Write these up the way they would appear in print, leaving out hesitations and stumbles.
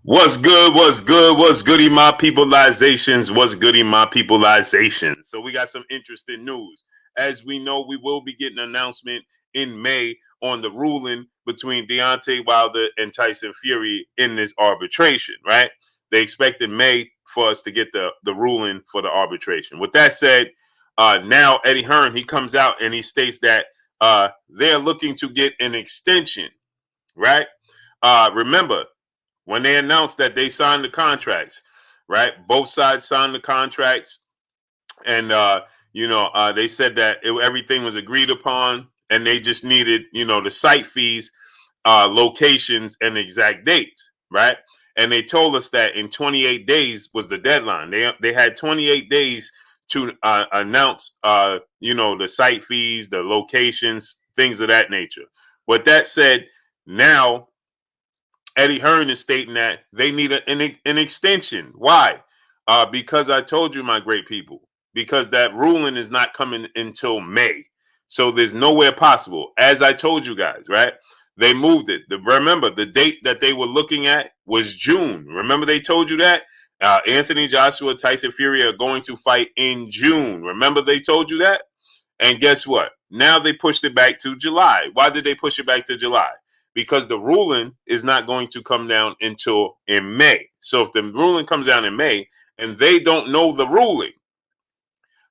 What's good? What's good? What's goody, my peopleizations? What's goody, my peopleization? So we got some interesting news. As we know, we will be getting an announcement in May on the ruling between Deontay Wilder and Tyson Fury in this arbitration, right? They expect in May for us to get the ruling for the arbitration. With that said, now Eddie Hearn, he comes out and he states that they're looking to get an extension, right? Remember, when they announced that they signed the contracts, right? Both sides signed the contracts, and they said that everything was agreed upon, and they just needed, the site fees, locations, and exact dates, right? And they told us that in 28 days was the deadline. They had 28 days to announce, the site fees, the locations, things of that nature. With that said, now Eddie Hearn is stating that they need an extension. Why? Because I told you, my great people, because that ruling is not coming until May. So there's nowhere possible. As I told you guys, right? They moved it. Remember, the date that they were looking at was June. Remember they told you that? Anthony Joshua, Tyson Fury are going to fight in June. Remember they told you that? And guess what? Now they pushed it back to July. Why did they push it back to July? Because the ruling is not going to come down until in May. So if the ruling comes down in May and they don't know the ruling,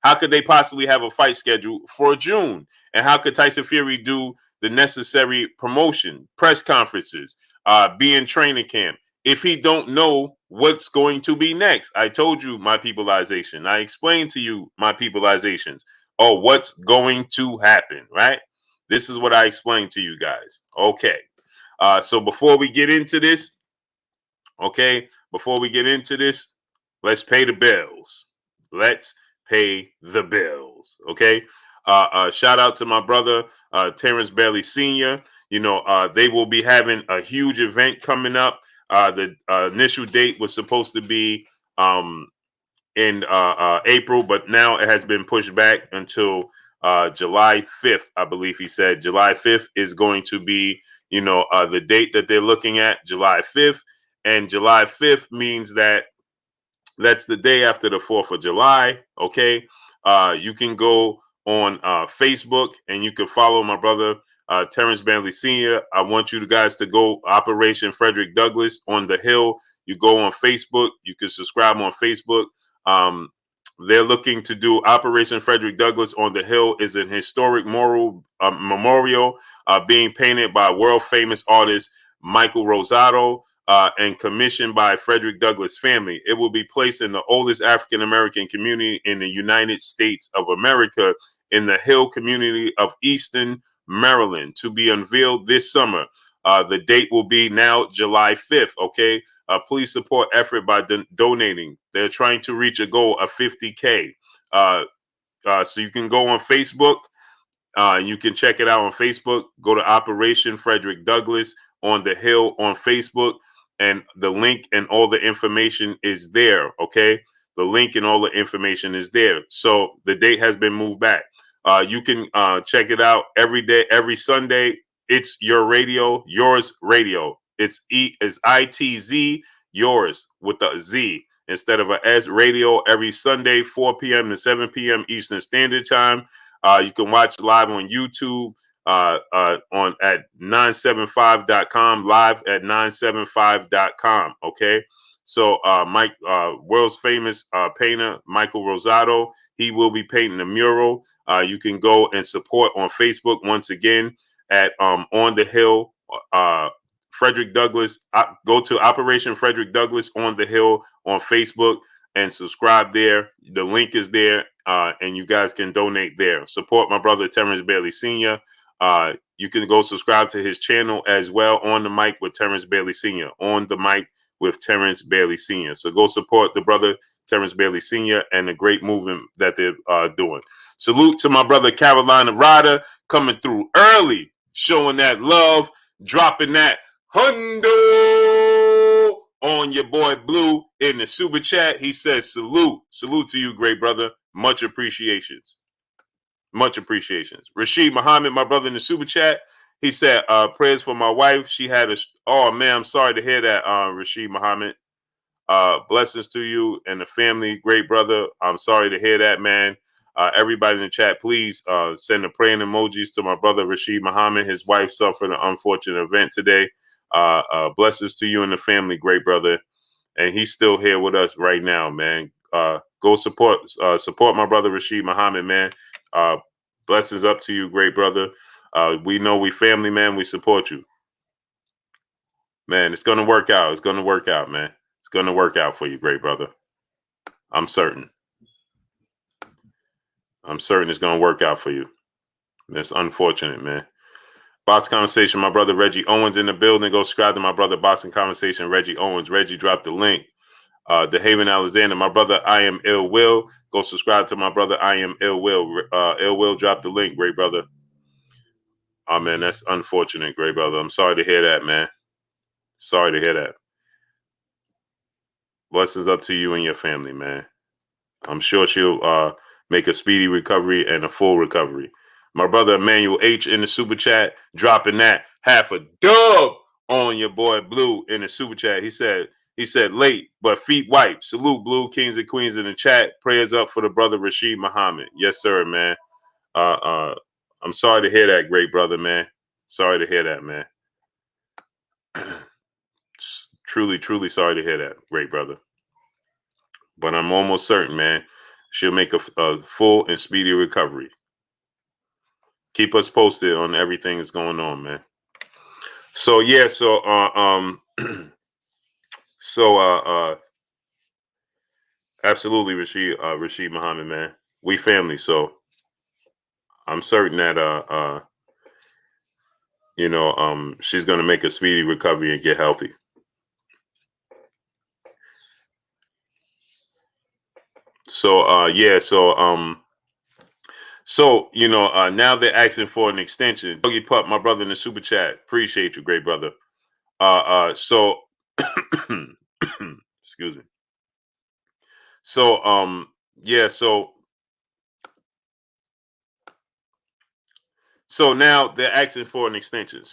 how could they possibly have a fight schedule for June? And how could Tyson Fury do the necessary promotion, press conferences, be in training camp, if he don't know what's going to be next? I told you, my peopleization. I explained to you, my peopleizations, what's going to happen, right? This is what I explained to you guys. Okay. So before we get into this, let's pay the bills. Let's pay the bills. Okay. Shout out to my brother, Terrence Bailey Sr. They will be having a huge event coming up. The initial date was supposed to be in April, but now it has been pushed back until July 5th, I believe he said. July 5th is going to be, the date that they're looking at, July 5th. And July 5th means that that's the day after the 4th of July. Okay. You can go on Facebook and you can follow my brother, Terrence Bailey Sr. I want you guys to go Operation Frederick Douglass on the Hill. You go on Facebook. You can subscribe on Facebook. They're looking to do Operation Frederick Douglass on the Hill is an historic memorial being painted by world famous artist Michael Rosado and commissioned by Frederick Douglass family. It will be placed in the oldest African American community in the United States of America in the Hill community of Easton, Maryland, to be unveiled this summer. The date will be now July 5th. Okay. Please support effort by donating. They're trying to reach a goal of 50K. So you can go on Facebook. You can check it out on Facebook. Go to Operation Frederick Douglass on the Hill on Facebook, and the link and all the information is there. Okay. The link and all the information is there. So the date has been moved back. You can check it out every day, every Sunday. It's your radio, yours radio. It's ITZ, yours with the Z instead of a S, radio, every Sunday, 4 p.m. to 7 p.m. Eastern Standard Time. You can watch live on YouTube on at 975.com, live at 975.com. Okay. So Mike, world's famous painter, Michael Rosado, he will be painting a mural. You can go and support on Facebook once again at On the Hill, Frederick Douglass. Go to Operation Frederick Douglass on the Hill on Facebook and subscribe there. The link is there, and you guys can donate there. Support my brother Terrence Bailey Sr. You can go subscribe to his channel as well, On the Mic with Terrence Bailey Sr. On the Mic with Terrence Bailey Sr. So go support the brother Terrence Bailey Sr. and the great movement that they're doing. Salute to my brother Carolina Ryder coming through early, showing that love, dropping that hundo on your boy Blue in the super chat. He says salute to you, great brother. Much appreciations. Much appreciations. Rashid Muhammad, my brother in the super chat, He said, prayers for my wife. She had a, oh man, I'm sorry to hear that, Rashid Muhammad. Blessings to you and the family, great brother. I'm sorry to hear that, man. Everybody in the chat, please send the praying emojis to my brother Rashid Muhammad. His wife suffered an unfortunate event today. Blessings to you and the family, great brother. And he's still here with us right now, man. Go support my brother Rashid Muhammad, man. Blessings up to you, great brother. We know we family, man. We support you, man. It's gonna work out. It's gonna work out, man. It's gonna work out for you, great brother. I'm certain. I'm certain it's gonna work out for you. That's unfortunate, man. Box Conversation, my brother Reggie Owens in the building. Go subscribe to my brother Boxing Conversation, Reggie Owens. Reggie dropped the link. The Haven Alexander, my brother I Am Ill Will. Go subscribe to my brother I Am Ill Will. Ill Will dropped the link, great brother. Oh man, that's unfortunate, great brother. I'm sorry to hear that, man. Sorry to hear that. Blessings up to you and your family, man. I'm sure she'll make a speedy recovery and a full recovery. My brother Emmanuel H in the super chat, dropping that half a dub on your boy Blue in the super chat. He said late, but feet wiped. Salute Blue, kings and queens in the chat. Prayers up for the brother Rashid Muhammad. Yes, sir, man. I'm sorry to hear that, great brother, man. Sorry to hear that, man. Truly, truly sorry to hear that, great brother. But I'm almost certain, man, she'll make a full and speedy recovery. Keep us posted on everything that's going on, man. So yeah, absolutely, Rashid Muhammad, man. We family, so I'm certain that she's gonna make a speedy recovery and get healthy. So now they're asking for an extension. Doggy Pup, my brother in the super chat. Appreciate you, great brother. So excuse me. So so now they're asking for an extension.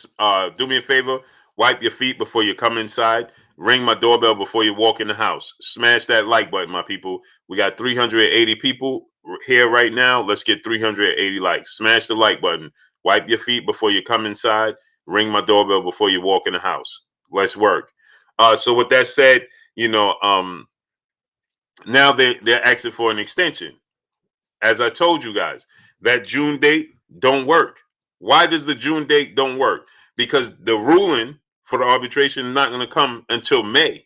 Do me a favor, wipe your feet before you come inside. Ring my doorbell before you walk in the house. Smash that like button, my people. We got 380 people here right now. Let's get 380 likes. Smash the like button. Wipe your feet before you come inside. Ring my doorbell before you walk in the house. Let's work. So with that said, now they're asking for an extension. As I told you guys, that June date don't work. Why does the June date don't work? Because the ruling for the arbitration is not going to come until May,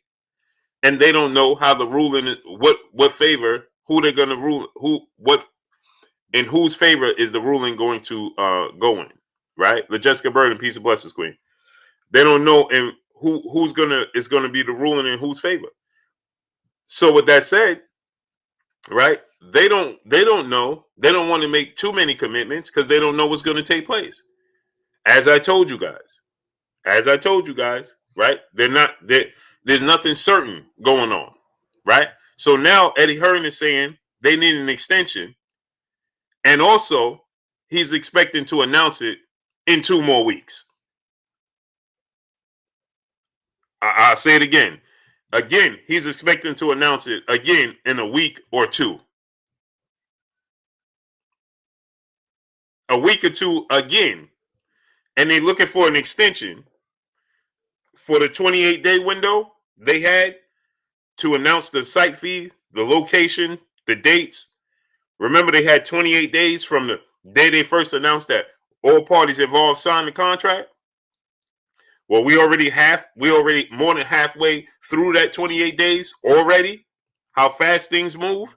and they don't know how the ruling, what favor, who they're going to rule, in whose favor is the ruling going to go in, right? LaJessica Burden, peace and blessings, queen. They don't know and who's going to be the ruling in whose favor. So with that said, right? They don't know. They don't want to make too many commitments because they don't know what's going to take place. As I told you guys, right? There's nothing certain going on, right? So now Eddie Hearn is saying they need an extension, and also he's expecting to announce it in 2 more weeks. I'll say it again. Again, he's expecting to announce it again in a week or 2. A week or 2 again. And they're looking for an extension for the 28-day window they had to announce the site fee, the location, the dates. Remember, they had 28 days from the day they first announced that all parties involved signed the contract. Well, we already more than halfway through that 28 days already. How fast things move,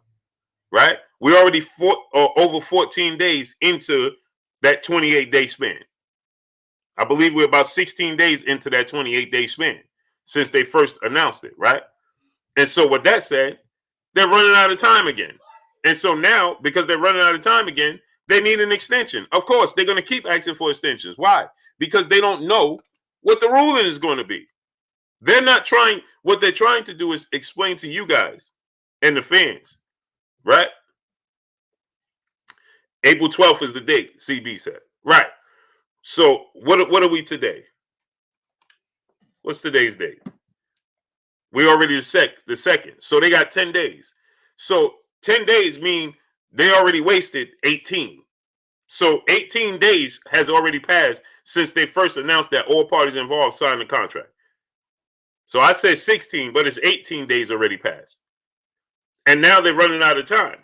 right? We already over 14 days into that 28-day span. I believe we're about 16 days into that 28-day span since they first announced it, right? And so with that said, they're running out of time again. And so now, because they're running out of time again, they need an extension. Of course, they're going to keep asking for extensions. Why? Because they don't know what the ruling is going to be. They're not trying. What they're trying to do is explain to you guys and the fans, right? April 12th is the date, CB said. Right. So what are we today? What's today's date? We already the second. So they got 10 days. So 10 days mean they already wasted 18. So 18 days has already passed since they first announced that all parties involved signed the contract. So I said 16, but it's 18 days already passed. And now they're running out of time.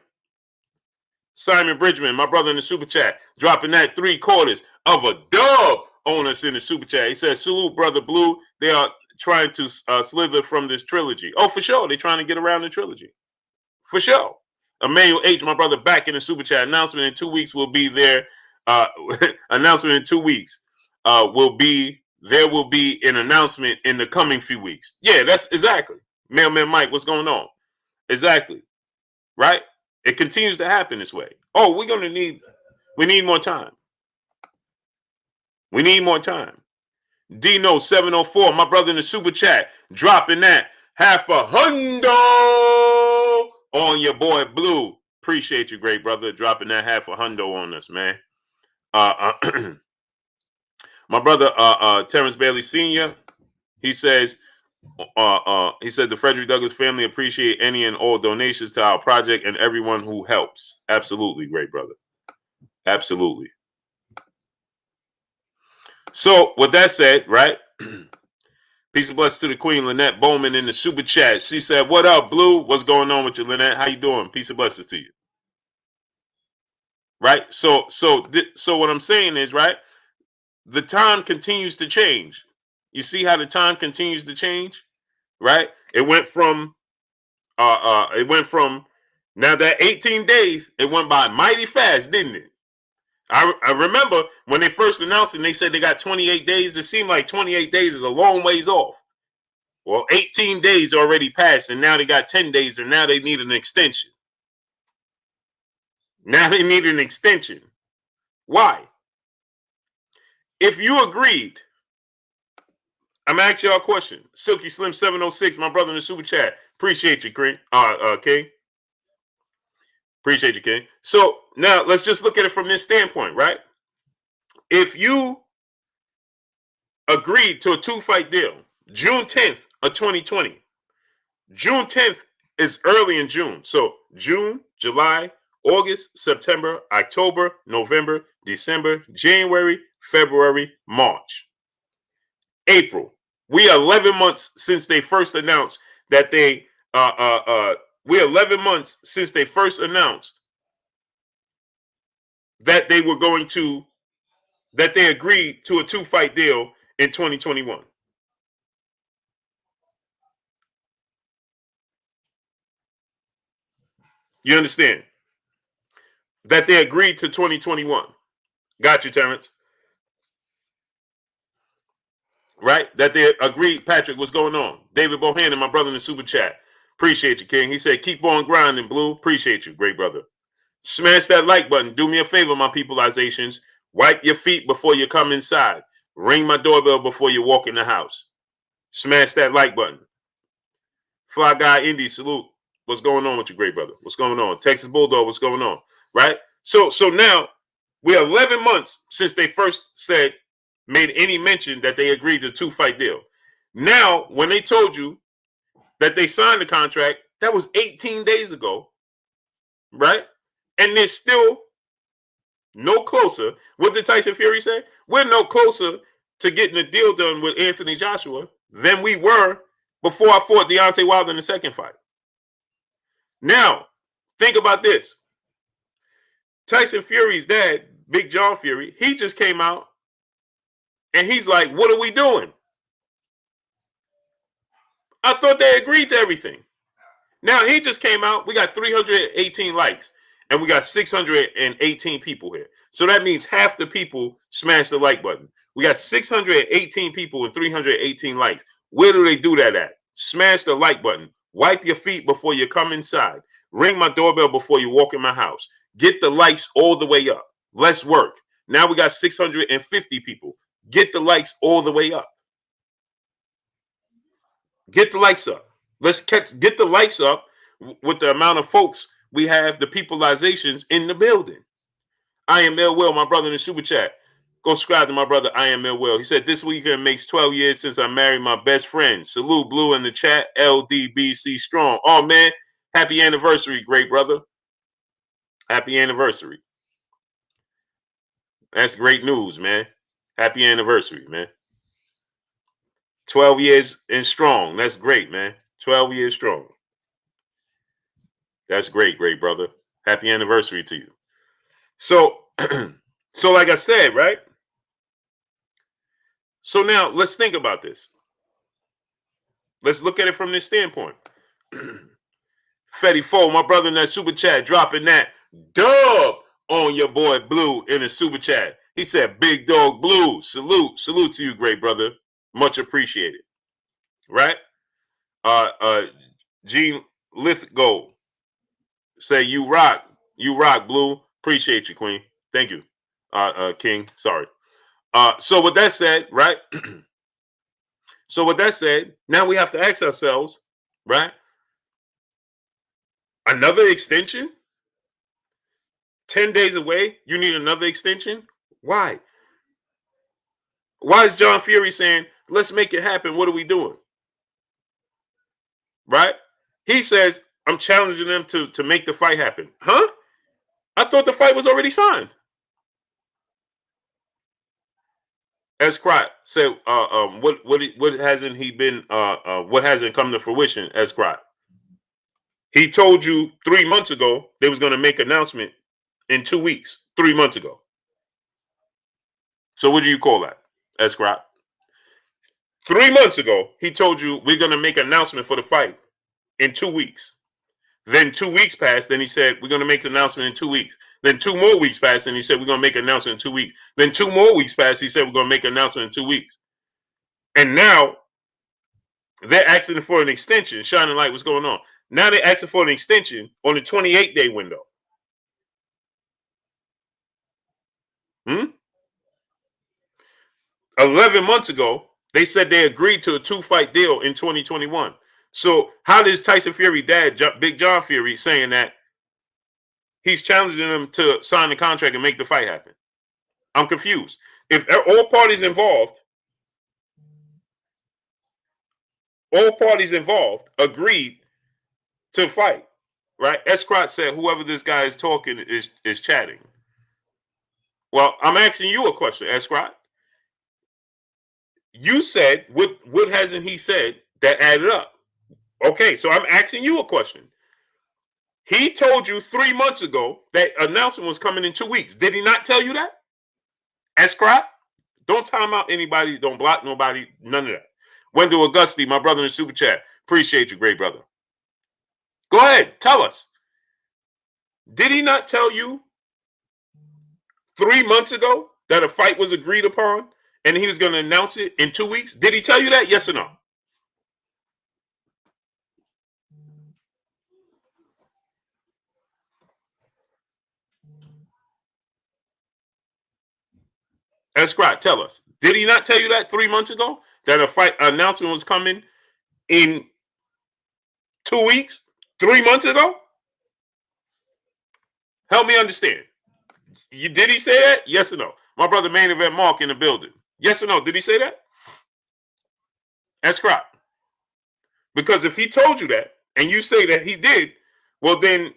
Simon Bridgman, my brother in the super chat, dropping that 3/4 of a dub on us in the super chat. He says, salute, brother Blue. They are trying to slither from this trilogy. Oh, for sure. They're trying to get around the trilogy. For sure. Emmanuel H, my brother, back in the super chat. Announcement in 2 weeks will be there. Announcement in 2 weeks there will be an announcement in the coming few weeks. Yeah, that's exactly. Mailman Mike, what's going on? Exactly. Right? It continues to happen this way. Oh, we need more time. We need more time. Dino 704, my brother in the super chat, dropping that $500 on your boy Blue. Appreciate you, great brother, dropping that $500 on us, man. My brother Terrence Bailey Sr., he says the Frederick Douglass family appreciate any and all donations to our project and everyone who helps. Absolutely, great brother. Absolutely. So with that said, right? Peace and blessings to the Queen, Lynette Bowman in the super chat. She said, what up, Blue? What's going on with you, Lynette? How you doing? Peace and blessings to you. Right? So what I'm saying is, right, the time continues to change. You see how the time continues to change? Right? It went from now that 18 days, it went by mighty fast, didn't it? I remember when they first announced it and they said they got 28 days. It seemed like 28 days is a long ways off. Well, 18 days already passed, and now they got 10 days, and now they need an extension. Now they need an extension. Why? If you agreed, I'm going to ask y'all a question. Silky Slim 706, my brother in the super chat. Appreciate you, King. Appreciate you, King. So now let's just look at it from this standpoint, right? If you agreed to a 2-fight deal, June 10th of 2020, June 10th is early in June. So June, July, August, September, October, November, December, January, February, March, April. We are 11 months since they first announced that they we're 11 months since they first announced that they agreed to a 2-fight deal in 2021. You understand? That they agreed to 2021. Got you, Terrence. Right? That they agreed. Patrick, what's going on? David Bohannon, my brother in the super chat. Appreciate you, King. He said, keep on grinding, Blue. Appreciate you, great brother. Smash that like button. Do me a favor, my peopleizations. Wipe your feet before you come inside. Ring my doorbell before you walk in the house. Smash that like button. Fly Guy Indy, salute. What's going on with you, great brother? What's going on? Texas Bulldog, what's going on? Right? So now we're 11 months since they first made any mention that they agreed to a 2-fight deal. Now, when they told you that they signed the contract, that was 18 days ago, right? And they're still no closer. What did Tyson Fury say? We're no closer to getting a deal done with Anthony Joshua than we were before I fought Deontay Wilder in the second fight. Now, think about this. Tyson Fury's dad, Big John Fury, he just came out and he's like, what are we doing? I thought they agreed to everything. Now he just came out. We got 318 likes and we got 618 people here. So that means half the people smash the like button. We got 618 people and 318 likes. Where do they do that at? Smash the like button. Wipe your feet before you come inside. Ring my doorbell before you walk in my house. Get the likes all the way up. Let's work. Now we got 650 people. Get the likes all the way up. Get the likes up. Let's get the likes up with the amount of folks we have, the peopleizations in the building. I am Mel Will, my brother in the super chat. Go subscribe to my brother, I Am Ill Will. He said, this weekend makes 12 years since I married my best friend. Salute Blue in the chat, LDBC strong. Oh, man, happy anniversary, great brother. Happy anniversary. That's great news, man. Happy anniversary, man. 12 years and strong. That's great, man. 12 years strong. That's great, great brother. Happy anniversary to you. So, so like I said, right? So now let's think about this. Let's look at it from this standpoint. Fetty Foe, my brother in that super chat, dropping that dub on your boy Blue in the super chat. He said, Big Dog Blue, salute to you, great brother. Much appreciated. Right? Gene Lithgow say, you rock, Blue. Appreciate you, Queen. Thank you, King. Sorry. So with that said, right? So with that said, now we have to ask ourselves, right? Another extension? 10 days away, you need another extension? Why? Why is John Fury saying, let's make it happen? What are we doing? Right? He says, I'm challenging them to make the fight happen. Huh? I thought the fight was already signed. As Crot said, what hasn't he been? What hasn't come to fruition? As Crot, he told you 3 months ago they was going to make an announcement in 2 weeks. 3 months ago. So what do you call that? As Crot, 3 months ago he told you we're going to make an announcement for the fight in 2 weeks. Then 2 weeks passed. Then he said we're going to make the announcement in 2 weeks. Then 2 more weeks passed, and he said we're going to make an announcement in 2 weeks. Then 2 more weeks passed. He said we're going to make an announcement in 2 weeks. And now they're asking for an extension. Shining light, what's going on? Now they're asking for an extension on the 28-day window. 11 months ago, they said they agreed to a 2-fight deal in 2021. So how does Tyson Fury dad, Big John Fury, saying that he's challenging them to sign the contract and make the fight happen? I'm confused. If all parties involved agreed to fight, right? Escrot said whoever this guy is talking is chatting. Well, I'm asking you a question, Escrot. You said what hasn't he said that added up? Okay, so I'm asking you a question. He told you 3 months ago that announcement was coming in 2 weeks. Did he not tell you that? Escrot? Don't time out anybody. Don't block nobody. None of that. Wendell Augusti, my brother in the super chat. Appreciate you, great brother. Go ahead. Tell us. Did he not tell you 3 months ago that a fight was agreed upon and he was going to announce it in 2 weeks? Did he tell you that? Yes or no? Escrot, tell us. Did he not tell you that 3 months ago that a fight announcement was coming in 2 weeks? 3 months ago? Help me understand. Did he say that? Yes or no? My brother Main Event Mark in the building. Yes or no? Did he say that? Escrot. Because if he told you that and you say that he did, well then,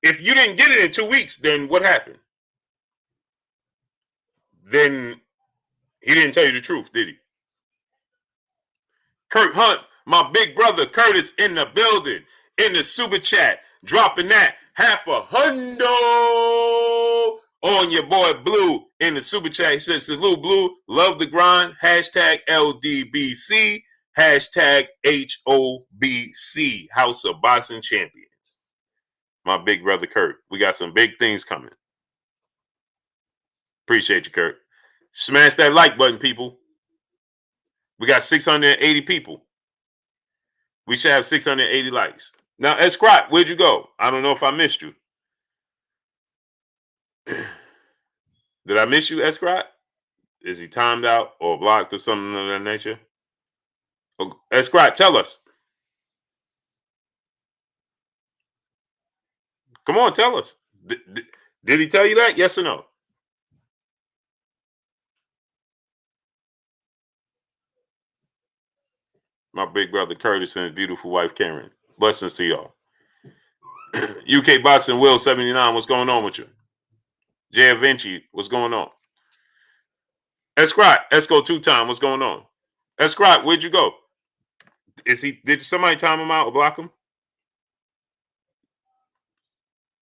if you didn't get it in 2 weeks, then what happened? Then he didn't tell you the truth, did he? Kirk Hunt, my big brother Curtis in the building, in the super chat, dropping that $500 on your boy Blue in the super chat. He says, salute Blue, love the grind, hashtag LDBC, hashtag HOBC, House of Boxing Champions. My big brother Kirk, we got some big things coming. Appreciate you, Kirk. Smash that like button, people. We got 680 people. We should have 680 likes. Now, Escrot, where'd you go? I don't know if I missed you. Did I miss you, Escrot? Is he timed out or blocked or something of that nature? Escrot, tell us. Come on, tell us. Did he tell you that? Yes or no? my big brother Curtis and his beautiful wife Karen. Blessings to y'all. UK Boston Will 79, what's going on with you? Jay Vinci, what's going on? Escrot, Esco 2-time, what's going on? Escrot, where'd you go? Did somebody time him out or block him?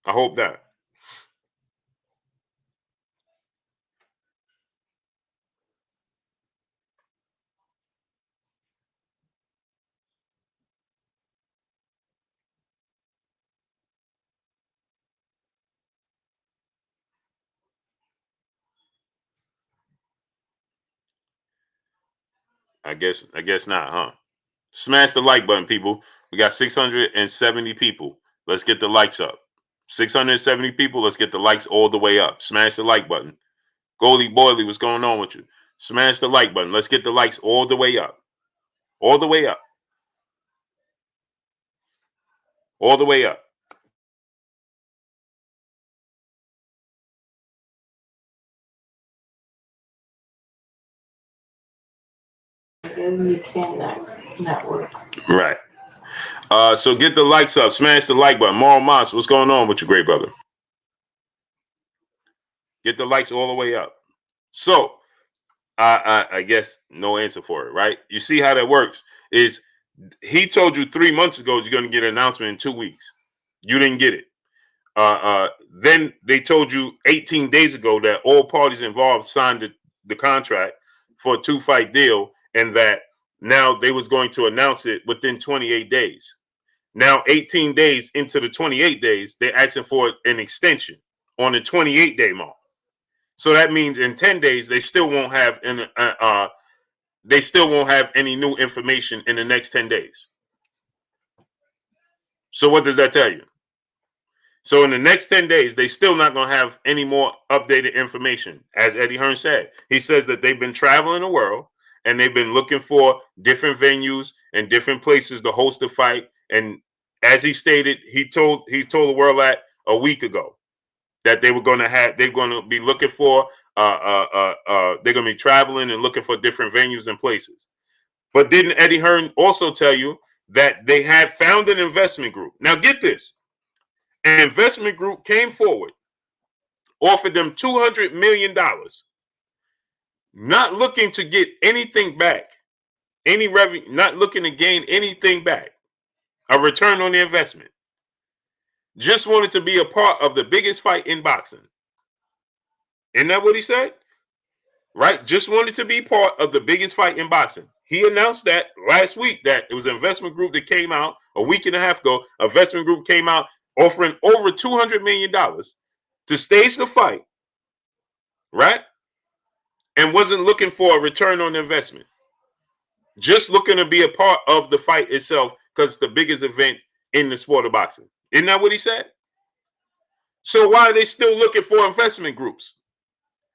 I hope not. I guess not, huh? Smash the like button, people. We got 670 people. Let's get the likes up. 670 people. Let's get the likes all the way up. Smash the like button. Goldie Boyley, what's going on with you? Smash the like button. Let's get the likes all the way up. All the way up. All the way up. Because you can network. Right. So get the likes up. Smash the like button. Moral Moss, what's going on with you, great brother? Get the likes all the way up. So, I guess no answer for it, right? You see how that works? Is he told you 3 months ago you're going to get an announcement in 2 weeks. You didn't get it. Then they told you 18 days ago that all parties involved signed the contract for a 2-fight deal, and that now they was going to announce it within 28 days. Now, 18 days into the 28 days, they're asking for an extension on the 28-day mark. So that means in 10 days they still won't have any new information in the next 10 days. So what does that tell you? So in the next 10 days, they still not going to have any more updated information. As Eddie Hearn said, he says that they've been traveling the world and they've been looking for different venues and different places to host the fight. And as he stated, he told the world that a week ago that they're going to be looking for, they're going to be traveling and looking for different venues and places. But didn't Eddie Hearn also tell you that they had found an investment group? Now get this. An investment group came forward, offered them $200 million, not looking to get anything back, any revenue, not looking to gain anything back, a return on the investment. Just wanted to be a part of the biggest fight in boxing. Isn't that what he said? Right? Just wanted to be part of the biggest fight in boxing. He announced that last week that it was an investment group that came out a week and a half ago. An investment group came out offering over $200 million to stage the fight, right? And wasn't looking for a return on investment. Just looking to be a part of the fight itself because it's the biggest event in the sport of boxing. Isn't that what he said? So why are they still looking for investment groups?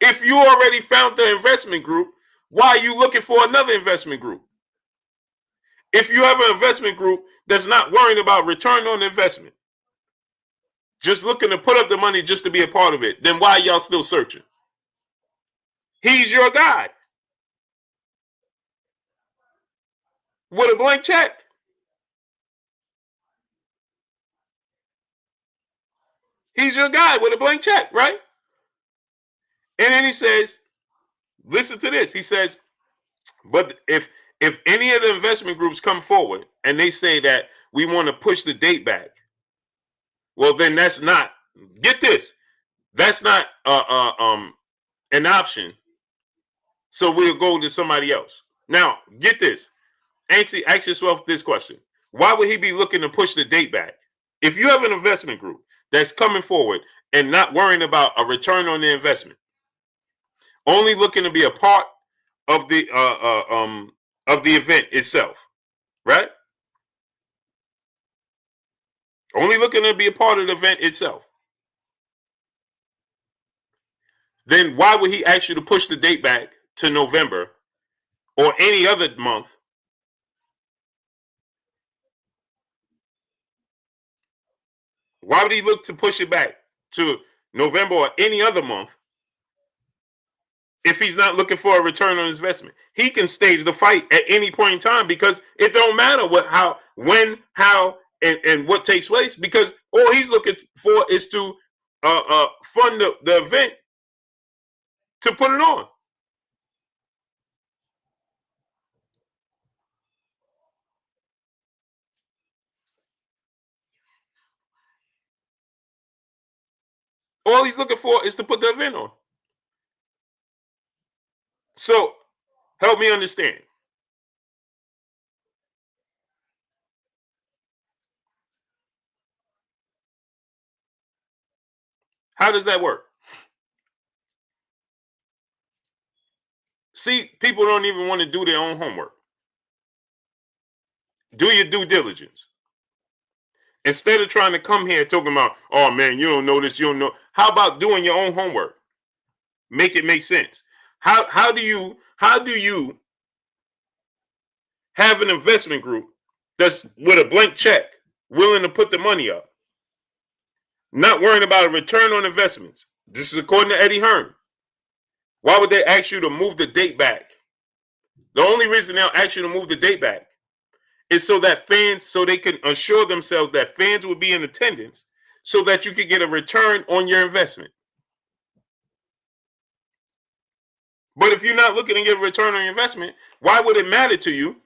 If you already found the investment group, why are you looking for another investment group? If you have an investment group that's not worrying about return on investment, just looking to put up the money just to be a part of it, then why are y'all still searching? He's your guy with a blank check. He's your guy with a blank check, right? And then he says, listen to this. He says, but if any of the investment groups come forward and they say that we want to push the date back, well, then that's not, get this, that's not an option. So we'll go to somebody else. Now, get this. Ask yourself this question. Why would he be looking to push the date back? If you have an investment group that's coming forward and not worrying about a return on the investment, only looking to be a part of the event itself, right? Only looking to be a part of the event itself. Then why would he ask you to push the date back to November or any other month? Why would he look to push it back to November or any other month if he's not looking for a return on his investment. He can stage the fight at any point in time because it don't matter what, how, when, how, and what takes place, because all he's looking for is to fund the event to put it on. All he's looking for is to put the event on. So help me understand. How does that work? See, people don't even want to do their own homework. Do your due diligence. Instead of trying to come here talking about, oh man, you don't know this, you don't know. How about doing your own homework? Make it make sense. How do you have an investment group that's with a blank check, willing to put the money up, not worrying about a return on investments? This is according to Eddie Hearn. Why would they ask you to move the date back? The only reason they'll ask you to move the date back is so that fans, so they can assure themselves that fans will be in attendance, so that you can get a return on your investment. But if you're not looking to get a return on your investment, why would it matter to you?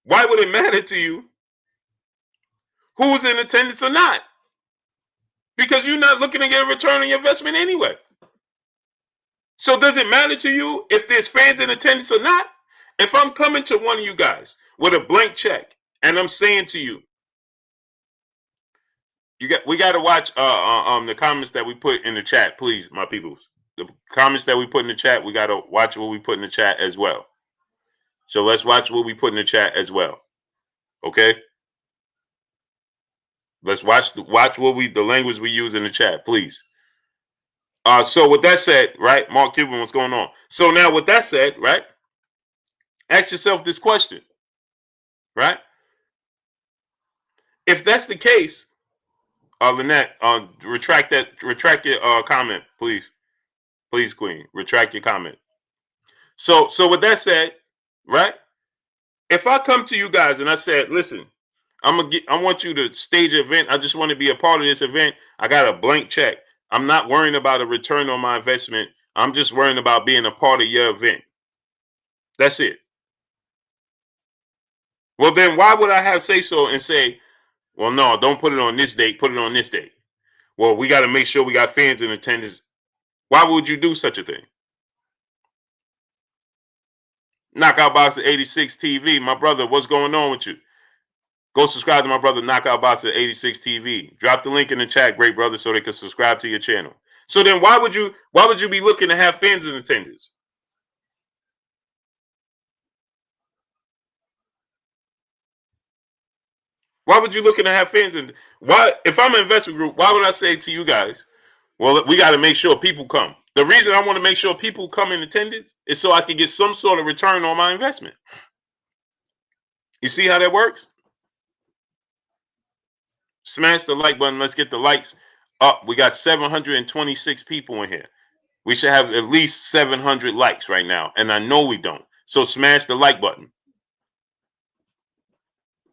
Why would it matter to you who's in attendance or not? Because you're not looking to get a return on your investment anyway. So does it matter to you if there's fans in attendance or not? If I'm coming to one of you guys with a blank check and I'm saying to you, we got to watch the comments that we put in the chat, please, my peoples. The comments that we put in the chat, we got to watch what we put in the chat as well. So let's watch what we put in the chat as well. Okay? Let's watch the language we use in the chat, please. So with that said, right, Mark Cuban, what's going on? So now with that said, right, ask yourself this question, right? If that's the case, Lynette, retract your comment, please. Please, Queen, retract your comment. So with that said, right? If I come to you guys and I said, listen, I want you to stage an event. I just want to be a part of this event. I got a blank check. I'm not worrying about a return on my investment. I'm just worrying about being a part of your event. That's it. Well, then why would I have say so and say, well, no, don't put it on this date, put it on this date. Well, we got to make sure we got fans in attendance. Why would you do such a thing? Knockout Boxer 86 TV. My brother, what's going on with you? Go subscribe to my brother, Knockout Boxer 86 TV. Drop the link in the chat, great brother, so they can subscribe to your channel. So then why would you be looking to have fans in attendance? Why would you looking to have fans in? Why, if I'm an investment group, why would I say to you guys, well, we got to make sure people come? The reason I want to make sure people come in attendance is so I can get some sort of return on my investment. You see how that works? Smash the like button. Let's get the likes up. We got 726 people in here. We should have at least 700 likes right now, and I know we don't. So smash the like button.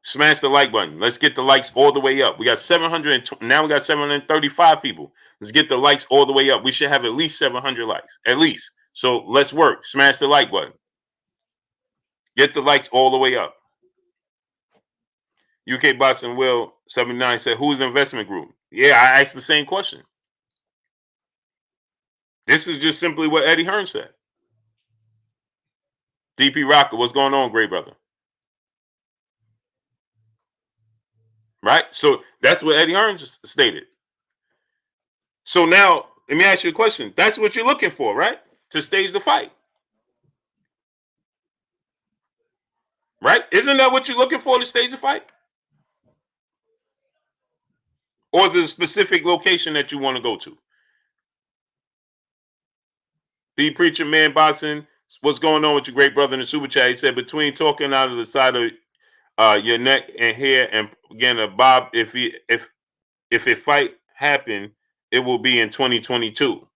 Smash the like button. Let's get the likes all the way up. We got 700. Now we got 735 people. Let's get the likes all the way up. We should have at least 700 likes, at least. So let's work. Smash the like button. Get the likes all the way up. UK Boston Will 79 said, who's the investment group? Yeah, I asked the same question. This is just simply what Eddie Hearn said. DP Rocker, what's going on, great brother? Right? So that's what Eddie Hearn just stated. So now, let me ask you a question. That's what you're looking for, right? To stage the fight. Right? Isn't that what you're looking for to stage the fight? Or is it a specific location that you want to go to? B Preacher Man Boxing, what's going on with your great brother in the super chat? He said, between talking out of the side of your neck and hair, and again, Bob, if a fight happened, it will be in 2022.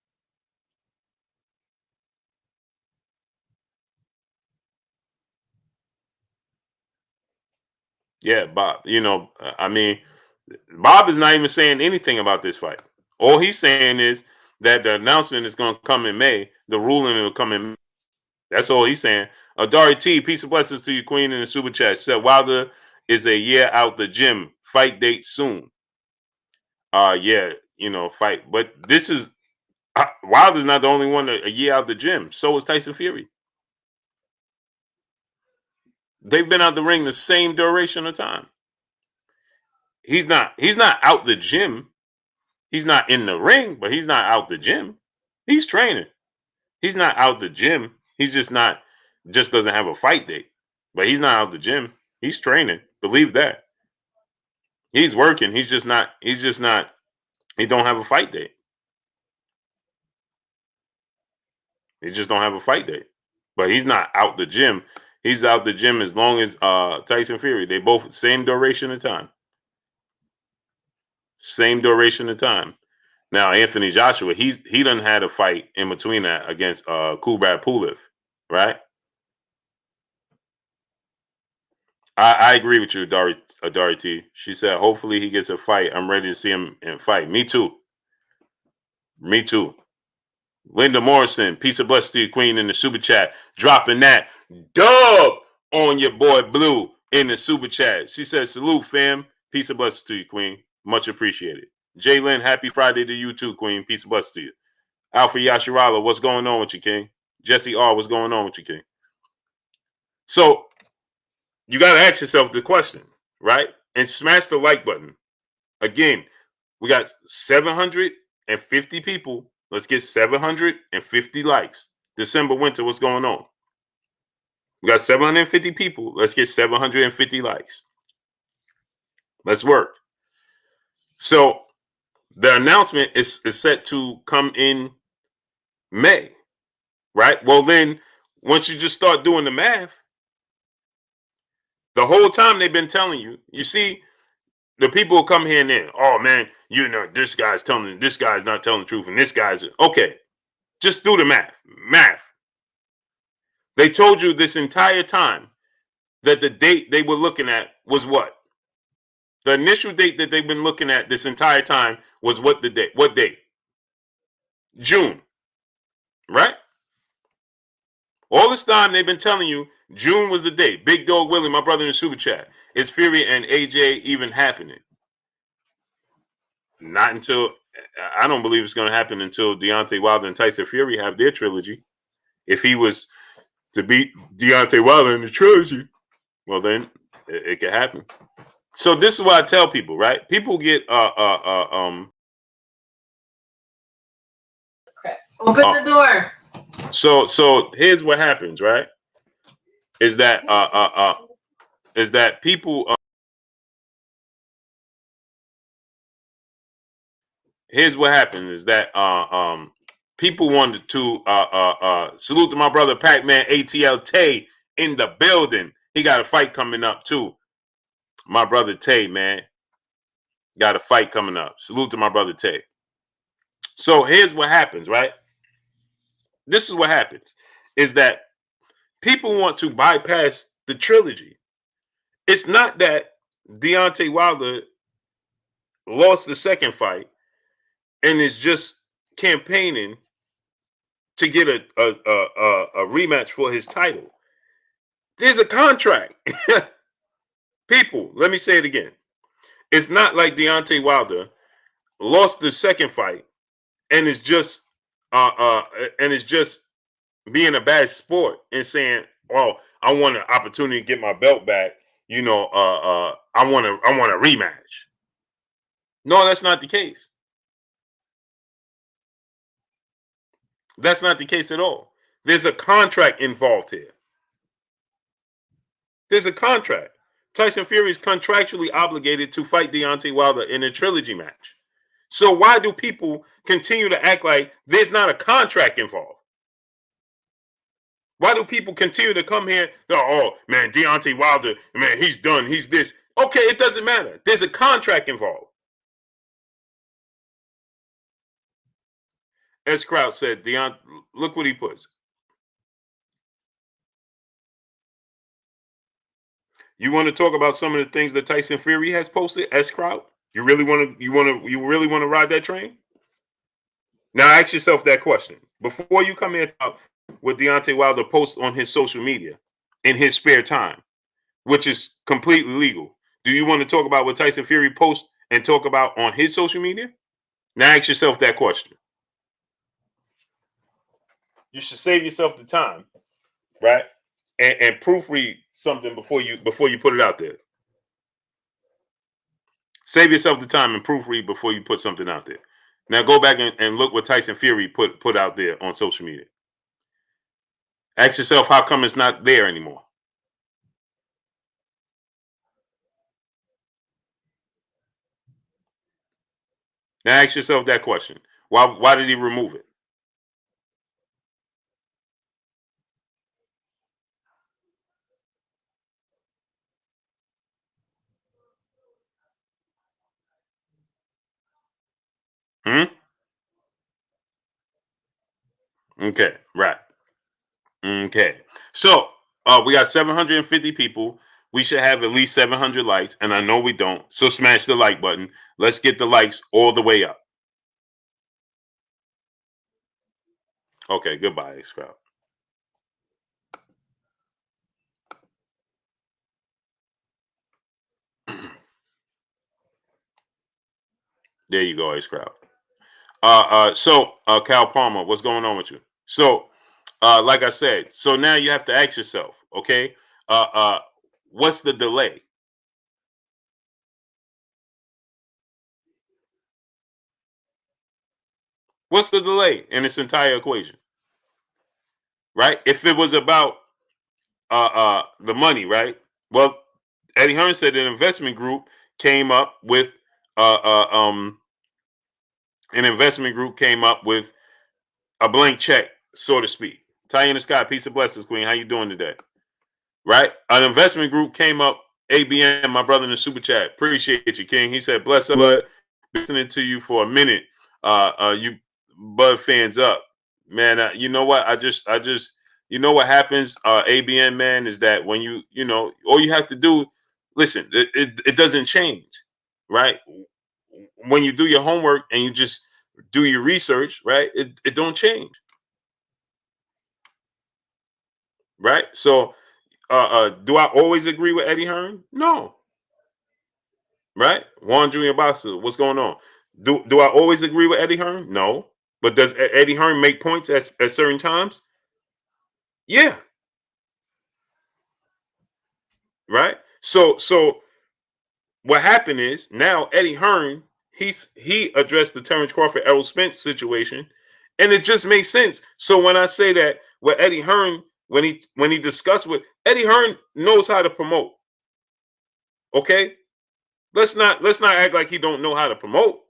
Yeah, Bob. You know, I mean, Bob is not even saying anything about this fight. All he's saying is that the announcement is going to come in May. The ruling will come in May. That's all he's saying. Dari T, peace and blessings to you, Queen, in the super chat. Said Wilder is a year out the gym. Fight date soon. Yeah, you know, fight. But this is Wilder's not the only one a year out the gym. So is Tyson Fury. They've been out the ring the same duration of time. He's not out the gym. He's not in the ring, but he's not out the gym. He's training. He's not out the gym. He's just doesn't have a fight date. But he's not out the gym. He's training. Believe that. He's working. He's just not, he don't have a fight date. He just don't have a fight date. But he's not out the gym. He's out the gym as long as Tyson Fury. They both same duration of time. Same duration of time. Now Anthony Joshua, he done had a fight in between that against Kubrat Pulev, right? I agree with you, Dari T. She said, hopefully he gets a fight. I'm ready to see him in fight. Me too. Me too. Linda Morrison, peace of blessings to you, Queen, in the super chat. Dropping that dub on your boy Blue in the super chat. She said, salute, fam. Peace of blessings to you, Queen. Much appreciated. Jalen, happy Friday to you too, Queen. Peace of blessings to you. Alpha Yashirala, what's going on with you, King? Jesse R, what's going on with you, King? So you got to ask yourself the question, right? And smash the like button. Again, we got 750 people. Let's get 750 likes. December winter, what's going on? We got 750 people. Let's get 750 likes. Let's work. So the announcement is set to come in May, right? Well, then once you just start doing the math, the whole time they've been telling you, you see, the people will come here and there. Oh man, you know, this guy's not telling the truth, and this guy's okay. Just do the math. Math. They told you this entire time that the date they were looking at was what? The initial date that they've been looking at this entire time was what the date? What date? June. Right? All this time they've been telling you June was the date. Big Dog Willie, my brother in the super chat. Is Fury and AJ even happening? Not until, I don't believe it's going to happen until Deontay Wilder and Tyson Fury have their trilogy. If he was to beat Deontay Wilder in the trilogy, well then it could happen. So this is what I tell people, right? People get Open the door. So here's what happens, right? Is that people here's what happened is that people wanted to salute to my brother Pac-Man ATL Tay in the building. He got a fight coming up too. My brother Tay, man, got a fight coming up. Salute to my brother Tay. So here's what happens, right? This is what happens is that people want to bypass the trilogy. It's not that Deontay Wilder lost the second fight and is just campaigning to get a rematch for his title. There's a contract. People, let me say it again. It's not like Deontay Wilder lost the second fight and is just being a bad sport and saying, "Oh, I want an opportunity to get my belt back." You know, I want a rematch. No, that's not the case. That's not the case at all. There's a contract involved here. There's a contract. Tyson Fury is contractually obligated to fight Deontay Wilder in a trilogy match. So why do people continue to act like there's not a contract involved? Why do people continue to come here? Oh, man, Deontay Wilder, man, he's done. He's this. Okay, it doesn't matter. There's a contract involved. S. Kraut said, look what he puts. You want to talk about some of the things that Tyson Fury has posted as crowd? You really want to ride that train? Now ask yourself that question before you come in with Deontay Wilder post on his social media in his spare time, which is completely legal. Do you want to talk about what Tyson Fury posts and talk about on his social media? Now ask yourself that question. You should save yourself the time, right? And proofread something before you put it out there. Save yourself the time and proofread before you put something out there. Now go back and look what Tyson Fury put out there on social media. Ask yourself how come it's not there anymore. Now ask yourself that question. Why did he remove it? Okay, right. Okay. So we got 750 people. We should have at least 700 likes, and I know we don't. So smash the like button. Let's get the likes all the way up. Okay, goodbye, Sprout. There you go, Ace Crowd. So Cal Palmer, what's going on with you? So, like I said, so now you have to ask yourself, okay, what's the delay? What's the delay in this entire equation? Right? If it was about the money, right? Well, Eddie Hearn said an investment group came up with uh, uh, um, a blank check, so to speak. Tiana Scott, peace and blessings, Queen. How you doing today? Right? An investment group came up. ABM, my brother in the super chat. Appreciate you, King. He said, "Bless up, bud. Listening to you for a minute. You Bud fans up, man. You know what? I just, you know what happens, ABN, man, is that when you know, all you have to do, listen, it doesn't change, right? When you do your homework and you just do your research, right? It don't change, right? So, do I always agree with Eddie Hearn? No, right? Juan Junior Boxer, what's going on? Do I always agree with Eddie Hearn? No, but does Eddie Hearn make points at certain times? Yeah, right. So what happened is now Eddie Hearn he addressed the Terrence Crawford Errol Spence situation, and it just makes sense. So when I say that, what Eddie Hearn when he discussed with Eddie Hearn knows how to promote. Okay, let's not act like he don't know how to promote.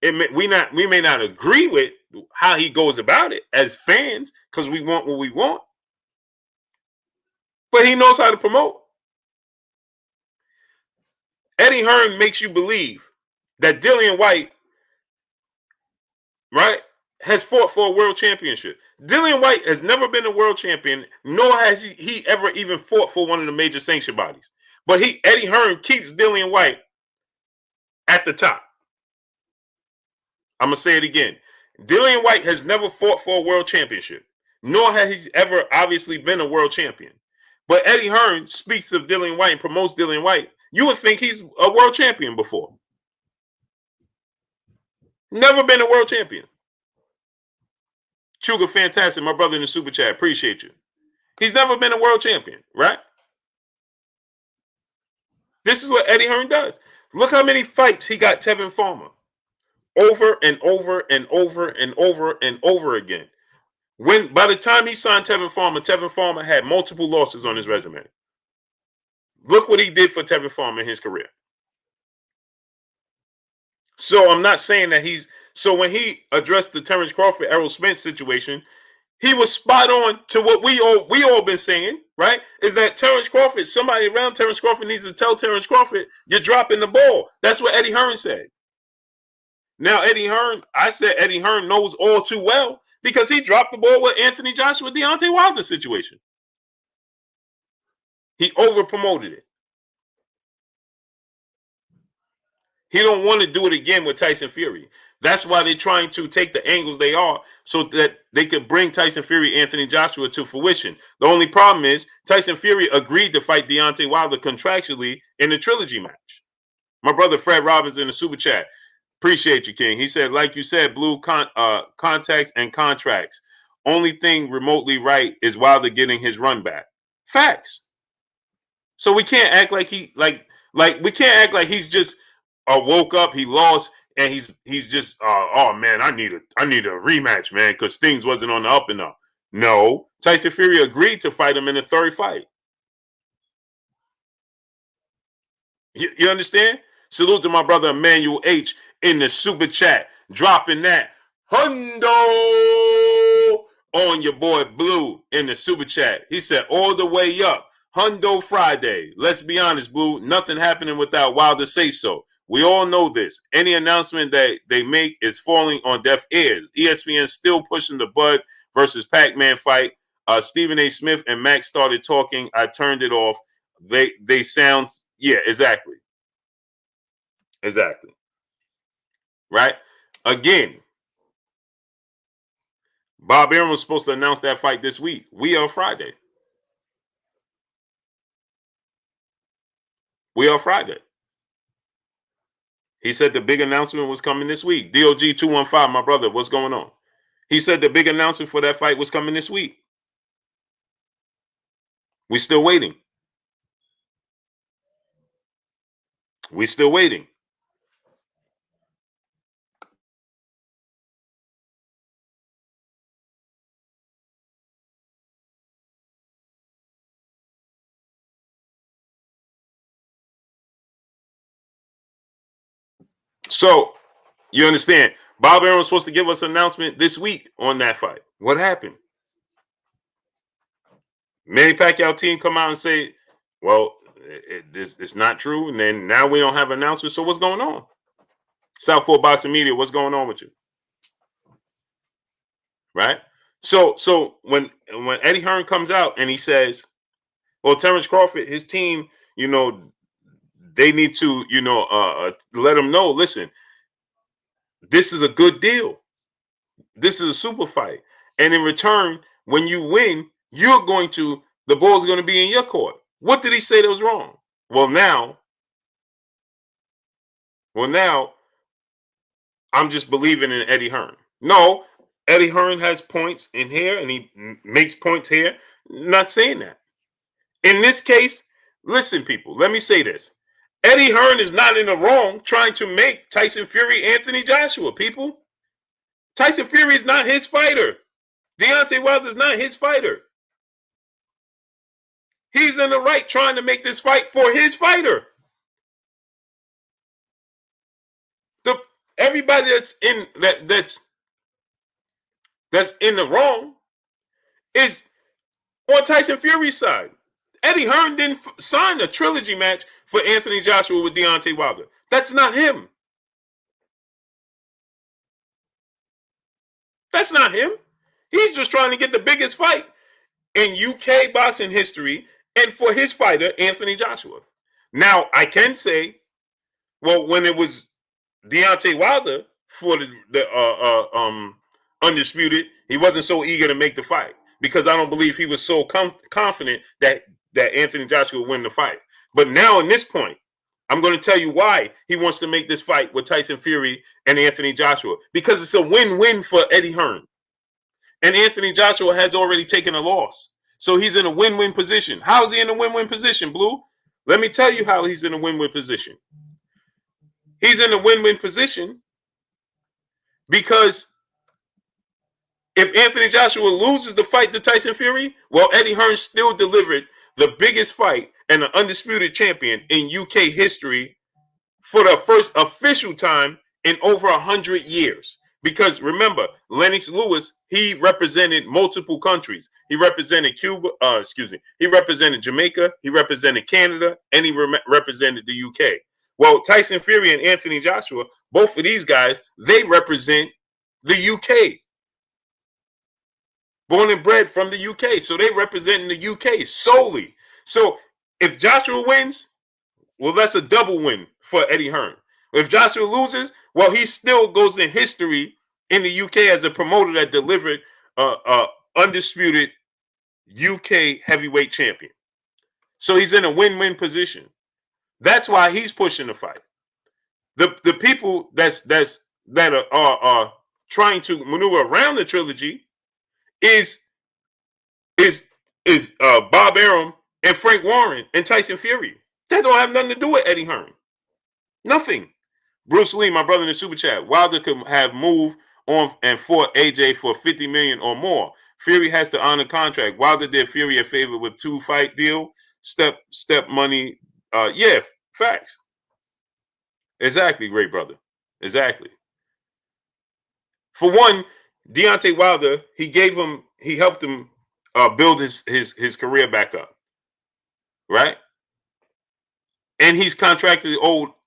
We may not agree with how he goes about it as fans because we want what we want, but he knows how to promote. Eddie Hearn makes you believe that Dillian White, right, has fought for a world championship. Dillian White has never been a world champion, nor has he ever even fought for one of the major sanction bodies. But Eddie Hearn keeps Dillian White at the top. I'm gonna say it again. Dillian White has never fought for a world championship, nor has he ever obviously been a world champion. But Eddie Hearn speaks of Dillian White and promotes Dillian White. You would think he's a world champion before. Never been a world champion. Chuga, fantastic. My brother in the super chat. Appreciate you. He's never been a world champion, right? This is what Eddie Hearn does. Look how many fights he got Tevin Farmer over and over and over and over and over again. When by the time he signed Tevin Farmer had multiple losses on his resume. Look what he did for Tevin Farmer in his career. So I'm not saying that so when he addressed the Terrence Crawford Errol Spence situation, he was spot on to what we all been saying, right? Is that Terrence Crawford, somebody around Terrence Crawford needs to tell Terrence Crawford, you're dropping the ball. That's what Eddie Hearn said. Now, I said Eddie Hearn knows all too well because he dropped the ball with Anthony Joshua, Deontay Wilder situation. He over promoted it. He don't want to do it again with Tyson Fury. That's why they're trying to take the angles they are so that they could bring Tyson Fury, Anthony Joshua to fruition. The only problem is Tyson Fury agreed to fight Deontay Wilder contractually in the Trilogy match. My brother Fred Robbins in the super chat. Appreciate you, King. He said, like you said, Blue, contacts and contracts. Only thing remotely right is Wilder getting his run back. Facts. So we can't act like we can't act like he's just woke up, he lost, and he's just oh man, I need a rematch, man, because things wasn't on the up and up. No, Tyson Fury agreed to fight him in the third fight. You understand? Salute to my brother Emmanuel H in the super chat, dropping that hundo on your boy Blue in the super chat. He said all the way up. Hundo Friday. Let's be honest, Blue. Nothing happening without Wilder say so. We all know this. Any announcement that they make is falling on deaf ears. ESPN still pushing the Bud versus Pac-Man fight. Stephen A. Smith and Max started talking. I turned it off. They sound, yeah, exactly. Exactly. Right? Again, Bob Arum was supposed to announce that fight this week. We are Friday. We are Friday. He said the big announcement was coming this week. DOG 215, my brother, what's going on? He said the big announcement for that fight was coming this week. We're still waiting. We're still waiting. So, you understand, Bob Arum was supposed to give us an announcement this week on that fight. What happened? Manny Pacquiao team come out and say, well, it's not true. And then now we don't have an announcement. So what's going on? Southpaw Boxing Media, what's going on with you? Right? So when Eddie Hearn comes out and he says, well, Terrence Crawford, his team, they need to, let him know, listen, this is a good deal. This is a super fight. And in return, when you win, the ball's going to be in your court. What did he say that was wrong? Well, now, I'm just believing in Eddie Hearn. No, Eddie Hearn has points in here and he makes points here. Not saying that. In this case, listen, people, let me say this. Eddie Hearn is not in the wrong trying to make Tyson Fury Anthony Joshua, people. Tyson Fury is not his fighter. Deontay Wilder is not his fighter. He's in the right trying to make this fight for his fighter. Everybody that's in the wrong is on Tyson Fury's side. Eddie Hearn didn't sign a trilogy match for Anthony Joshua with Deontay Wilder. That's not him. That's not him. He's just trying to get the biggest fight in UK boxing history and for his fighter, Anthony Joshua. Now, I can say, well, when it was Deontay Wilder for the Undisputed, he wasn't so eager to make the fight because I don't believe he was so confident that Anthony Joshua would win the fight. But now, in this point, I'm going to tell you why he wants to make this fight with Tyson Fury and Anthony Joshua, because it's a win-win for Eddie Hearn. And Anthony Joshua has already taken a loss. So he's in a win-win position. How is he in a win-win position, Blue? Let me tell you how he's in a win-win position. He's in a win-win position because if Anthony Joshua loses the fight to Tyson Fury, well, Eddie Hearn still delivered the biggest fight and an undisputed champion in UK history for the first official time in over 100 years. Because remember, Lennox Lewis, he represented multiple countries. He represented he represented Jamaica, he represented Canada, and he represented the UK. Well, Tyson Fury and Anthony Joshua, both of these guys, they represent the UK. Born and bred from the UK. So they represent the UK solely. So if Joshua wins, well, that's a double win for Eddie Hearn. If Joshua loses, well, he still goes in history in the UK as a promoter that delivered undisputed UK heavyweight champion. So he's in a win-win position. That's why he's pushing the fight. The people that are trying to maneuver around the trilogy is Bob Arum and Frank Warren and Tyson Fury. That don't have nothing to do with Eddie Hearn. Nothing. Bruce Lee, my brother in the super chat. Wilder could have moved on and fought AJ for $50 million or more. Fury has to honor contract. Wilder did Fury a favor with 2-fight deal. Step money. Yeah, facts. Exactly, great brother. Exactly. For one, Deontay Wilder, he helped him build his career back up. Right? And he's contracted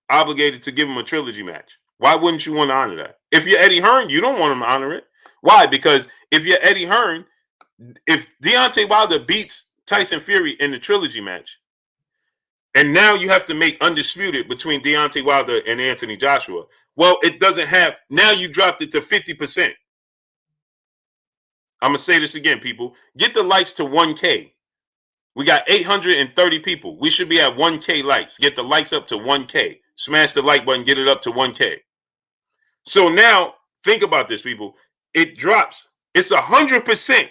obligated to give him a trilogy match. Why wouldn't you want to honor that? If you're Eddie Hearn, you don't want him to honor it. Why? Because if you're Eddie Hearn, if Deontay Wilder beats Tyson Fury in the trilogy match, and now you have to make undisputed between Deontay Wilder and Anthony Joshua, well, it doesn't have, now you dropped it to 50%. I'm going to say this again, people. Get the likes to 1K. We got 830 people. We should be at 1K likes. Get the likes up to 1K. Smash the like button, get it up to 1K. So now, think about this, people. It drops. It's 100%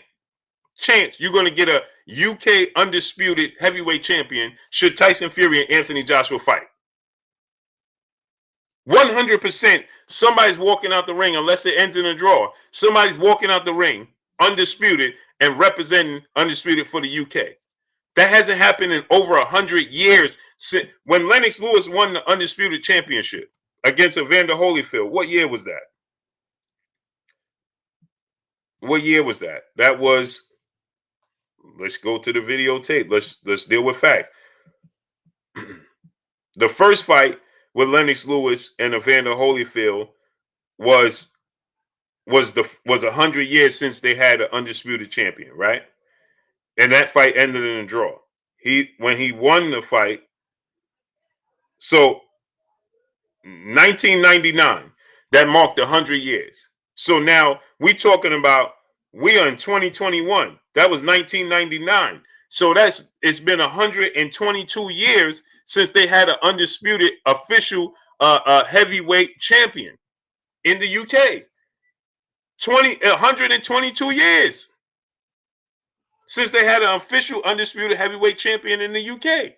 chance you're going to get a UK undisputed heavyweight champion should Tyson Fury and Anthony Joshua fight. 100% somebody's walking out the ring, unless it ends in a draw. Somebody's walking out the ring, undisputed, and representing undisputed for the UK. That hasn't happened in over 100 years. When Lennox Lewis won the undisputed championship against Evander Holyfield, what year was that? What year was that? That was, let's go to the videotape. Let's deal with facts. The first fight with Lennox Lewis and Evander Holyfield was 100 years since they had an undisputed champion, right? And that fight ended in a draw. When he won the fight, so 1999, that marked 100 years. So now we are in 2021. That was 1999. So it's been 122 years since they had an undisputed official heavyweight champion in the UK. 122 years since they had an official undisputed heavyweight champion in the UK.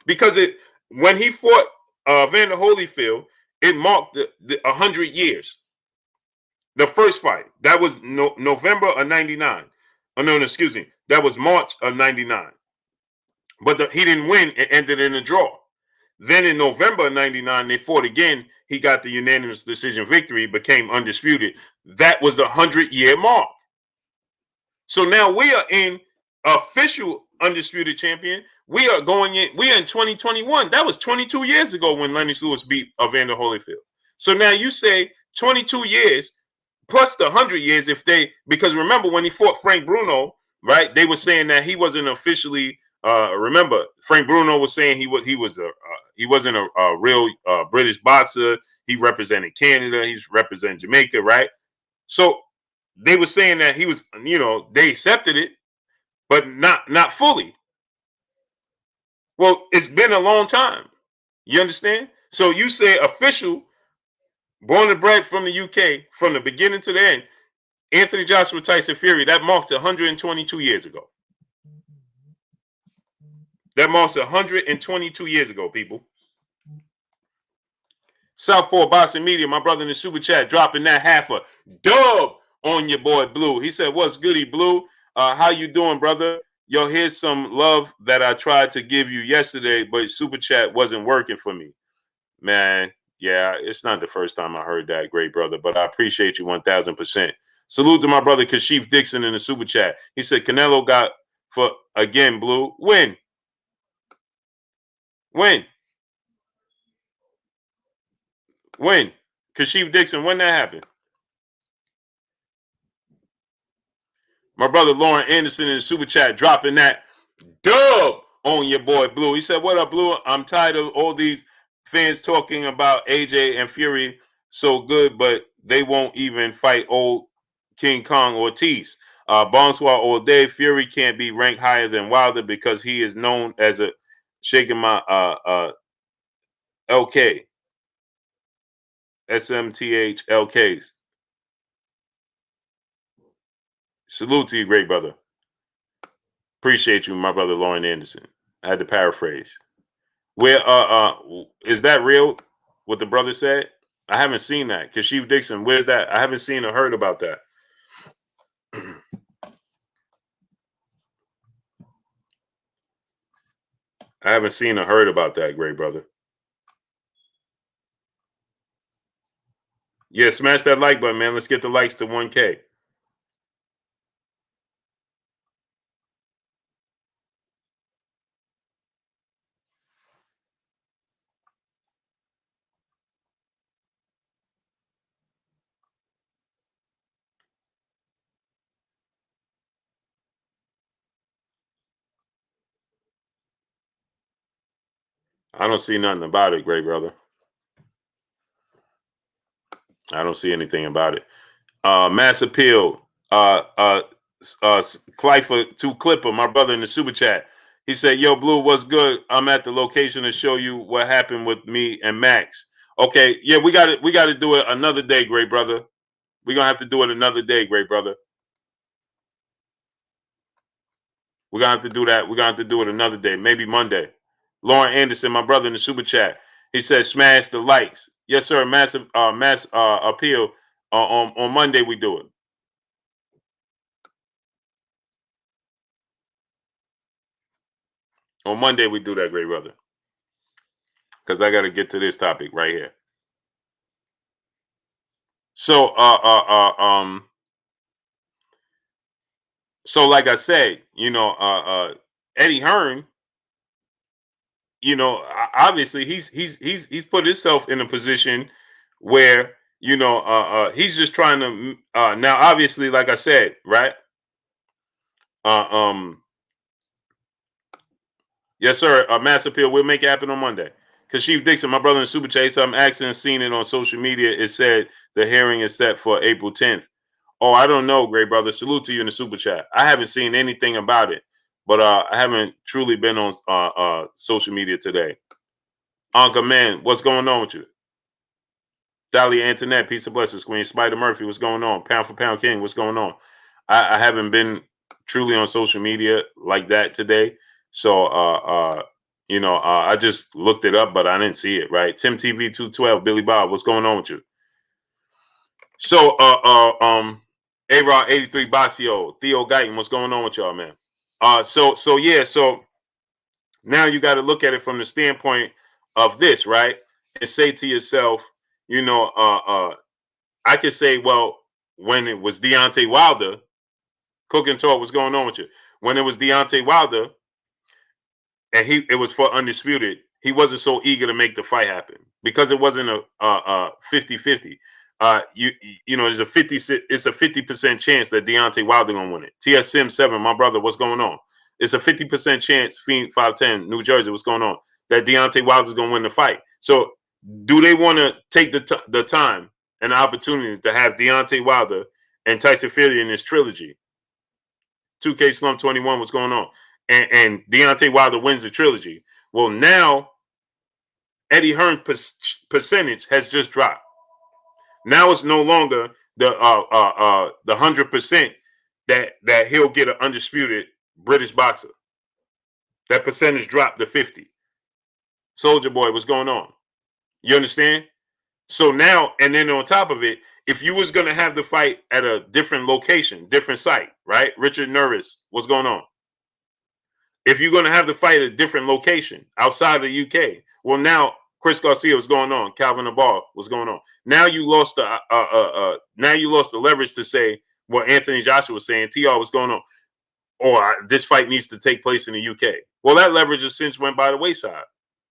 Because when he fought Evander Holyfield, it marked the 100 years. The first fight, that was November of 99. Oh, no, excuse me. That was March of 99. But he didn't win. It ended in a draw. Then in November of 99, they fought again. He got the unanimous decision victory, became undisputed. That was the 100-year mark. So now we are in official undisputed champion. We are in 2021. That was 22 years ago when Lennox Lewis beat Evander Holyfield. So now you say 22 years plus the 100 years because remember when he fought Frank Bruno, right? They were saying that he wasn't officially. Remember, Frank Bruno was saying he wasn't a real British boxer. He represented Canada. He's representing Jamaica, right? So they were saying that he was, they accepted it, but not fully. Well, it's been a long time. You understand? So you say official, born and bred from the UK, from the beginning to the end, Anthony Joshua Tyson Fury, that marks 122 years ago. That marks 122 years ago, people. Southpaw Boxing Media, my brother in the super chat, dropping that half a dub on your boy Blue. He said, "What's goody, Blue? How you doing, brother? Yo, here's some love that I tried to give you yesterday, but super chat wasn't working for me." Man, yeah, it's not the first time I heard that, great brother, but I appreciate you 1,000%. Salute to my brother Kashif Dixon in the super chat. He said, Canelo got for again, Blue. When? Kashif Dixon, when that happened? My brother Lauren Anderson in the super chat dropping that dub on your boy Blue. He said, "What up, Blue? I'm tired of all these fans talking about AJ and Fury so good, but they won't even fight old King Kong Ortiz. Bonsoir all day. Fury can't be ranked higher than Wilder because he is known as a shaking my LK. SMTH LKs. Salute to you, great brother. Appreciate you, my brother Lauren Anderson. I had to paraphrase. Where is that real? What the brother said? I haven't seen that. Kashif Dixon, where's that? I haven't seen or heard about that. I haven't seen or heard about that, great brother. Yeah, smash that like button, man. Let's get the likes to 1K. I don't see nothing about it, great brother. I don't see anything about it. Mass appeal. Clyffer to Clipper, my brother in the super chat. He said, "Yo, Blue, what's good? I'm at the location to show you what happened with me and Max." Okay, yeah, we got it. We got to do it another day, great brother. We're gonna have to do it another day, great brother. We're gonna have to do that. We're gonna have to do it another day, maybe Monday. Lauren Anderson, my brother in the super chat. He said, "Smash the likes." Yes, sir. Massive mass appeal. On Monday we do it. On Monday we do that, great brother. Because I got to get to this topic right here. So so like I said, Eddie Hearn, obviously he's put himself in a position where he's just trying to now obviously like I said, right? Uh, um yes sir, mass appeal, we'll make it happen on Monday. Because Chief Dixon, my brother in Super Chase, I'm actually seen it on social media. It said the hearing is set for April 10th. Oh, I don't know, great brother. Salute to you in the super chat. I haven't seen anything about it, but I haven't truly been on social media today. Uncle Man, what's going on with you? Dahlia Antoinette, peace of blessings, Queen. Spider Murphy, what's going on? Pound for Pound King, what's going on? I haven't been truly on social media like that today, so I just looked it up, but I didn't see it. Right, Tim TV 212, Billy Bob, what's going on with you? So A-Rod 83 Basio, Theo Guyton, what's going on with y'all, man? So now you got to look at it from the standpoint of this, right? And say to yourself, I could say, well, when it was Deontay Wilder, Cook and Talk, what's going on with you? When it was Deontay Wilder, and it was for undisputed, he wasn't so eager to make the fight happen because it wasn't a 50-50. There's it's a 50% chance that Deontay Wilder gonna win it. TS Sim 7, my brother, what's going on? It's a 50% chance, Fiend 510, New Jersey, what's going on? That Deontay Wilder's gonna win the fight. So do they want to take the time and the opportunity to have Deontay Wilder and Tyson Fury in this trilogy? 2K Slump 21, what's going on? And Deontay Wilder wins the trilogy. Well, now Eddie Hearn percentage has just dropped. Now it's no longer the 100% that he'll get an undisputed British boxer. That percentage dropped to 50. Soldier Boy, what's going on? You understand? So now, and then on top of it, if you was gonna have the fight at a different location, different site, right? Richard Nervous, what's going on? If you're gonna have the fight at a different location outside of the UK, well, now Chris Garcia, what's going on? Calvin Abal, what's going on? Now you lost the leverage to say what Anthony Joshua was saying. TR, what's going on? Or this fight needs to take place in the UK. Well, that leverage has since went by the wayside.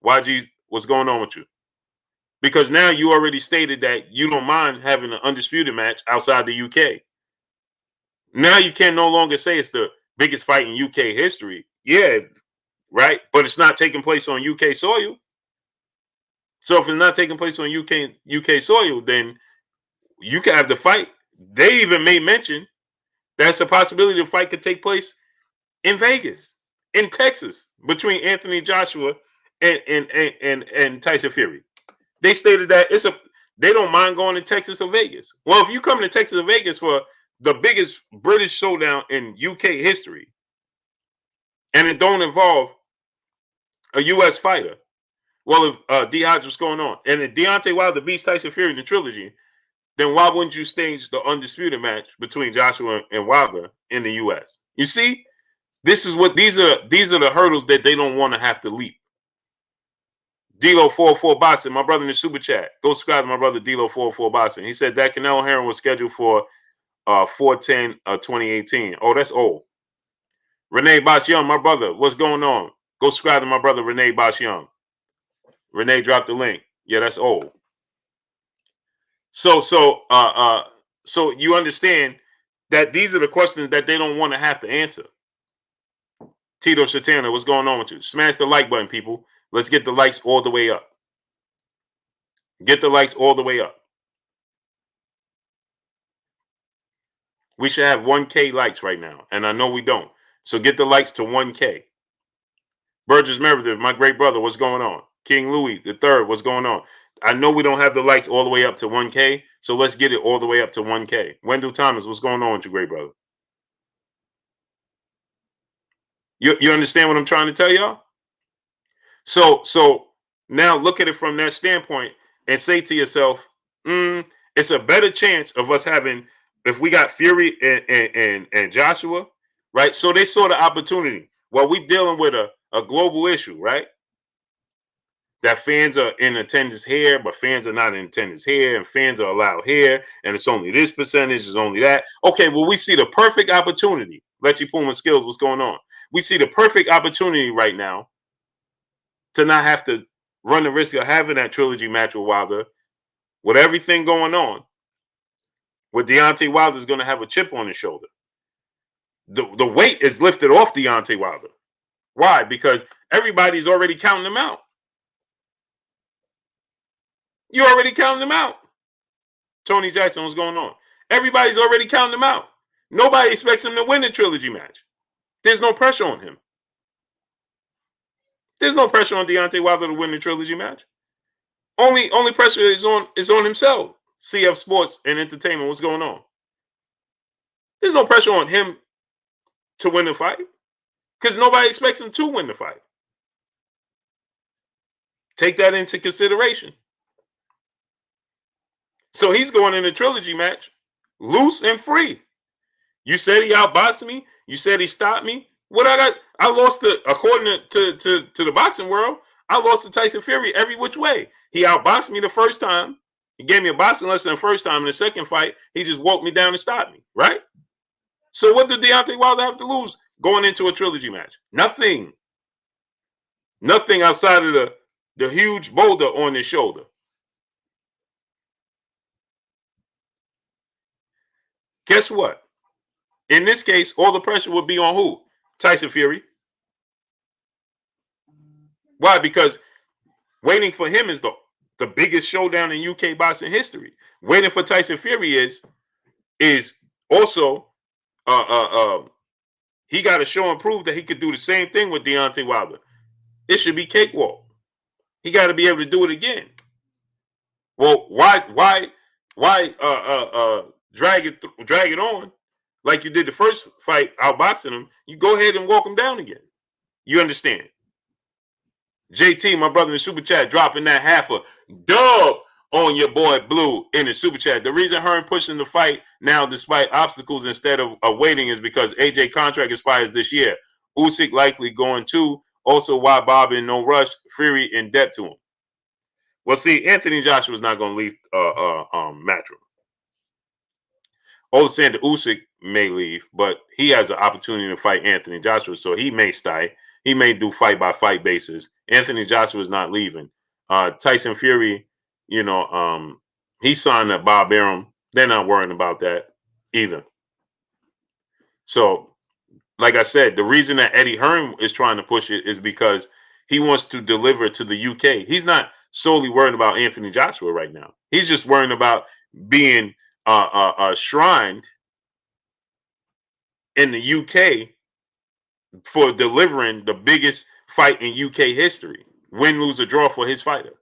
YG, what's going on with you? Because now you already stated that you don't mind having an undisputed match outside the UK. Now you can no longer say it's the biggest fight in UK history. Yeah, right? But it's not taking place on UK soil. So if it's not taking place on UK soil, then you can have the fight. They even made mention that's a possibility the fight could take place in Vegas, in Texas, between Anthony Joshua and Tyson Fury. They stated that they don't mind going to Texas or Vegas. Well, if you come to Texas or Vegas for the biggest British showdown in UK history, and it don't involve a US fighter, well, if D Hodge, what's going on? And if Deontay Wilder beats Tyson Fury in the trilogy, then why wouldn't you stage the undisputed match between Joshua and Wilder in the US? You see, these are the hurdles that they don't want to have to leap. D'Lo 404 Boxing, my brother in the super chat. Go subscribe to my brother D'Lo 404 Boxing. He said that Canelo Hearn was scheduled for 410 2018. Oh, that's old. Renee Bosch Young, my brother, what's going on? Go subscribe to my brother Renee Bosch Young. Renee dropped the link. Yeah, that's old. So you understand that these are the questions that they don't want to have to answer. Tito Shatana, what's going on with you? Smash the like button, people. Let's get the likes all the way up. Get the likes all the way up. We should have 1K likes right now, and I know we don't. So get the likes to 1K. Burgess Meredith, my great brother, what's going on? King Louis III, what's going on? I know we don't have the likes all the way up to 1K, so let's get it all the way up to 1K. Wendell Thomas, what's going on with you, great brother? You understand what I'm trying to tell y'all? So now look at it from that standpoint and say to yourself, it's a better chance of us having, if we got Fury and Joshua, right? So they saw the opportunity. Well, we dealing with a global issue, right? That fans are in attendance here, but fans are not in attendance here, and fans are allowed here, and it's only this percentage, it's only that. Okay, well, we see the perfect opportunity. Letchy Puma Skills, what's going on? We see the perfect opportunity right now to not have to run the risk of having that trilogy match with Wilder. With everything going on, with Deontay Wilder is going to have a chip on his shoulder. The weight is lifted off Deontay Wilder. Why? Because everybody's already counting him out. You're already counting him out. Tony Jackson, what's going on? Everybody's already counting him out. Nobody expects him to win the trilogy match. There's no pressure on him. There's no pressure on Deontay Wilder to win the trilogy match. Only pressure is on himself. CF Sports and Entertainment, what's going on? There's no pressure on him to win the fight because nobody expects him to win the fight. Take that into consideration. So he's going in a trilogy match loose and free. You said he outboxed me. You said he stopped me. What I got? I lost according to the boxing world, I lost to Tyson Fury every which way. He outboxed me the first time. He gave me a boxing lesson the first time. In the second fight, he just walked me down and stopped me, right? So what did Deontay Wilder have to lose going into a trilogy match? Nothing. Nothing outside of the huge boulder on his shoulder. Guess what? In this case, all the pressure would be on who? Tyson Fury. Why? Because waiting for him is the biggest showdown in UK boxing history. Waiting for Tyson Fury is also he got to show and prove that he could do the same thing with Deontay Wilder. It should be cakewalk. He got to be able to do it again. Well, why drag it on like you did the first fight outboxing him? You go ahead and walk him down again. You understand? JT, my brother in the super chat, dropping that half a dub on your boy Blue in the super chat. The reason Hearn pushing the fight now despite obstacles instead of waiting is because AJ contract expires this year. Usyk likely going too. Also, why Bob in no rush? Fury in debt to him. Well, see, Anthony Joshua's not going to leave Matchroom. Alexander Usyk may leave, but he has an opportunity to fight Anthony Joshua, so he may stay. He may do fight-by-fight basis. Anthony Joshua is not leaving. Tyson Fury, he signed up Bob Arum. They're not worrying about that either. So, like I said, the reason that Eddie Hearn is trying to push it is because he wants to deliver to the UK. He's not solely worrying about Anthony Joshua right now. He's just worrying about being shrined in the UK for delivering the biggest fight in UK history. Win, lose, or draw for his fighter.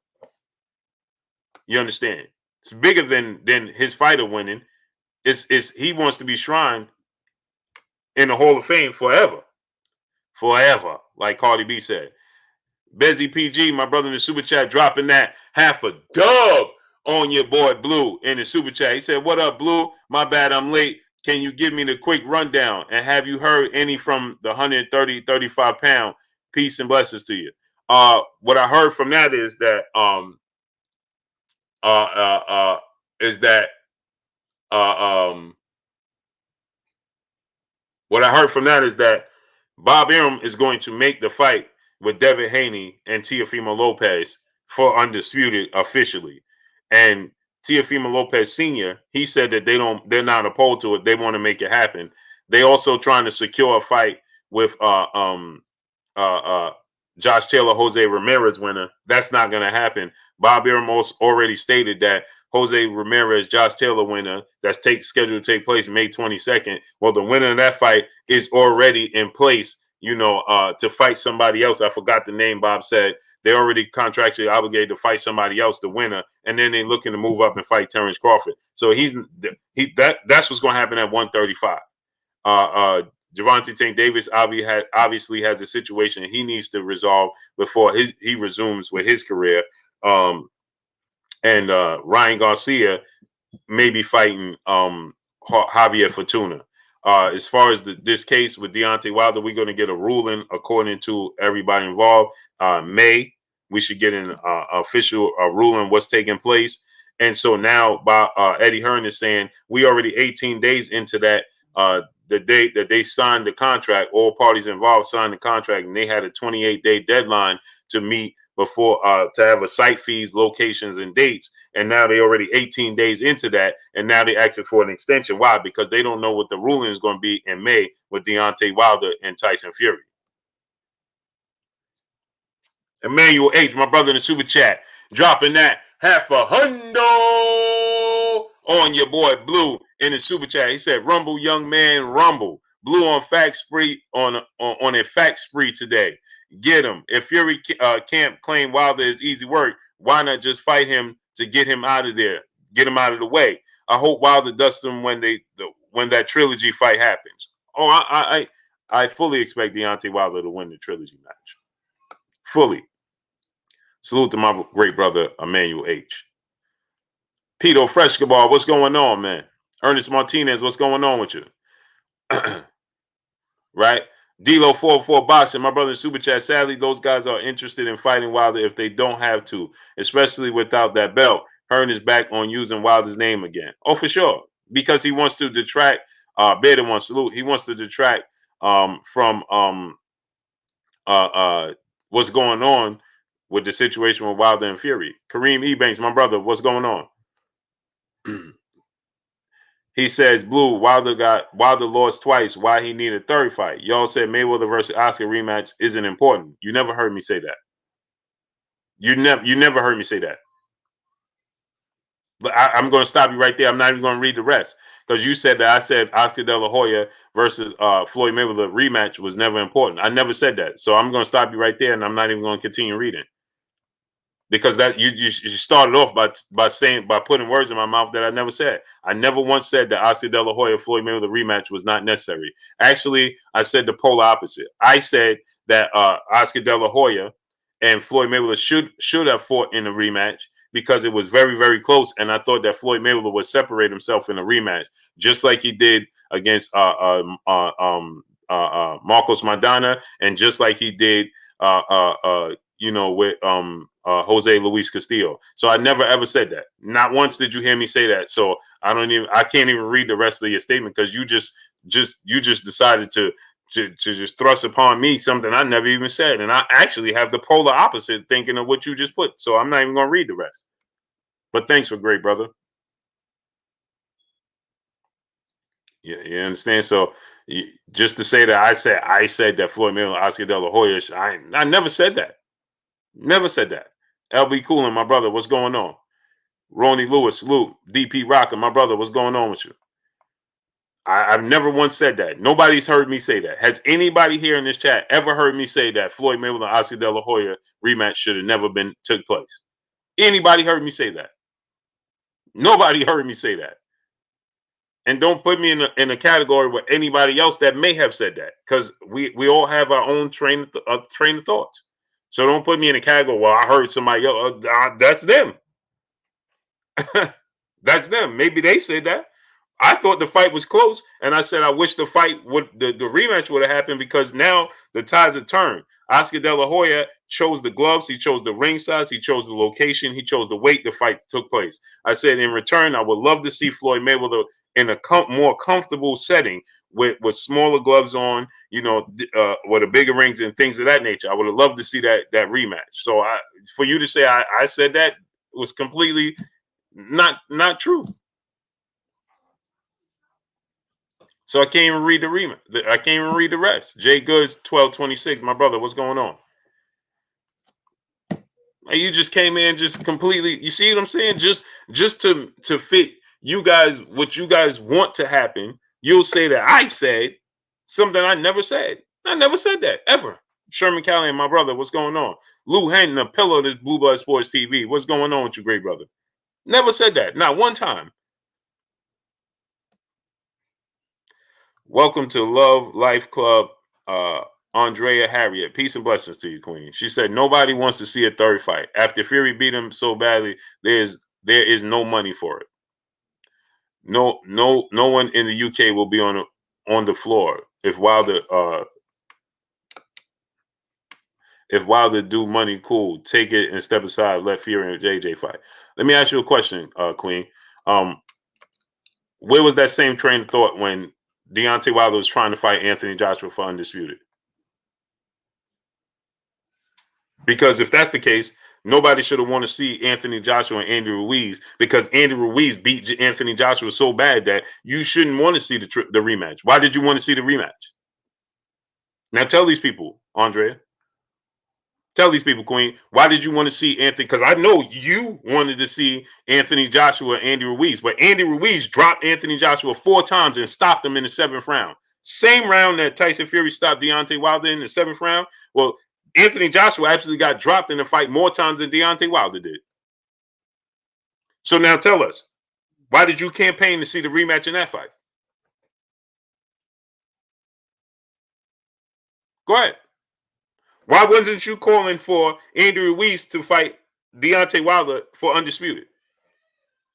You understand? It's bigger than his fighter winning. It's he wants to be shrined in the Hall of Fame forever. Forever, like Cardi B said. Bezzy PG, my brother in the super chat, dropping that half a dub on your boy Blue in the super chat. He said, "What up, Blue? My bad, I'm late. Can you give me the quick rundown? And have you heard any from the 130, 35 pound? Peace and blessings to you." What I heard from that is that what I heard from that is that Bob Arum is going to make the fight with Devin Haney and Teofimo Lopez for undisputed officially. And Teofimo Lopez Sr., he said that they're not opposed to it. They want to make it happen. They also trying to secure a fight with Josh Taylor, Jose Ramirez winner. That's not going to happen. Bob Arum already stated that Jose Ramirez, Josh Taylor winner that's scheduled to take place May 22nd. Well, the winner of that fight is already in place, to fight somebody else. I forgot the name. Bob said they already contractually obligated to fight somebody else, the winner, and then they're looking to move up and fight Terrence Crawford. So that's what's going to happen at 135. Javante Tank Davis obviously has a situation he needs to resolve before he resumes with his career. And Ryan Garcia may be fighting Javier Fortuna. As far as this case with Deontay Wilder, we're going to get a ruling according to everybody involved. May we should get an official ruling what's taking place. And so now Eddie Hearn is saying we already 18 days into that. The date that they signed the contract, all parties involved signed the contract, and they had a 28-day deadline to meet before to have a site fees, locations, and dates. And now they already 18 days into that, and now they're asking for an extension. Why? Because they don't know what the ruling is going to be in May with Deontay Wilder and Tyson Fury. Emmanuel H., my brother in the super chat, dropping that half a hundo on your boy Blue in the super chat. He said, "Rumble, young man, rumble." Blue on fact spree on a fact spree today. Get him. If Fury can't claim Wilder is easy work, why not just fight him to get him out of there, get him out of the way? I hope Wilder dusts him when that trilogy fight happens. Oh, I fully expect Deontay Wilder to win the trilogy match. Fully. Salute to my great brother, Emmanuel H. Pito Freshkaball, what's going on, man? Ernest Martinez, what's going on with you? Right? D'Lo 404 Boxing, my brother in Super Chat. Sadly, those guys are interested in fighting Wilder if they don't have to, especially without that belt. Hearn is back on using Wilder's name again. Oh, for sure. Because he wants to detract, Beta wants salute. He wants to detract from what's going on with the situation with Wilder and Fury. Kareem Ebanks, my brother, what's going on? He says, Blue, Wilder lost twice. Why he need a third fight? Y'all said Mayweather versus Oscar rematch isn't important. You never heard me say that. You never heard me say that. I'm going to stop you right there. I'm not even going to read the rest because you said that I said Oscar De La Hoya versus Floyd Mayweather rematch was never important. I never said that. So I'm going to stop you right there, and I'm not even going to continue reading. Because that you started off by putting words in my mouth that I never said. I never once said that Oscar De La Hoya Floyd Mayweather rematch was not necessary. Actually, I said the polar opposite. I said that Oscar De La Hoya and Floyd Mayweather should have fought in a rematch because it was very, very close, and I thought that Floyd Mayweather would separate himself in a rematch, just like he did against Marcos Maidana, and just like he did with Jose Luis Castillo. So I never ever said that. Not once did you hear me say that. So I can't even read the rest of your statement because you just decided to just thrust upon me something I never even said. And I actually have the polar opposite thinking of what you just put. So I'm not even going to read the rest. But thanks for great, brother. Yeah, you understand? So just to say that I said that Floyd Mayweather, Oscar De La Hoya, I never said that. Never said that. LB Coolin, my brother, what's going on? Ronnie Lewis, Luke, DP Rocker, my brother, what's going on with you? I've never once said that. Nobody's heard me say that. Has anybody here in this chat ever heard me say that Floyd Mayweather and Oscar De La Hoya rematch should have never took place? Anybody heard me say that? Nobody heard me say that. And don't put me in a category with anybody else that may have said that, because we all have our own train of thoughts. So don't put me in a category. Well, I heard somebody else. That's them. That's them. Maybe they said that. I thought the fight was close, and I said I wish the rematch would have happened, because now the tides have turned. Oscar De La Hoya chose the gloves, he chose the ring size, he chose the location, he chose the weight the fight took place. I said in return, I would love to see Floyd Mayweather in a more comfortable setting with smaller gloves on, with the bigger rings and things of that nature. I would have loved to see that rematch. So for you to say I said that was completely not true. So I can't even read the rematch. I can't even read the rest. Jay Goods 1226, my brother, what's going on? You just came in just completely. You see what I'm saying? Just to fit you guys, what you guys want to happen. You'll say that I said something I never said. I never said that ever. Sherman Callahan, my brother, what's going on? Lou Henton, a pillar of this Blue Blood Sports TV. What's going on with you, great brother? Never said that. Not one time. Welcome to Love Life Club, Andrea Harriet. Peace and blessings to you, Queen. She said nobody wants to see a third fight. After Fury beat him so badly, there is no money for it. No one in the UK will be on the floor if Wilder do money, cool. Take it and step aside. Let Fury and JJ fight. Let me ask you a question, Queen. Where was that same train of thought when Deontay Wilder was trying to fight Anthony Joshua for undisputed? Because if that's the case, nobody should have wanted to see Anthony Joshua and Andy Ruiz, because Andy Ruiz beat Anthony Joshua so bad that you shouldn't want to see the rematch. Why did you want to see the rematch? Now tell these people, Andrea. Tell these people, Queen, why did you want to see Anthony? Because I know you wanted to see Anthony Joshua and Andy Ruiz, but Andy Ruiz dropped Anthony Joshua 4 times and stopped him in the 7th round. Same round that Tyson Fury stopped Deontay Wilder in the 7th round. Well, Anthony Joshua actually got dropped in the fight more times than Deontay Wilder did. So now tell us, why did you campaign to see the rematch in that fight? Go ahead. Why wasn't you calling for Andy Ruiz to fight Deontay Wilder for undisputed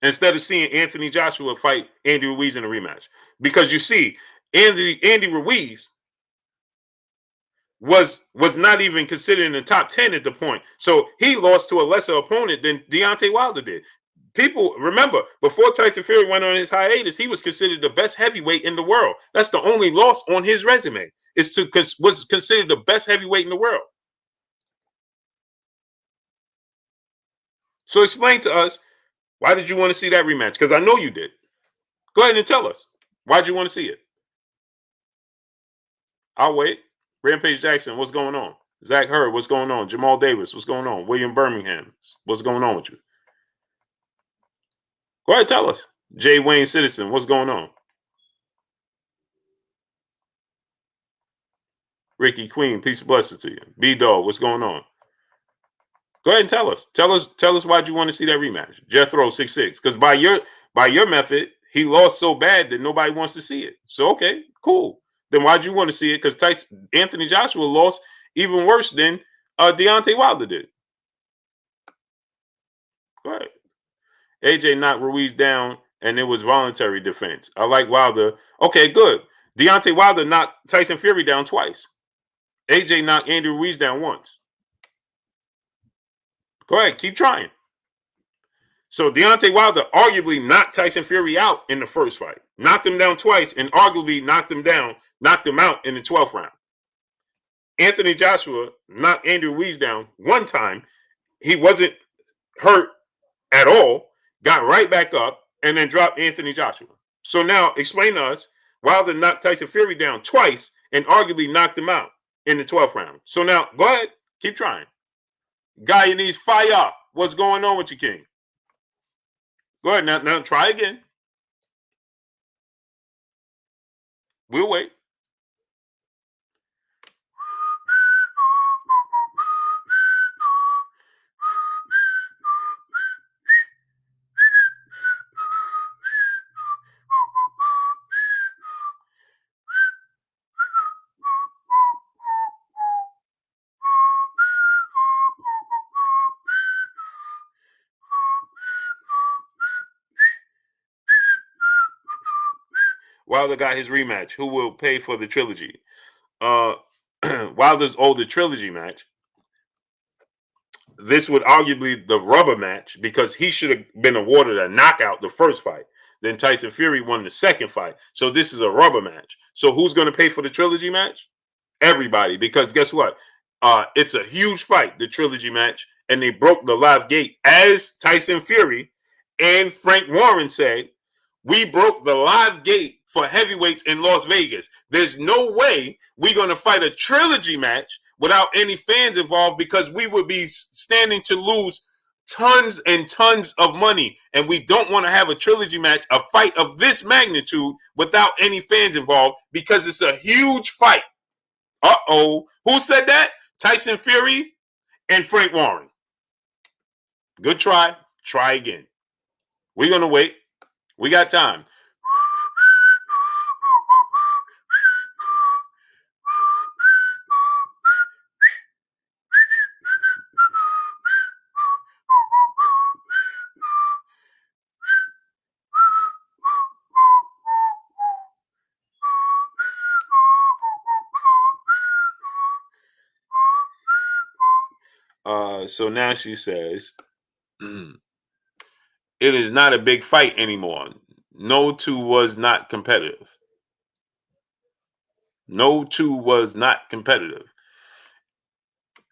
instead of seeing Anthony Joshua fight Andy Ruiz in a rematch? Because you see, Andy Ruiz was not even considered in the top 10 at the point. So he lost to a lesser opponent than Deontay Wilder did. People remember, before Tyson Fury went on his hiatus, he was considered the best heavyweight in the world. That's the only loss on his resume. Was considered the best heavyweight in the world. So explain to us, why did you want to see that rematch? Because I know you did. Go ahead and tell us. Why did you want to see it? I'll wait. Rampage Jackson, what's going on? Zach Hurd, what's going on? Jamal Davis, what's going on? William Birmingham, what's going on with you? Go ahead, tell us. Jay Wayne Citizen, what's going on? Ricky Queen, peace and blessings to you. B-Dog, what's going on? Go ahead and tell us. Tell us why'd you want to see that rematch. Jethro 66. Because by your method, he lost so bad that nobody wants to see it. So okay, cool. Then why'd you want to see it? Because Anthony Joshua lost even worse than Deontay Wilder did. Go ahead. AJ knocked Ruiz down, and it was voluntary defense. I like Wilder. Okay, good. Deontay Wilder knocked Tyson Fury down twice. AJ knocked Andy Ruiz down once. Go ahead, keep trying. So Deontay Wilder arguably knocked Tyson Fury out in the first fight, knocked him down twice, and arguably knocked him out in the 12th round. Anthony Joshua knocked Andy Ruiz down one time. He wasn't hurt at all, got right back up, and then dropped Anthony Joshua. So now explain to us, Wilder knocked Tyson Fury down twice and arguably knocked him out in the 12th round. So now go ahead, keep trying. Guyanese fire. what's going on with you, King? Go ahead now. Now try again. We'll wait. Wilder got his rematch. Who will pay for the trilogy? Wilder's older trilogy match. This would arguably the rubber match because he should have been awarded a knockout the first fight. Then Tyson Fury won the second fight. So this is a rubber match. So who's going to pay for the trilogy match? Everybody, because guess what? It's a huge fight, the trilogy match, and they broke the live gate. As Tyson Fury and Frank Warren said, we broke the live gate for heavyweights in Las Vegas. There's no way we're going to fight a trilogy match without any fans involved because we would be standing to lose tons and tons of money. And we don't want to have a trilogy match, a fight of this magnitude without any fans involved because it's a huge fight. Uh-oh. Who said that? Tyson Fury and Frank Warren. Good try. Try again. We're going to wait. We got time. So now she says, it is not a big fight anymore. No two was not competitive. No two was not competitive.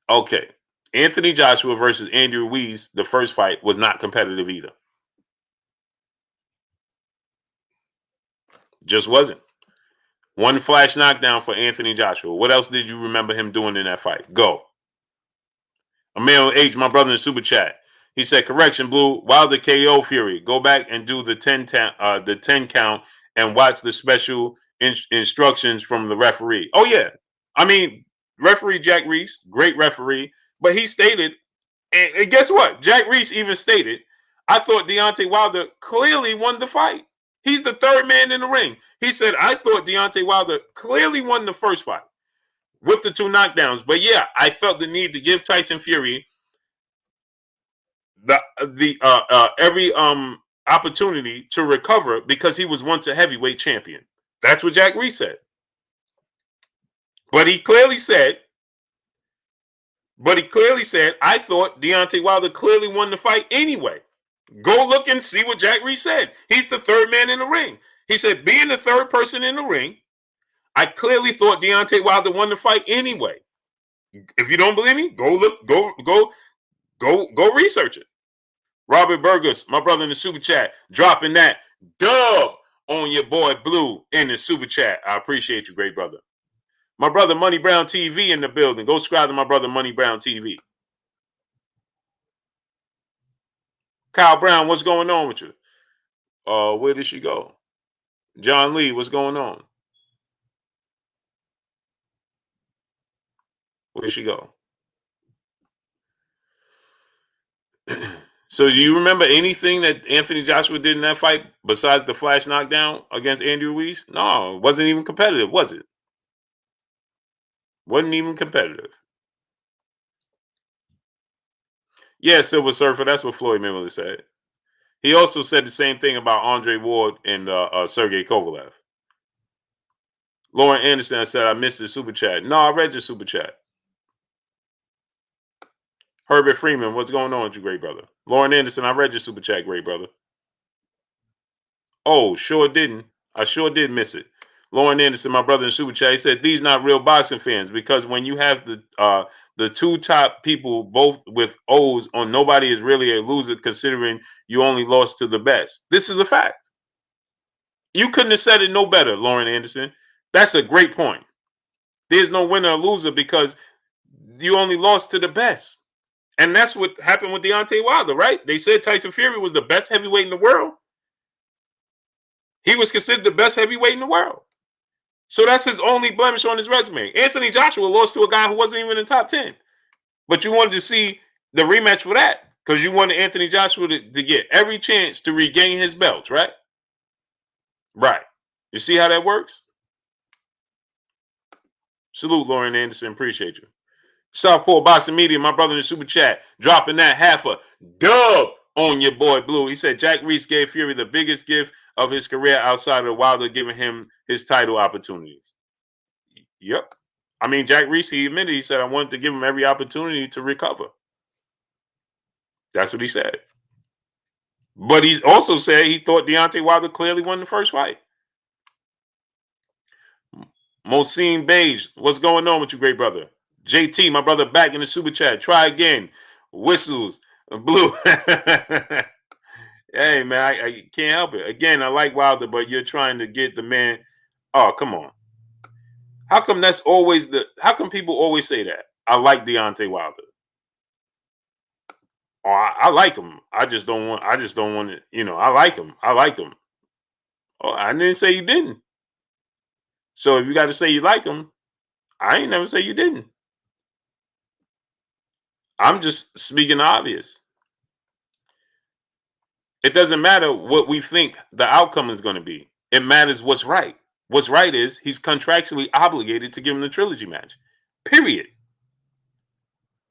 Okay. Anthony Joshua versus Andrew Ruiz, the first fight, was not competitive either. Just wasn't. One flash knockdown for Anthony Joshua. What else did you remember him doing in that fight? Go. Emil H, my brother in the super chat. He said, correction, Blue, Wilder KO Fury. Go back and do the 10 count and watch the special instructions from the referee. Oh, yeah. I mean, referee Jack Reese, great referee. But he stated, and guess what? Jack Reese even stated, I thought Deontay Wilder clearly won the fight. He's the third man in the ring. He said, I thought Deontay Wilder clearly won the first fight with the 2 knockdowns. But yeah, I felt the need to give Tyson Fury every opportunity to recover because he was once a heavyweight champion. That's what Jack Reese said. But he clearly said, I thought Deontay Wilder clearly won the fight anyway. Go look and see what Jack Reese said. He's the third man in the ring. He said, being the third person in the ring, I clearly thought Deontay Wilder won the fight anyway. If you don't believe me, go look, go research it. Robert Burgess, my brother in the super chat, dropping that dub on your boy Blue in the super chat. I appreciate you, great brother. My brother Money Brown TV in the building. Go subscribe to my brother Money Brown TV. Kyle Brown, what's going on with you? Where did she go? John Lee, what's going on? Where did she go? So do you remember anything that Anthony Joshua did in that fight besides the flash knockdown against Andrew Ruiz? No, it wasn't even competitive, was it? Wasn't even competitive. Yeah, Silver Surfer, that's what Floyd Mayweather said. He also said the same thing about Andre Ward and Sergey Kovalev. Lauren Anderson said, I missed the super chat. No, I read your super chat. Herbert Freeman, what's going on with you, great brother? Lauren Anderson, I read your super chat, great brother. Oh, sure didn't. I sure did miss it. Lauren Anderson, my brother in super chat, he said, these not real boxing fans because when you have the 2 top people both with O's on, nobody is really a loser considering you only lost to the best. This is a fact. You couldn't have said it no better, Lauren Anderson. That's a great point. There's no winner or loser because you only lost to the best. And that's what happened with Deontay Wilder, right? They said Tyson Fury was the best heavyweight in the world. He was considered the best heavyweight in the world. So that's his only blemish on his resume. Anthony Joshua lost to a guy who wasn't even in the top 10. But you wanted to see the rematch for that because you wanted Anthony Joshua to get every chance to regain his belt, right? Right. You see how that works? Salute, Lauren Anderson. Appreciate you. Southpaw Boxing Media, my brother in the super chat, dropping that half a dub on your boy Blue. He said Jack Reese gave Fury the biggest gift of his career outside of Wilder giving him his title opportunities. Yep. I mean, Jack Reese, he admitted, he said, I wanted to give him every opportunity to recover. That's what he said. But he also said he thought Deontay Wilder clearly won the first fight. Mosine Beige, what's going on with you, great brother? JT, my brother, back in the super chat. Try again. Whistles. Blue. Hey, man, I can't help it. Again, I like Wilder, but you're trying to get the man. Oh, come on. How come that's always how come people always say that? I like Deontay Wilder. Oh, I like him. I just don't want it. I like him. Oh, I didn't say you didn't. So if you got to say you like him, I ain't never say you didn't. I'm just speaking obvious. It doesn't matter what we think the outcome is going to be. It matters what's right. What's right is he's contractually obligated to give him the trilogy match. Period.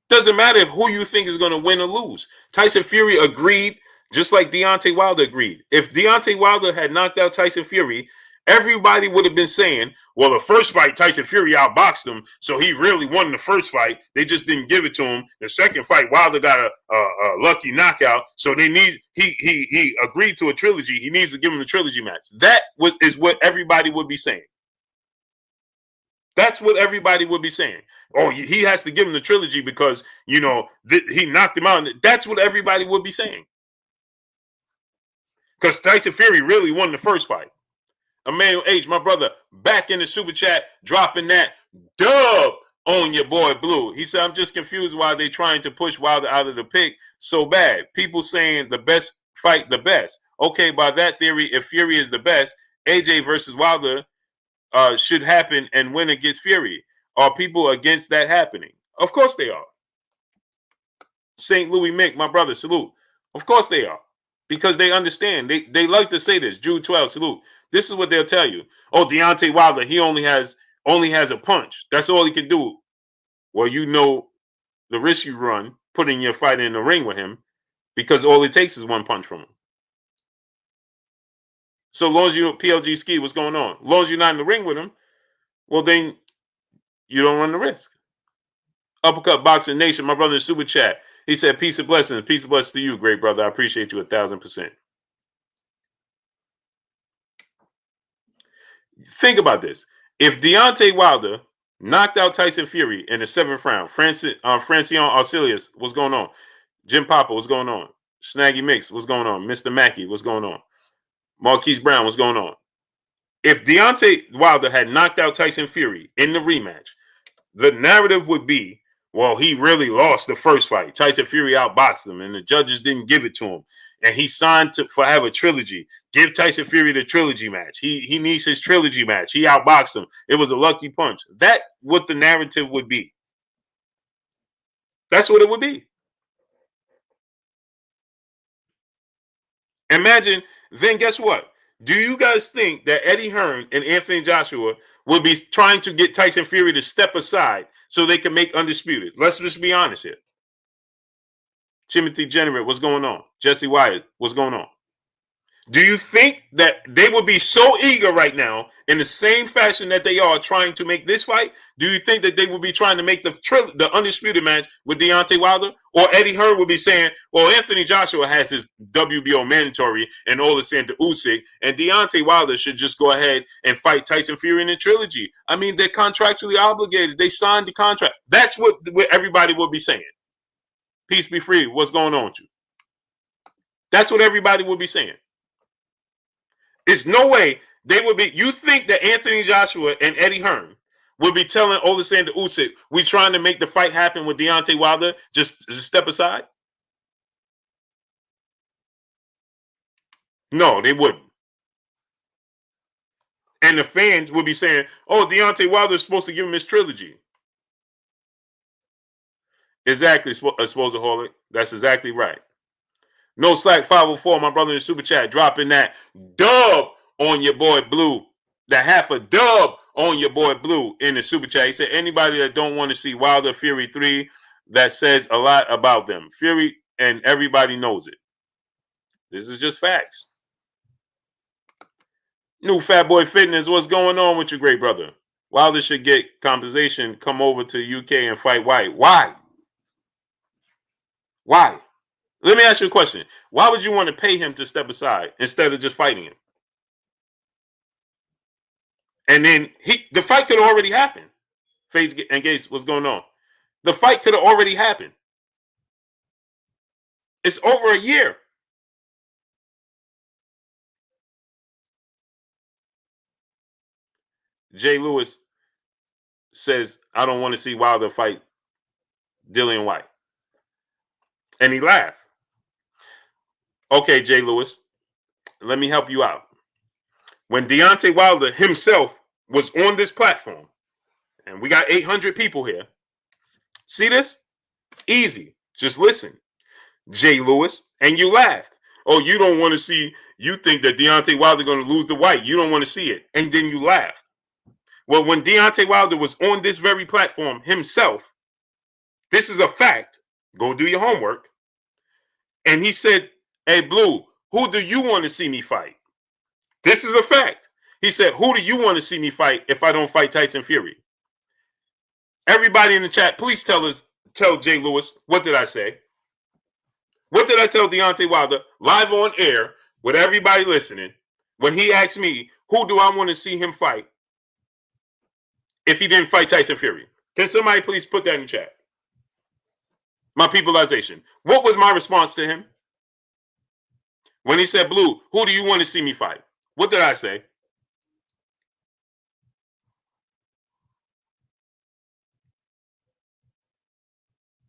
Doesn't matter who you think is going to win or lose. Tyson Fury agreed, just like Deontay Wilder agreed. If Deontay Wilder had knocked out Tyson Fury, everybody would have been saying, well, the first fight, Tyson Fury outboxed him, so he really won the first fight. They just didn't give it to him. The second fight, Wilder got a lucky knockout, so he agreed to a trilogy. He needs to give him the trilogy match. That is what everybody would be saying. That's what everybody would be saying. Oh, he has to give him the trilogy because, he knocked him out. That's what everybody would be saying. Because Tyson Fury really won the first fight. Emmanuel H., my brother, back in the super chat, dropping that dub on your boy Blue. He said, I'm just confused why they trying to push Wilder out of the pick so bad. People saying the best fight the best. Okay, by that theory, if Fury is the best, AJ versus Wilder should happen and win against Fury. Are people against that happening? Of course they are. St. Louis Mick, my brother, salute. Of course they are. Because they understand. They like to say this. Jude 12, salute. This is what they'll tell you. Oh, Deontay Wilder, he only has a punch. That's all he can do. Well, you know the risk you run putting your fight in the ring with him because all it takes is one punch from him. So long as you PLG ski, what's going on? As long as you're not in the ring with him, well, then you don't run the risk. Uppercut Boxing Nation, my brother in Super Chat. He said, peace and blessings. Peace and blessings to you, great brother. I appreciate you 1,000%. Think about this. If Deontay Wilder knocked out Tyson Fury in the 7th round, Francione Arcelius, what's going on? Jim Papa, what's going on? Snaggy Mix, what's going on? Mr. Mackey, what's going on? Marquise Brown, what's going on? If Deontay Wilder had knocked out Tyson Fury in the rematch, the narrative would be, well, he really lost the first fight. Tyson Fury outboxed him, and the judges didn't give it to him. And he signed for have a trilogy. Give Tyson Fury the trilogy match. He needs his trilogy match. He outboxed him. It was a lucky punch. That's what the narrative would be. That's what it would be. Imagine, then guess what? Do you guys think that Eddie Hearn and Anthony Joshua will be trying to get Tyson Fury to step aside so they can make Undisputed? Let's just be honest here. Timothy Generate, what's going on? Jesse Wyatt, what's going on? Do you think that they would be so eager right now in the same fashion that they are trying to make this fight? Do you think that they will be trying to make the Undisputed match with Deontay Wilder? Or Eddie Hearn will be saying, well, Anthony Joshua has his WBO mandatory and all this into Usyk, and Deontay Wilder should just go ahead and fight Tyson Fury in the trilogy. I mean, they're contractually obligated. They signed the contract. That's what everybody will be saying. Peace be free. What's going on with you? That's what everybody will be saying. There's no way they would be. You think that Anthony Joshua and Eddie Hearn would be telling Alexander Usyk, we trying to make the fight happen with Deontay Wilder, just step aside? No, they wouldn't. And the fans would be saying, oh, Deontay Wilder is supposed to give him his trilogy. Exactly, Exposaholic. That's exactly right. No slack 504, my brother in the super chat, dropping that dub on your boy Blue. That half a dub on your boy Blue in the super chat. He said, anybody that don't want to see Wilder Fury 3, that says a lot about them. Fury, and everybody knows it. This is just facts. New Fat Boy Fitness, what's going on with your great brother? Wilder should get compensation, come over to UK and fight White. Why? Why? Let me ask you a question. Why would you want to pay him to step aside instead of just fighting him? And then the fight could have already happened. Fades and Gates, what's going on? The fight could have already happened. It's over a year. Jay Lewis says, I don't want to see Wilder fight Dillian White. And he laughed. Okay, Jay Lewis, let me help you out. When Deontay Wilder himself was on this platform, and we got 800 people here, see this? It's easy. Just listen. Jay Lewis, and you laughed. Oh, you don't want to see, you think that Deontay Wilder going to lose the White. You don't want to see it. And then you laughed. Well, when Deontay Wilder was on this very platform himself, this is a fact. Go do your homework. And he said, hey, Blue, who do you want to see me fight? This is a fact. He said, who do you want to see me fight if I don't fight Tyson Fury? Everybody in the chat, please tell Jay Lewis, what did I say? What did I tell Deontay Wilder live on air with everybody listening when he asked me, who do I want to see him fight if he didn't fight Tyson Fury? Can somebody please put that in the chat? My peopleization. What was my response to him? When he said, Blue, who do you want to see me fight? What did I say?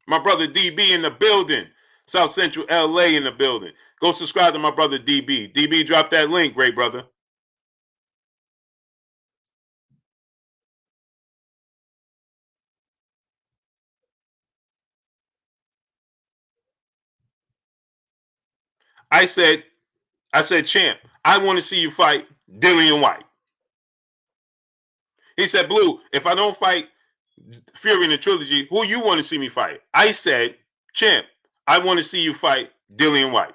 My brother DB in the building. South Central LA in the building. Go subscribe to my brother DB. DB, drop that link, great brother. I said, champ, I want to see you fight Dillian White. He said, Blue, if I don't fight Fury in the trilogy, who you want to see me fight? I said, champ, I want to see you fight Dillian White.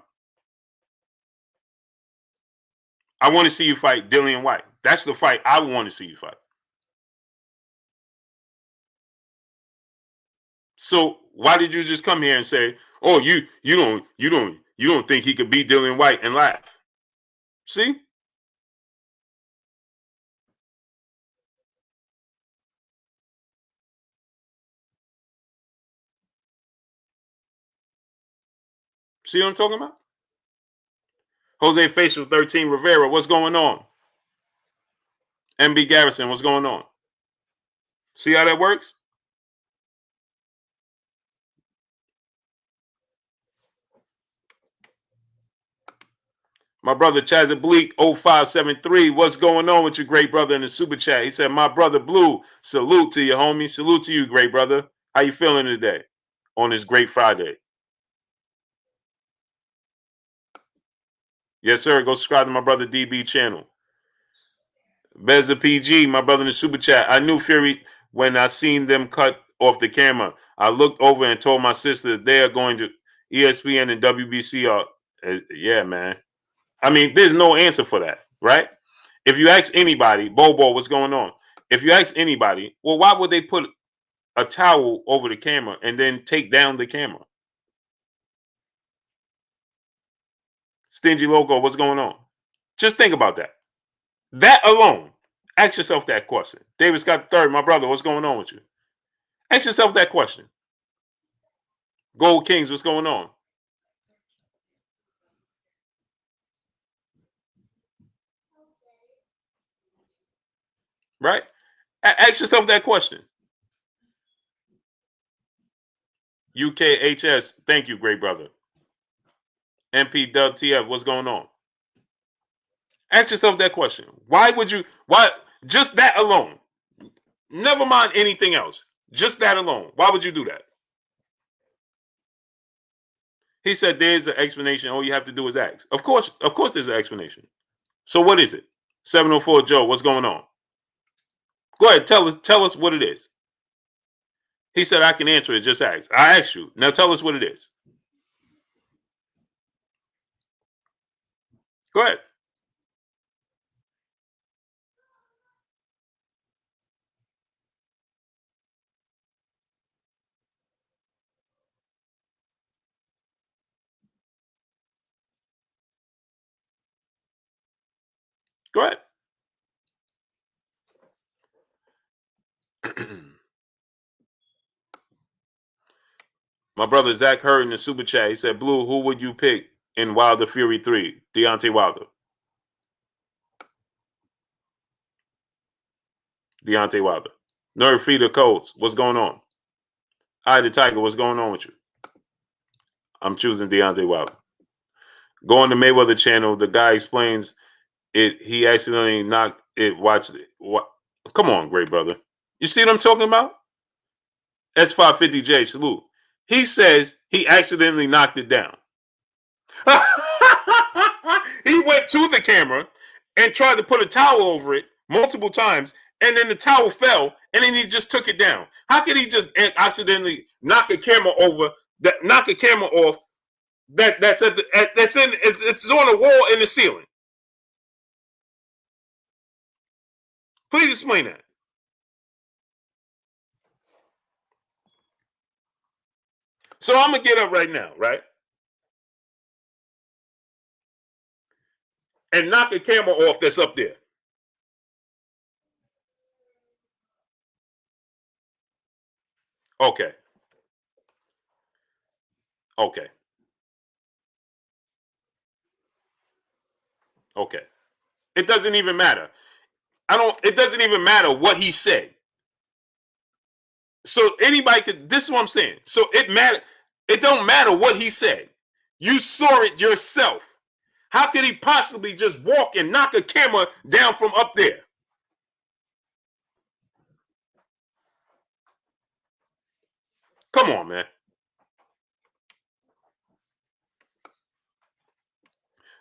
I want to see you fight Dillian White. That's the fight I want to see you fight. So why did you just come here and say, oh, you don't think he could beat Dillian White and laugh? See? See what I'm talking about? Jose Facial 13 Rivera, what's going on? MB Garrison, what's going on? See how that works? My brother Chaz Bleak 0573, what's going on with your great brother in the super chat? He said, my brother Blue, salute to you, homie. Salute to you, great brother. How you feeling today on this great Friday? Yes, sir. Go subscribe to my brother DB channel. Beza PG, my brother in the super chat. I knew Fury when I seen them cut off the camera. I looked over and told my sister they are going to ESPN and WBC are, yeah, man. I mean, there's no answer for that, right? If you ask anybody, Bobo, what's going on? If you ask anybody, well, why would they put a towel over the camera and then take down the camera? Stingy Loco, what's going on? Just think about that. That alone, ask yourself that question. David Scott III, my brother, what's going on with you? Ask yourself that question. Gold Kings, what's going on? Right? Ask yourself that question. UKHS, thank you, great brother. MPWTF, what's going on? Ask yourself that question. Why just that alone? Never mind anything else. Just that alone. Why would you do that? He said there's an explanation. All you have to do is ask. Of course there's an explanation. So what is it? 704 Joe, what's going on? Go ahead, tell us what it is. He said I can answer it, just ask. I asked you. Now tell us what it is. Go ahead. Go ahead. My brother Zach Hearn in the super chat. He said, Blue, who would you pick in Wilder Fury 3? Deontay Wilder. Deontay Wilder. Nerve Feeder Colts. What's going on? Hi, the Tiger. What's going on with you? I'm choosing Deontay Wilder. Go on the Mayweather channel. The guy explains it. He accidentally knocked it. Watch it. What? Come on, great brother. You see what I'm talking about? S550J, salute. He says he accidentally knocked it down. He went to the camera and tried to put a towel over it multiple times, and then the towel fell, and then he just took it down. How could he just accidentally knock a camera off that's it's on a wall in the ceiling? Please explain that. So I'm gonna get up right now, right? And knock a camera off that's up there. Okay. Okay. Okay. It doesn't even matter. It doesn't even matter what he said. So anybody could, this is what I'm saying. So it don't matter what he said. You saw it yourself. How could he possibly just walk and knock a camera down from up there? Come on, man.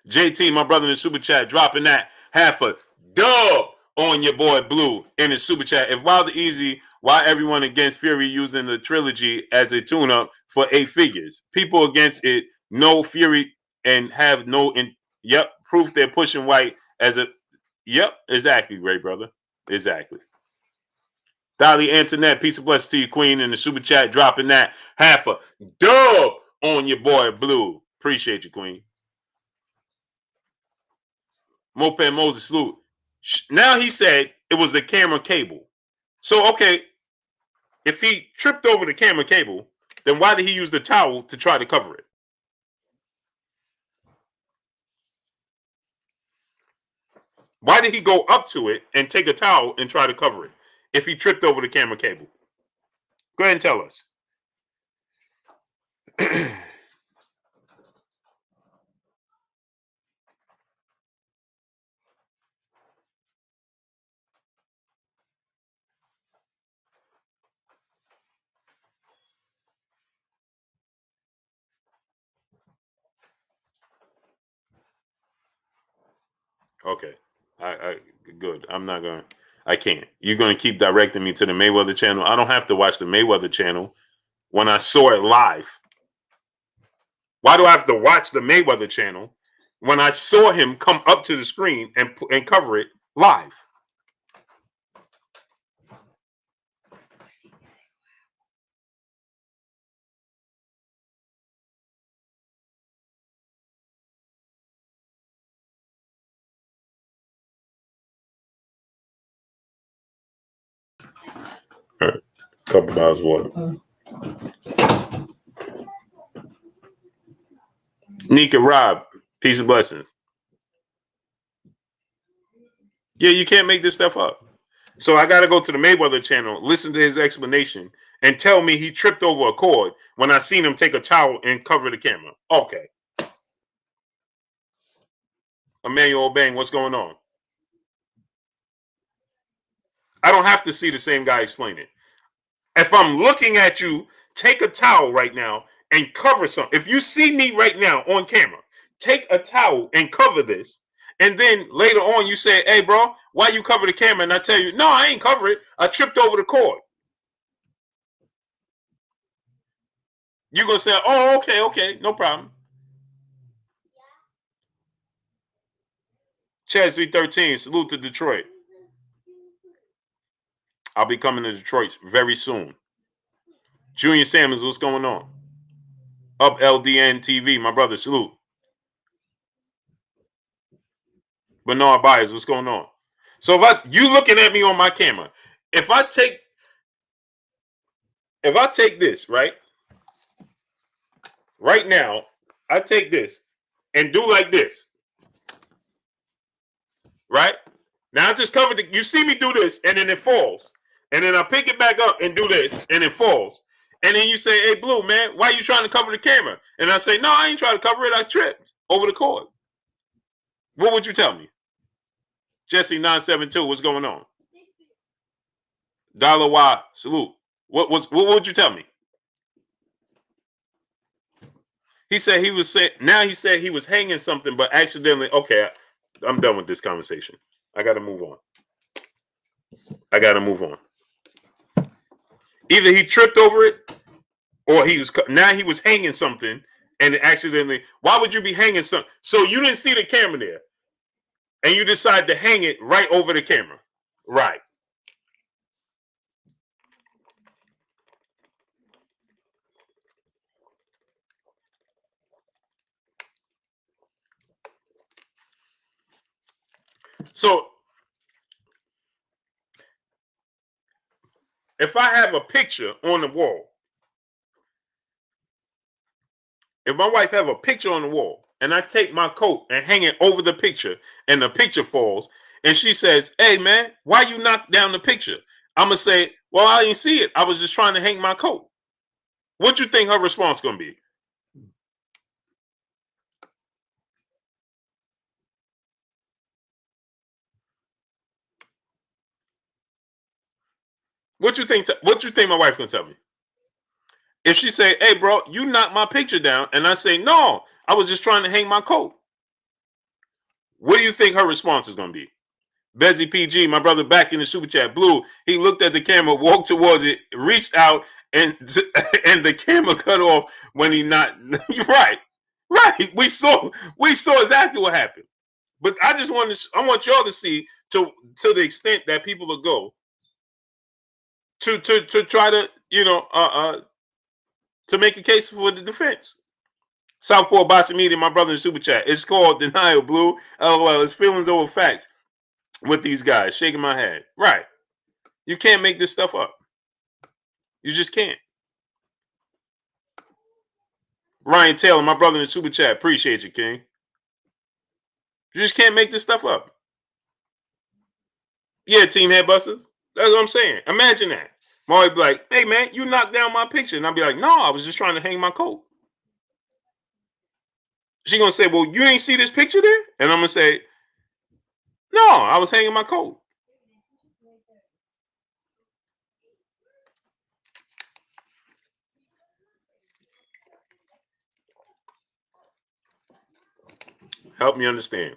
JT, my brother in the super chat, dropping that half a dub on your boy Blue in the super chat. If Wilder easy, why everyone against Fury using the Trilogy as a tune-up for 8 figures? People against it, no Fury and have no proof they're pushing White as a exactly, great brother. Exactly. Dolly Antoinette, peace and blessings to you, Queen, in the super chat, dropping that half a dub on your boy Blue. Appreciate you, Queen. Moped Moses, salute. Now he said it was the camera cable. So, okay, if he tripped over the camera cable, then why did he use the towel to try to cover it? Why did he go up to it and take a towel and try to cover it if he tripped over the camera cable? Go ahead and tell us. Okay. I good. I'm not going to. I can't. You're going to keep directing me to the Mayweather channel. I don't have to watch the Mayweather channel when I saw it live. Why do I have to watch the Mayweather channel when I saw him come up to the screen and cover it live? All right. Couple hours water. Nika Rob, peace and blessings. Yeah, you can't make this stuff up. So I got to go to the Mayweather channel, listen to his explanation, and tell me he tripped over a cord when I seen him take a towel and cover the camera. Okay. Emmanuel Bang, what's going on? I don't have to see the same guy explain it. If I'm looking at you, take a towel right now and cover something. If you see me right now on camera, take a towel and cover this. And then later on, you say, hey, bro, why you cover the camera? And I tell you, no, I ain't cover it. I tripped over the cord. You're going to say, oh, okay, no problem. Chaz 313, salute to Detroit. I'll be coming to Detroit very soon. Junior Samuels, what's going on? Up LDN TV, my brother, salute. Bernard Byers, what's going on? So if you looking at me on my camera, if I take this, right now, I take this and do like this, right? Now I just covered you see me do this and then it falls. And then I pick it back up and do this and it falls. And then you say, hey, Blue, man, why are you trying to cover the camera? And I say, no, I ain't trying to cover it. I tripped over the cord. What would you tell me? Jesse 972, what's going on? Dollar Y, salute. What would you tell me? He said he was hanging something, but accidentally. Okay, I'm done with this conversation. I got to move on. Either he tripped over it, or he was hanging something and accidentally. Why would you be hanging something? So you didn't see the camera there, and you decide to hang it right over the camera, right? So if I have a picture on the wall, if my wife have a picture on the wall and I take my coat and hang it over the picture and the picture falls and she says, hey man, why you knock down the picture? I'm going to say, well, I didn't see it. I was just trying to hang my coat. What you think her response going to be? What you think my wife going to tell me? If she say, hey bro, you knocked my picture down, and I say, no, I was just trying to hang my coat. What do you think her response is going to be? Bezzy PG, my brother, back in the super chat. Blue, he looked at the camera, walked towards it, reached out, and the camera cut off when he not. Right. We saw exactly what happened. But I want y'all to see to the extent that people will go to try to to make a case for the defense. Southport Bossy Media, my brother in super chat. It's called denial, Blue. LOL. It's feelings over facts with these guys. Shaking my head. Right. You can't make this stuff up. You just can't. Ryan Taylor, my brother in the super chat. Appreciate you, King. You just can't make this stuff up. Yeah, Team Headbusters. That's what I'm saying. Imagine that. My wife be like, hey, man, you knocked down my picture. And I'll be like, no, I was just trying to hang my coat. She going to say, well, you ain't see this picture there? And I'm going to say, no, I was hanging my coat. Help me understand.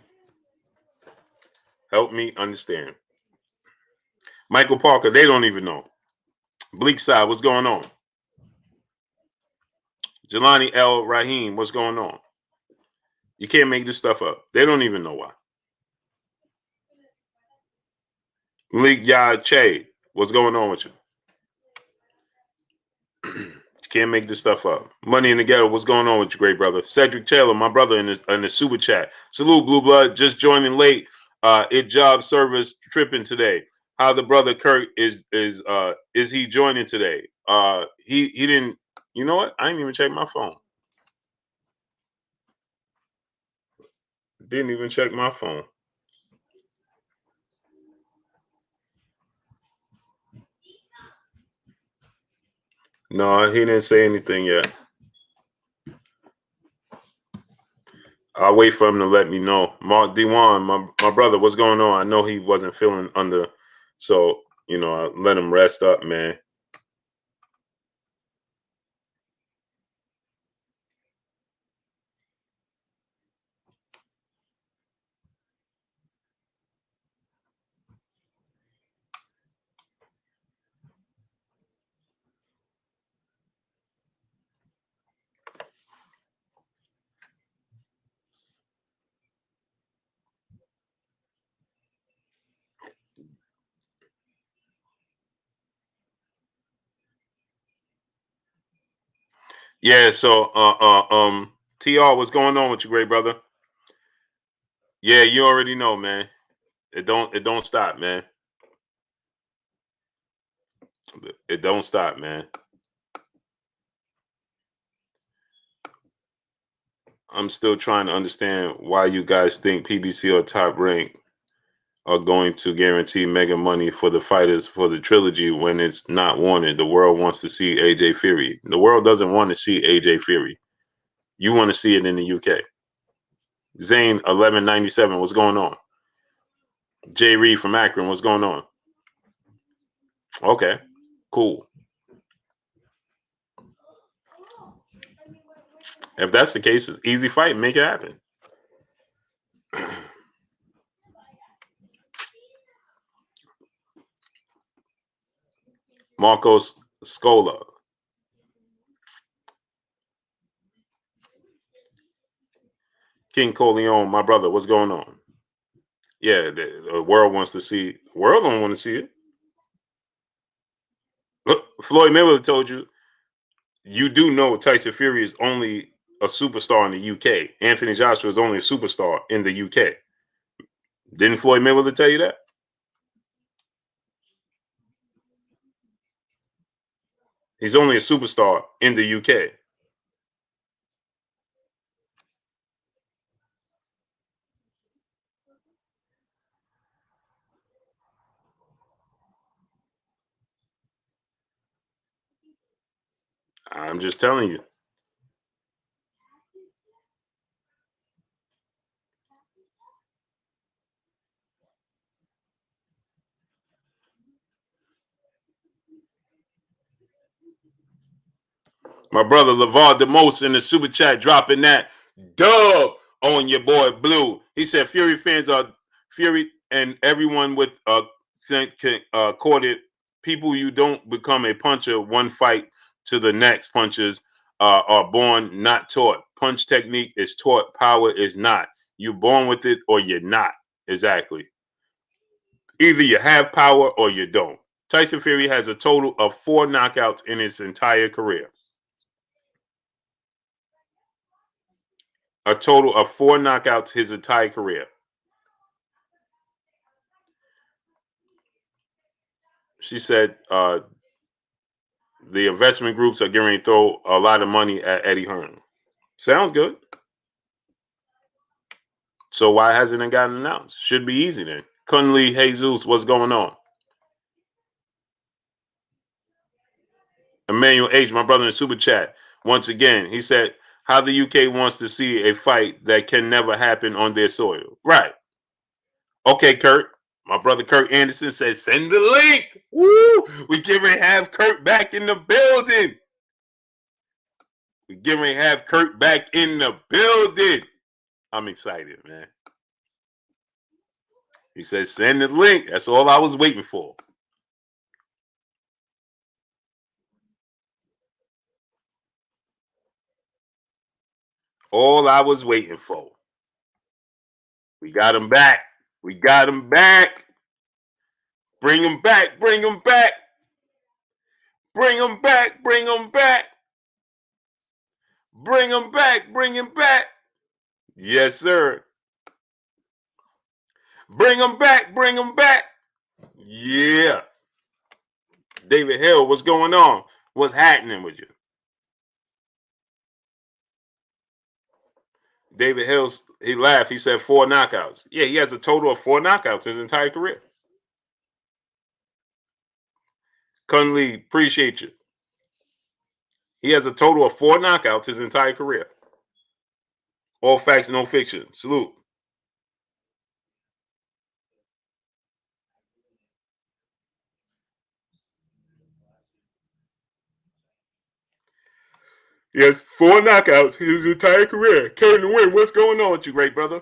Michael Parker, they don't even know. Bleak Side, what's going on? Jelani L. Rahim, what's going on? You can't make this stuff up. They don't even know why. Malik Ya Che, what's going on with you? You can't make this stuff up. Money in the Ghetto, what's going on with you, great brother? Cedric Taylor, my brother in the super chat. Salute, Blue Blood, just joining late. It job service tripping today. How the brother Kirk is he joining today? He didn't. You know what? I didn't even check my phone. Didn't even check my phone. No, he didn't say anything yet. I'll wait for him to let me know. Mark Dewan, my brother, what's going on? I know he wasn't feeling under, so I let him rest up, man. Yeah, so TR, what's going on with you, great brother? Yeah, you already know, man. It don't stop, man. It don't stop, man. I'm still trying to understand why you guys think PBC or Top Rank are going to guarantee mega money for the fighters for the trilogy when it's not wanted. The world wants to see AJ Fury. The world doesn't want to see AJ Fury. You want to see it in the UK. Zane 1197, what's going on? Jay Reed from Akron, what's going on? Okay, cool. If that's the case, it's easy fight. Make it happen. Marcos Scola. King Coleon, my brother, what's going on? Yeah, the world wants to see. The world don't want to see it. Look, Floyd Mayweather told you. You do know Tyson Fury is only a superstar in the UK. Anthony Joshua is only a superstar in the UK. Didn't Floyd Mayweather tell you that? He's only a superstar in the UK. I'm just telling you. My brother LeVar DeMos in the super chat dropping that dub on your boy Blue. He said Fury fans are Fury and everyone with courted people. You don't become a puncher one fight to the next. Punches are born, not taught. Punch technique is taught. Power is not. You're born with it or you're not. Exactly. Either you have power or you don't. Tyson Fury has a total of 4 knockouts in his entire career. A total of 4 knockouts his entire career. She said the investment groups are going to throw a lot of money at Eddie Hearn. Sounds good. So why hasn't it gotten announced? Should be easy then. Kunle Jesus, what's going on? Emmanuel H., my brother in Super Chat. Once again, he said how the UK wants to see a fight that can never happen on their soil. Right. Okay, Kirk. My brother Kirk Anderson said, send the link. Woo! We get ready to have Kirk back in the building. We get ready to have Kirk back in the building. I'm excited, man. He said, send the link. That's all I was waiting for. All I was waiting for. We got him back. We got him back. Bring him back. Bring him back. Bring him back. Bring him back. Bring him back. Bring him back. Yes, sir. Bring him back. Bring him back. Yeah. David Hill, what's going on? What's happening with you? David Hill, he laughed. He said 4 knockouts. Yeah, he has a total of 4 knockouts his entire career. Kunle, appreciate you. He has a total of 4 knockouts his entire career. All facts, no fiction. Salute. He has 4 knockouts his entire career. Came to win. What's going on with you, great brother?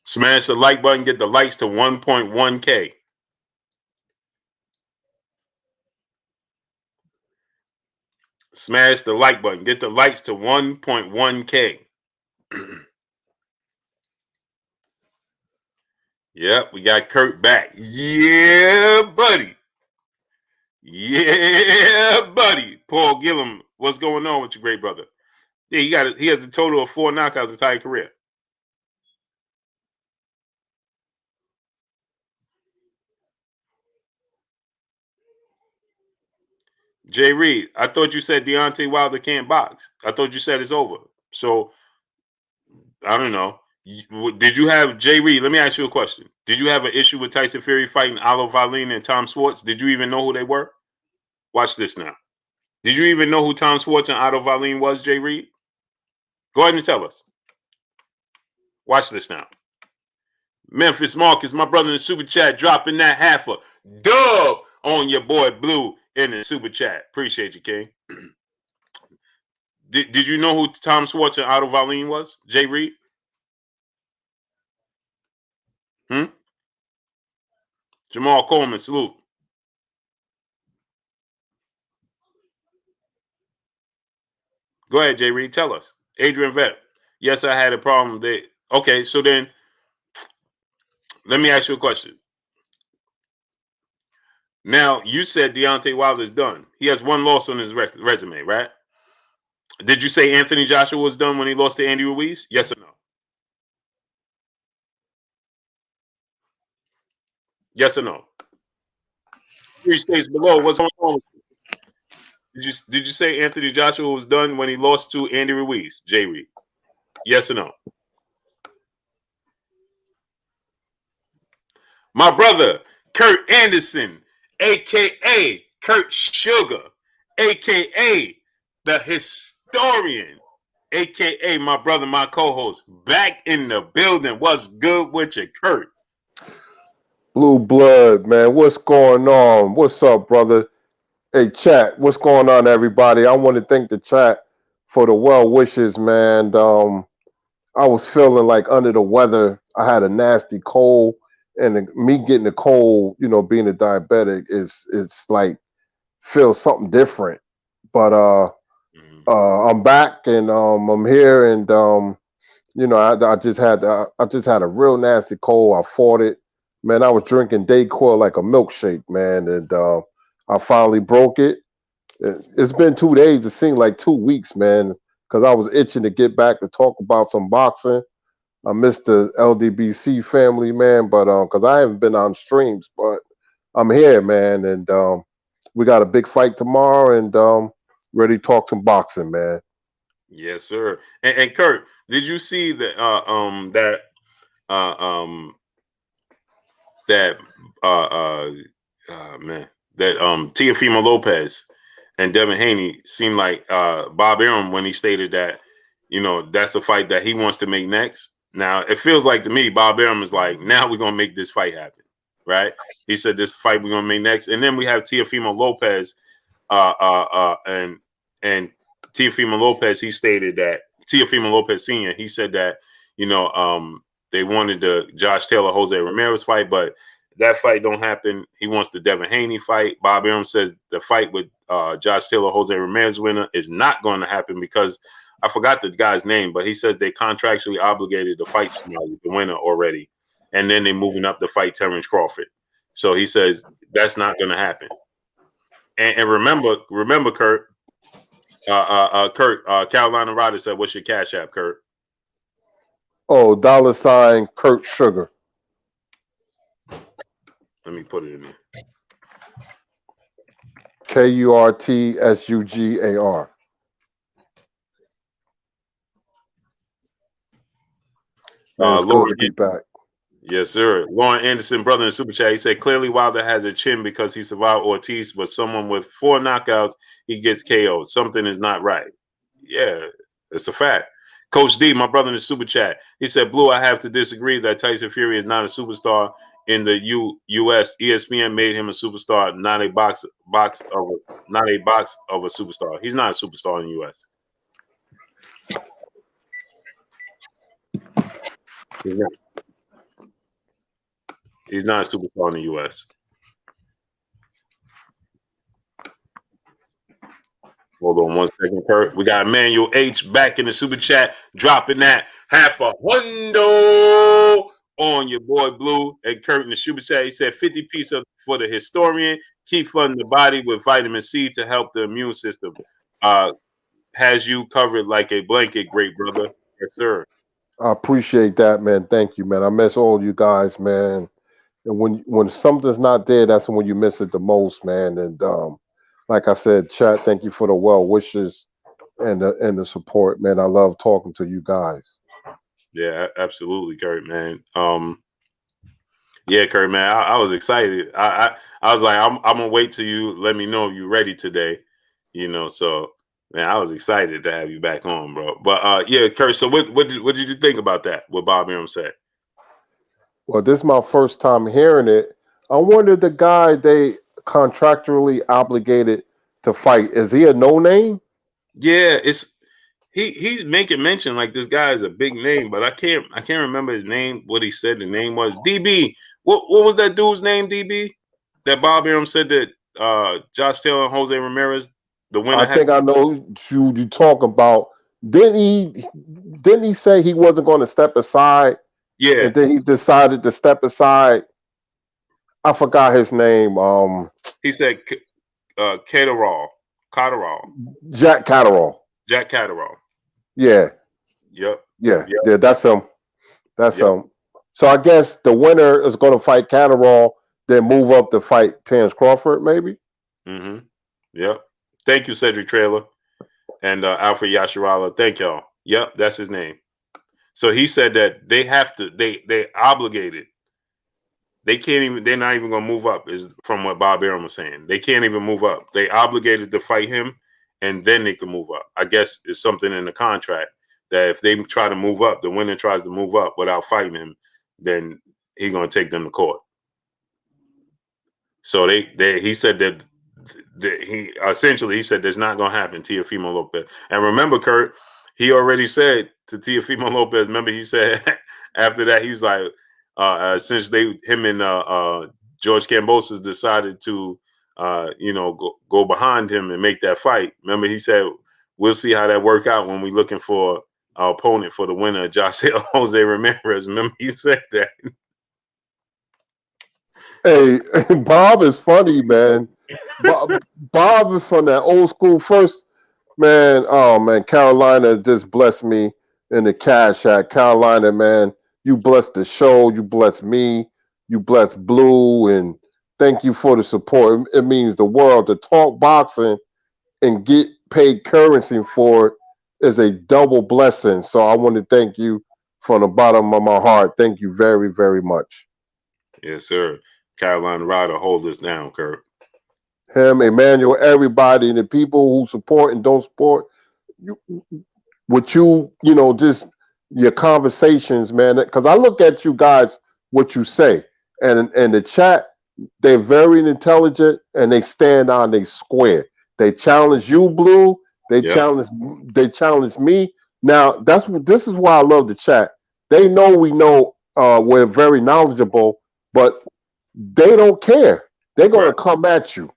Smash the like button. Get the likes to 1.1K. Smash the like button. Get the likes to 1.1K. Yep, we got Kirk back. Yeah, buddy. Yeah, buddy. Paul Gillum, what's going on with you, great brother? Yeah, he has a total of 4 knockouts his entire career. Jay Reed, I thought you said Deontay Wilder can't box. I thought you said it's over. So I don't know. Did you have Jay Reed? Let me ask you a question. Did you have an issue with Tyson Fury fighting Alo Valin and Tom Schwartz? Did you even know who they were? Watch this now. Did you even know who Tom Schwartz and Alo Valin was, Jay Reed? Go ahead and tell us. Watch this now. Memphis Marcus, my brother in the super chat, dropping that half a dub on your boy Blue in the super chat. Appreciate you, King. Did you know who Tom Schwartz and Otto Valin was, Jay Reed? Jamal Coleman, salute. Go ahead, Jay Reed, tell us. Adrian Vet, yes, I had a problem. Okay, so then let me ask you a question. Now, you said Deontay Wilder's done. He has 1 loss on his resume, right? Did you say Anthony Joshua was done when he lost to Andy Ruiz? Yes or no? Yes or no? 3 states below. What's going on? Did you say Anthony Joshua was done when he lost to Andy Ruiz, Jay Reed? Yes or no? My brother, Kurt Anderson, a.k.a. Kurt Sugar, a.k.a. the historian, a.k.a. my brother, my co-host, back in the building. What's good with you, Kurt? Blue blood, man. What's going on? What's up, brother? Hey, chat. What's going on, everybody? I want to thank the chat for the well wishes, man. I was feeling like under the weather. I had a nasty cold, and me getting a cold, being a diabetic it's like feels something different. But I'm back and I'm here, and I just had a real nasty cold. I fought it, man. I was drinking Dayquil like a milkshake, man, and I finally broke it. It's been 2 days. It seemed like 2 weeks, man, because I was itching to get back to talk about some boxing. I missed the LDBC family, man, but because I haven't been on streams, but I'm here, man, and we got a big fight tomorrow, and ready to talk some boxing, man. Yes, sir. And Kurt, did you see that Teofimo Lopez and Devin Haney seemed like Bob Arum when he stated that, that's the fight that he wants to make next. Now, it feels like to me, Bob Arum is like, now we're going to make this fight happen, right? He said this fight we're going to make next. And then we have Teofimo Lopez and Teofimo Lopez, he stated that, Teofimo Lopez Sr., he said that, they wanted the Josh Taylor, Jose Ramirez fight, but that fight don't happen. He wants the Devin Haney fight. Bob Arum says the fight with Josh Taylor, Jose Ramirez winner is not going to happen because I forgot the guy's name, but he says they contractually obligated to fight somebody, the winner already, and then they're moving up to fight Terrence Crawford. So he says that's not going to happen. And remember, Kurt, Carolina Ryder said, "What's your cash app, Kurt?" Oh, $ Kurt Sugar. Let me put it in there. KURTSUGAR. Man, it's good Lauren, to be back. yes, sir. Lauren Anderson, brother in Super Chat, he said, clearly Wilder has a chin because he survived Ortiz, but someone with 4 knockouts, he gets KO'd. Something is not right. Yeah, it's a fact. Coach D, my brother in the Super Chat, he said, Blue, I have to disagree that Tyson Fury is not a superstar in the U.S. ESPN made him a superstar, not a box of a superstar. He's not a superstar in the U.S. He's not a superstar in the U.S. Hold on 1 second, Kurt. We got Emmanuel H back in the Super Chat, dropping that $500 on your boy Blue. And Kurt in the Super Chat, he said 50 piece for the historian. Keep flooding the body with vitamin C to help the immune system. Has you covered like a blanket, great brother. Yes, sir. I appreciate that, man. Thank you, man. I miss all you guys, man. And when something's not there, that's when you miss it the most, man. And like I said, chat, thank you for the well wishes and the support, man. I love talking to you guys. Yeah, absolutely, Kurt, man. Yeah, Kurt, man, I was excited. I was like, I'm gonna wait till you let me know if you're ready today. So man, I was excited to have you back on, bro. But yeah, Kurt. So what did you think about that? What Bob Arum said? Well, this is my first time hearing it. I wonder the guy they contractually obligated to fight, is he a no name? Yeah, he's making mention like this guy is a big name, but I can't remember his name. What he said the name was DB. What was that dude's name? DB that Bob Arum said that Josh Taylor and Jose Ramirez the winner. I think I know who you talk about. Didn't he say he wasn't going to step aside? Yeah, And then he decided to step aside. I forgot his name. He said Catterall. Jack Catterall. Jack Catterall. Yeah. Yep. Yeah. That's him. That's him. So I guess the winner is going to fight Catterall, then move up to fight Terrence Crawford, maybe. Mm-hmm. Yep. Thank you, Cedric Trailer and Alfred Yashirala. Thank y'all. Yep, that's his name. So he said that they have to. They obligated. They can't even. They're not even going to move up. Is from what Bob Arum was saying. They can't even move up. They obligated to fight him, and then they can move up. I guess it's something in the contract that if they try to move up, the winner tries to move up without fighting him, then he's going to take them to court. So he said that he essentially said that's not going to happen. Teofimo Lopez, and remember, Kurt, he already said to Teofimo Lopez. Remember, he said after that he was like, since him and George Kambosos decided to go behind him and make that fight. Remember, he said we'll see how that work out when we're looking for our opponent for the winner, Josh Taylor, Jose Ramirez. Remember, he said that. Hey, Bob is funny, man. Bob is from that old school first, man. Oh, man, Carolina just blessed me in the cash app. Carolina, man, you blessed the show. You blessed me. You blessed Blue. And thank you for the support. It means the world. To talk boxing and get paid currency for it is a double blessing. So I want to thank you from the bottom of my heart. Thank you very, very much. Yes, sir. Carolina Ryder, hold this down, Kirk. Him, Emmanuel, everybody, and the people who support and don't support. Just your conversations, man. Because I look at you guys, what you say, and the chat, they're very intelligent and they stand on they square. They challenge you, Blue. They challenge me. Now this is why I love the chat. They know we're very knowledgeable, but they don't care. They're going to come at you,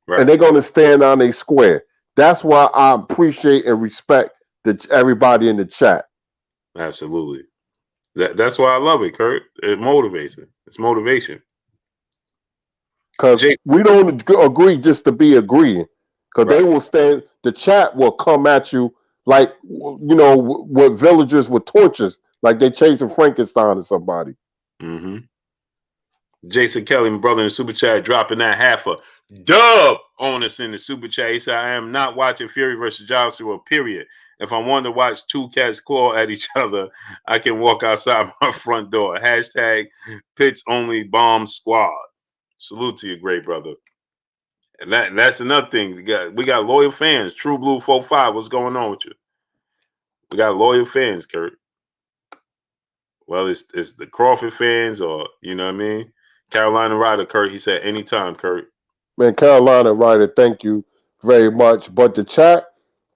and they're going to stand on a square. That's why I appreciate and respect everybody in the chat. Absolutely. That's why I love it, Kurt. It motivates me. It's motivation. Because we don't agree just to be agreeing. Because they will stand. The chat will come at you like with villagers with torches, like they chasing Frankenstein or somebody. Mm-hmm. Jason Kelly, my brother in the Super Chat, dropping that $500 on us in the Super Chat. He said, I am not watching Fury versus Joshua, period. If I want to watch two cats claw at each other, I can walk outside my front door. Hashtag Pits Only Bomb Squad. Salute to you, great brother. And that's another thing. We got loyal fans. True Blue 45. What's going on with you? We got loyal fans, Kirk. Well, it's the Crawford fans, or you know what I mean? Carolina Ryder, Kurt. He said anytime, Kurt. Man, Carolina Ryder, thank you very much. But the chat,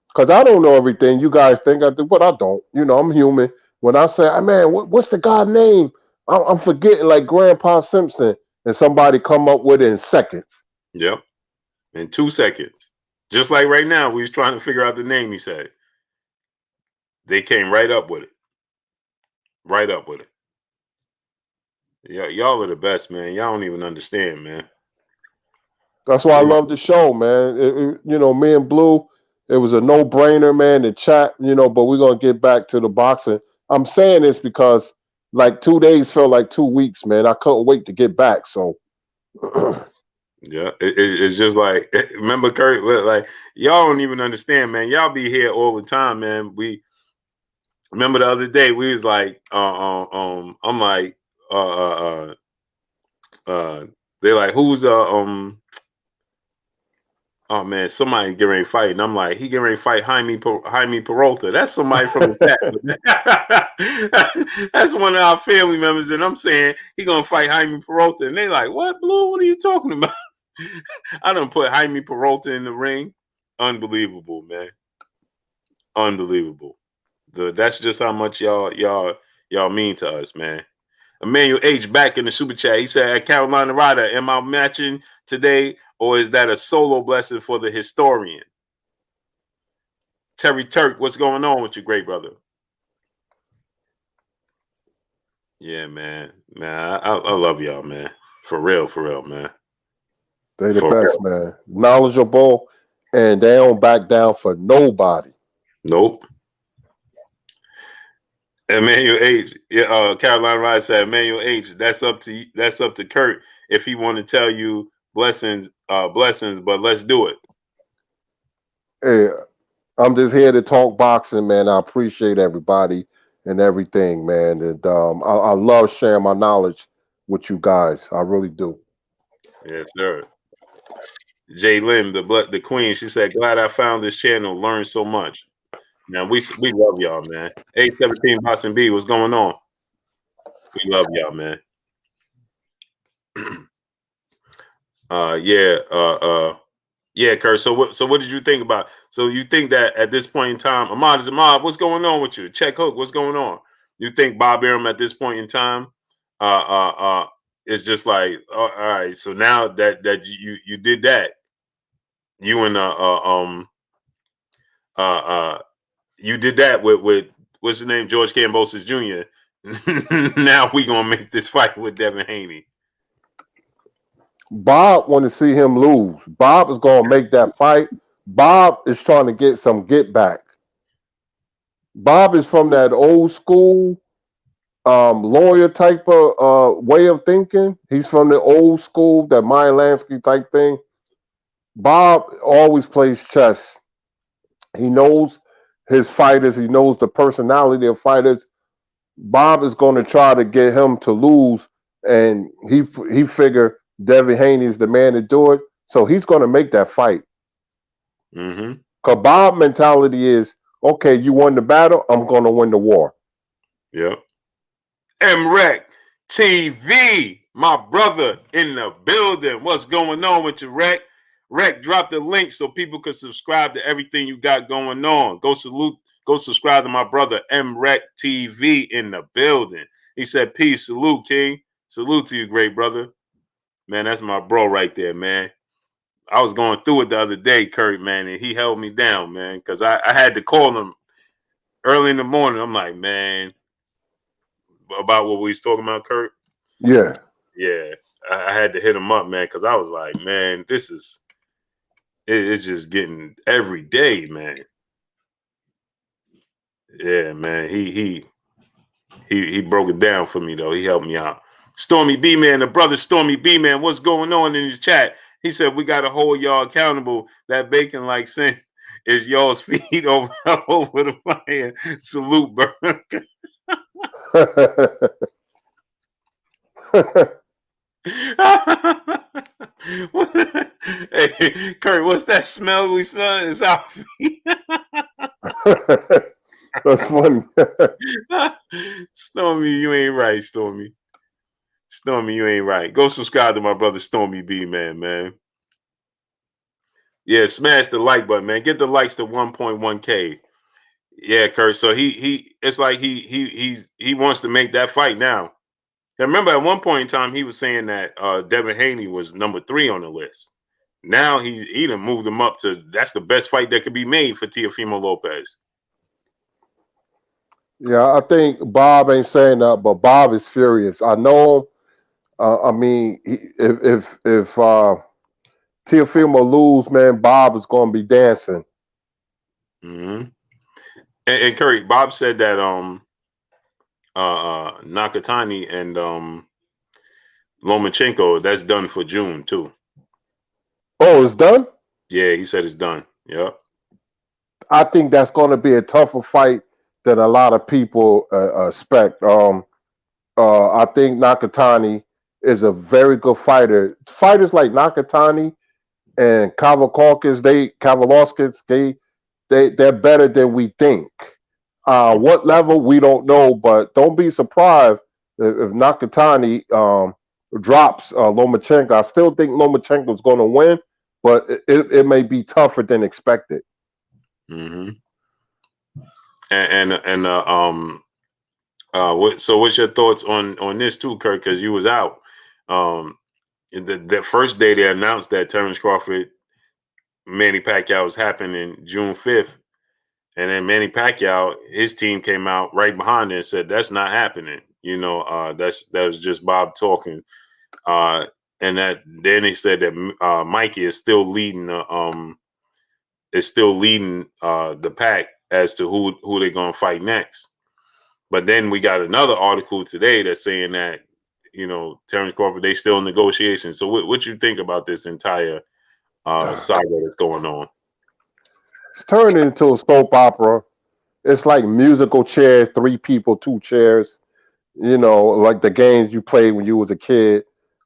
because I don't know everything you guys think I do, but I don't. You know, I'm human. When I say, man, what's the guy's name? I'm forgetting, like Grandpa Simpson, and somebody come up with it in seconds. Yep. In 2 seconds. Just like right now, we was trying to figure out the name, he said. They came right up with it. Right up with it. Yeah, y'all are the best, man. Y'all don't even understand, man. That's why I love the show, man. You know, me and Blue, it was a no-brainer, man, to chat, you know, but we're going to get back to the boxing. I'm saying this because, like, 2 days felt like 2 weeks, man. I couldn't wait to get back, so. Yeah, it's just like, remember, Kurt, like, y'all don't even understand, man. Y'all be here all the time, man. We remember the other day, we was like, I'm like, they're like, who's oh man, somebody getting ready to fight, and I'm like, he getting ready to fight Jaime Peralta. That's somebody from the back. That's one of our family members, and I'm saying he gonna fight Jaime Peralta, and they like, what, Blue? What are you talking about? I done put Jaime Peralta in the ring. Unbelievable, man. Unbelievable. That's just how much y'all mean to us, man. Emmanuel H back in the super chat. He said, at Carolina Ryder, am I matching today, or is that a solo blessing for the historian? Terry Turk, what's going on with you, great brother? Yeah, man. Man, I love y'all, man. For real, man. They the best, man. Knowledgeable, and they don't back down for nobody. Nope. Emmanuel H. Carolina Ryder said, Emmanuel H. That's up to Kurt if he want to tell you blessings, but let's do it. Hey, I'm just here to talk boxing, man. I appreciate everybody and everything, man. And I love sharing my knowledge with you guys. I really do. Yes, sir. Jay Lynn, the queen, she said, glad I found this channel, learned so much. Man, we love y'all, man. 817 Boston B, what's going on? We love y'all, man. Yeah, Kurt. So what did you think about? So you think that at this point in time, Ahmad, what's going on with you? Check Hook, what's going on? You think Bob Arum at this point in time is just like, all right, so now that you did that, you and you did that with what's his name, George Kambosos Jr. Now we gonna make this fight with Devin Haney. Bob want to see him lose. Bob is going to make that fight. Bob is trying to get some get back. Bob is from that old school lawyer type of way of thinking. He's from the old school, that Meyer Lansky type thing. Bob always plays chess. He knows his fighters. He knows the personality of fighters. Bob is going to try to get him to lose, and he figure Devin Haney is the man to do it. So he's going to make that fight. Mm-hmm. Because Bob mentality is, okay, you won the battle, I'm going to win the war. Yep. MREC TV, my brother in the building. What's going on with you, Rec? Rec, drop the link so people can subscribe to everything you got going on. Go subscribe to my brother MREC TV in the building. He said, peace, salute, King. Salute to you, great brother. Man, that's my bro right there, man. I was going through it the other day, Kurt, man, and he held me down, man, because I had to call him early in the morning. I'm like, man, about what we was talking about, Kurt? Yeah. Yeah. I had to hit him up, man, because I was like, man, it's just getting every day, man. Yeah, man. He broke it down for me, though. He helped me out. Stormy B Man, the brother Stormy B Man, what's going on in the chat? He said we gotta hold y'all accountable. That bacon like sin is y'all's feet over the fire. Salute, bro. Hey, Kurt, what's that smell we smell? It's our feet. That's funny. Stormy, you ain't right, Stormy. Stormy, you ain't right. Go subscribe to my brother Stormy B, man. Yeah, smash the like button, man. Get the likes to 1.1K. Yeah, Kurt. So he it's like he wants to make that fight now. I remember at one point in time he was saying that Devin Haney was number 3 on the list. Now he done moved him up to that's the best fight that could be made for Teofimo Lopez. Yeah, I think Bob ain't saying that, but Bob is furious. I know him. I mean, if Teofimo lose, man, Bob is going to be dancing. Mm-hmm. And Curry, Bob said that Nakatani and Lomachenko, that's done for June too. Oh, it's done? Yeah, he said it's done. Yep. I think that's going to be a tougher fight than a lot of people expect. I think Nakatani is a very good fighter. Fighters like Nakatani and Kavakakis, they're better than we think. What level we don't know, but don't be surprised if Nakatani drops Lomachenko. I still think Lomachenko is going to win, but it may be tougher than expected. Mm-hmm. So what's your thoughts on this too, Kirk? Because you was out. The first day they announced that Terrence Crawford, Manny Pacquiao was happening June 5th. And then Manny Pacquiao, his team came out right behind it and said, that's not happening. You know, that was just Bob talking. And that then they said that Mikey is still leading the pack as to who they're gonna fight next. But then we got another article today that's saying that, you know, Terrence Crawford, they still in negotiations. So what you think about this entire saga that's going on? It's turned into a soap opera. It's like musical chairs, 3 people, 2 chairs. You know, like the games you played when you was a kid.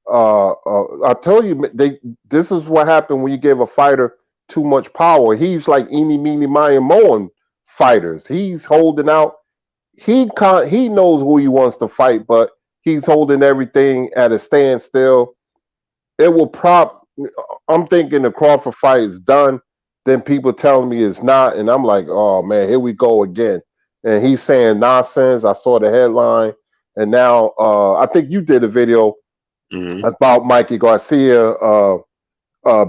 I tell you, this is what happened when you give a fighter too much power. He's like eeny, meeny, miny, mowing fighters. He's holding out. He knows who he wants to fight, but he's holding everything at a standstill. I'm thinking the Crawford fight is done. Then people telling me it's not, and I'm like, oh man, here we go again. And he's saying nonsense. I saw the headline, and now I think you did a video about Mikey Garcia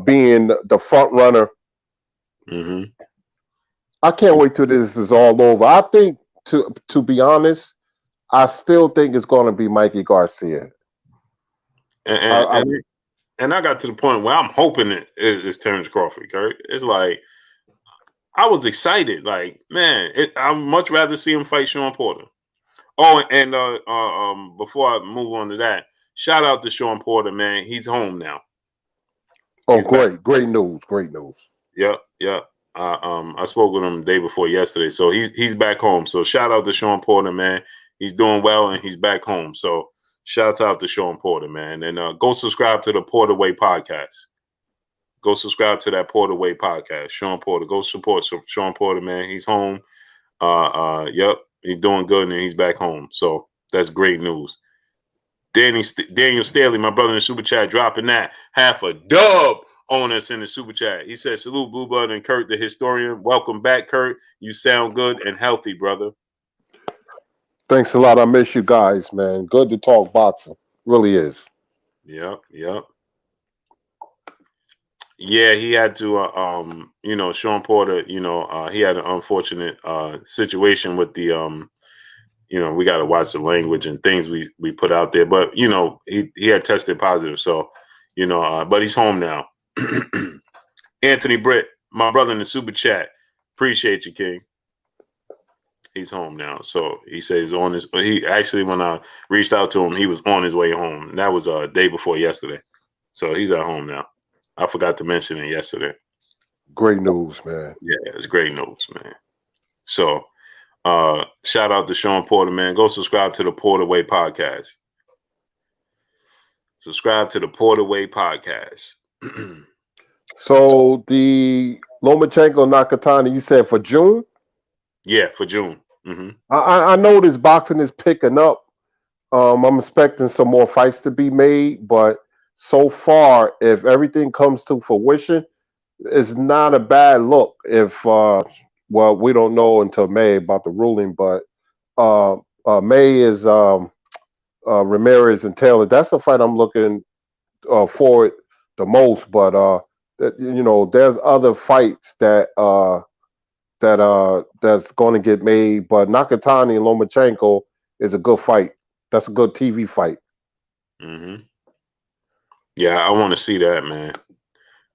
being the front runner. Mm-hmm. I can't wait till this is all over. I think, to be honest, I still think it's going to be Mikey Garcia. And I got to the point where I'm hoping it's Terrence Crawford, Kirk. It's like, I was excited. Like, man, I'd much rather see him fight Sean Porter. Oh, and before I move on to that, shout out to Sean Porter, man. He's home now. Oh, great news. Yep. I spoke with him the day before yesterday, so he's back home. So shout out to Sean Porter, man. He's doing well and he's back home. So shout out to Sean Porter, man. And go subscribe to the Porter Way podcast. Go subscribe to that Porter Way podcast. Sean Porter. Go support Sean Porter, man. He's home. Yep. He's doing good and he's back home. So that's great news. Daniel Staley, my brother in the super chat, dropping that half a dub on us in the super chat. He said, salute Blue Blood and Kurt the historian. Welcome back, Kurt. You sound good and healthy, brother. Thanks a lot. I miss you guys, man. Good to talk boxing. Really is. Yep. Yeah, he had to, Sean Porter, he had an unfortunate situation with the, we got to watch the language and things we put out there. But, he had tested positive. So, but he's home now. Anthony Britt, my brother in the super chat. Appreciate you, King. He's home now. So he said he's on he actually, when I reached out to him, he was on his way home. And that was a day before yesterday. So he's at home now. I forgot to mention it yesterday. Great news, man. Yeah, it's great news, man. So, shout out to Sean Porter, man. Go subscribe to the Porter Way podcast. Subscribe to the Porter Way podcast. So the Lomachenko Nakatani, you said for June? Yeah, for June. Mm-hmm. I know this boxing is picking up. I'm expecting some more fights to be made, but so far, if everything comes to fruition, it's not a bad look. If well, we don't know until May about the ruling, but May is Ramirez and Taylor. That's the fight I'm looking forward the most. But there's other fights that's going to get made. But Nakatani and Lomachenko is a good fight. That's a good TV fight. Mm-hmm. Yeah, I want to see that, man.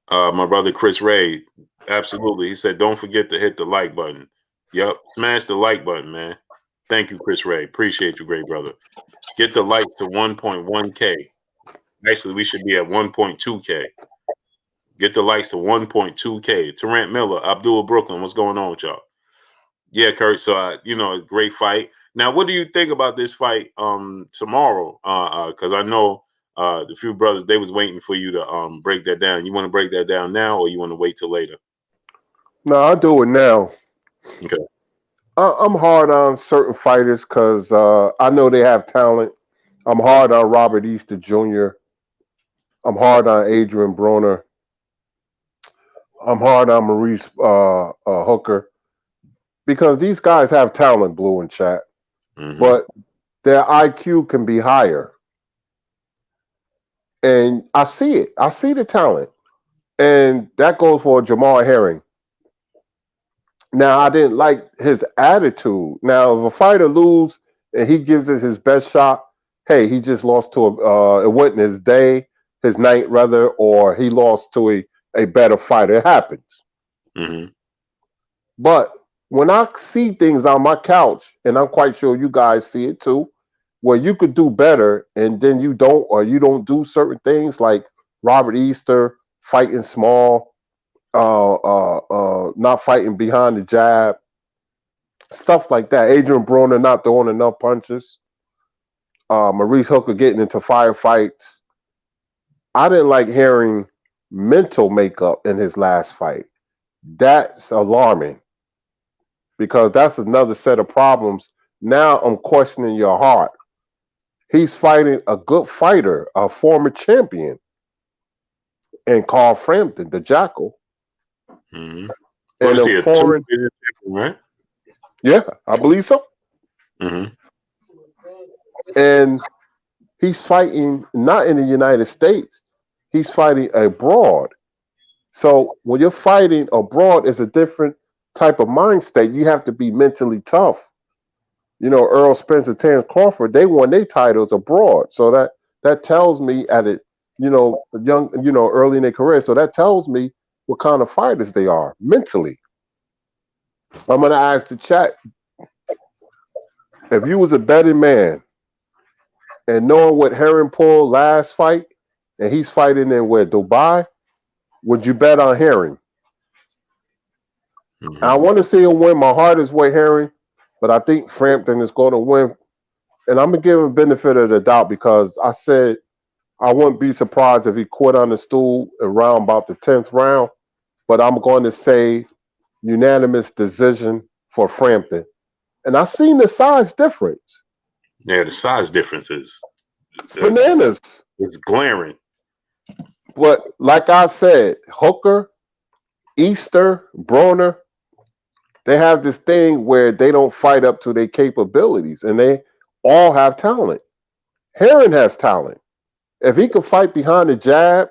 My brother Chris Ray, absolutely. He said, don't forget to hit the like button. Yep, smash the like button, man. Thank you, Chris Ray. Appreciate you, great brother. Get the likes to 1.1K. Actually, we should be at 1.2K. Get the likes to 1.2K. Tarrant Miller, Abdul Brooklyn, what's going on with y'all? Yeah, Kirk. So, great fight. Now, what do you think about this fight tomorrow? Because I know the few brothers, they was waiting for you to break that down. You want to break that down now, or you want to wait till later? No, I'll do it now. Okay. I'm hard on certain fighters because I know they have talent. I'm hard on Robert Easter Jr. I'm hard on Adrian Broner. I'm hard on Maurice Hooker because these guys have talent, Blue and Chat, but their IQ can be higher. And I see it. I see the talent. And that goes for Jamal Herring. Now, I didn't like his attitude. Now, if a fighter loses and he gives it his best shot, hey, he just lost to it wasn't his day, his night rather, or he lost to a better fighter. It happens. Mm-hmm. But when I see things on my couch, and I'm quite sure you guys see it too, where you could do better and then you don't do certain things like Robert Easter fighting small, not fighting behind the jab, stuff like that. Adrian Broner not throwing enough punches. Maurice Hooker getting into firefights. I didn't like hearing mental makeup in his last fight. That's alarming because that's another set of problems. Now I'm questioning your heart. He's fighting a good fighter, a former champion, and Carl Frampton, the Jackal. Mm-hmm. And is he, a foreign, right? Yeah, I believe so. Mm-hmm. And he's fighting not in the United States. He's fighting abroad. So when you're fighting abroad, it's a different type of mind state. You have to be mentally tough. Earl Spence and Terrence Crawford, they won their titles abroad. So that tells me young, early in their career. So that tells me what kind of fighters they are mentally. I'm going to ask the chat, if you was a betting man and knowing what Hearn pulled last fight, and he's fighting in Dubai, would you bet on Hearn? Mm-hmm. I want to see him win. My heart is with Hearn, but I think Frampton is going to win. And I'm going to give him benefit of the doubt because I said I wouldn't be surprised if he quit on the stool around about the 10th round. But I'm going to say unanimous decision for Frampton. And I've seen the size difference. Yeah, the size difference is bananas. It's glaring. But like I said, Hooker, Easter, Broner, they have this thing where they don't fight up to their capabilities, and they all have talent. Hearn has talent. If he could fight behind the jab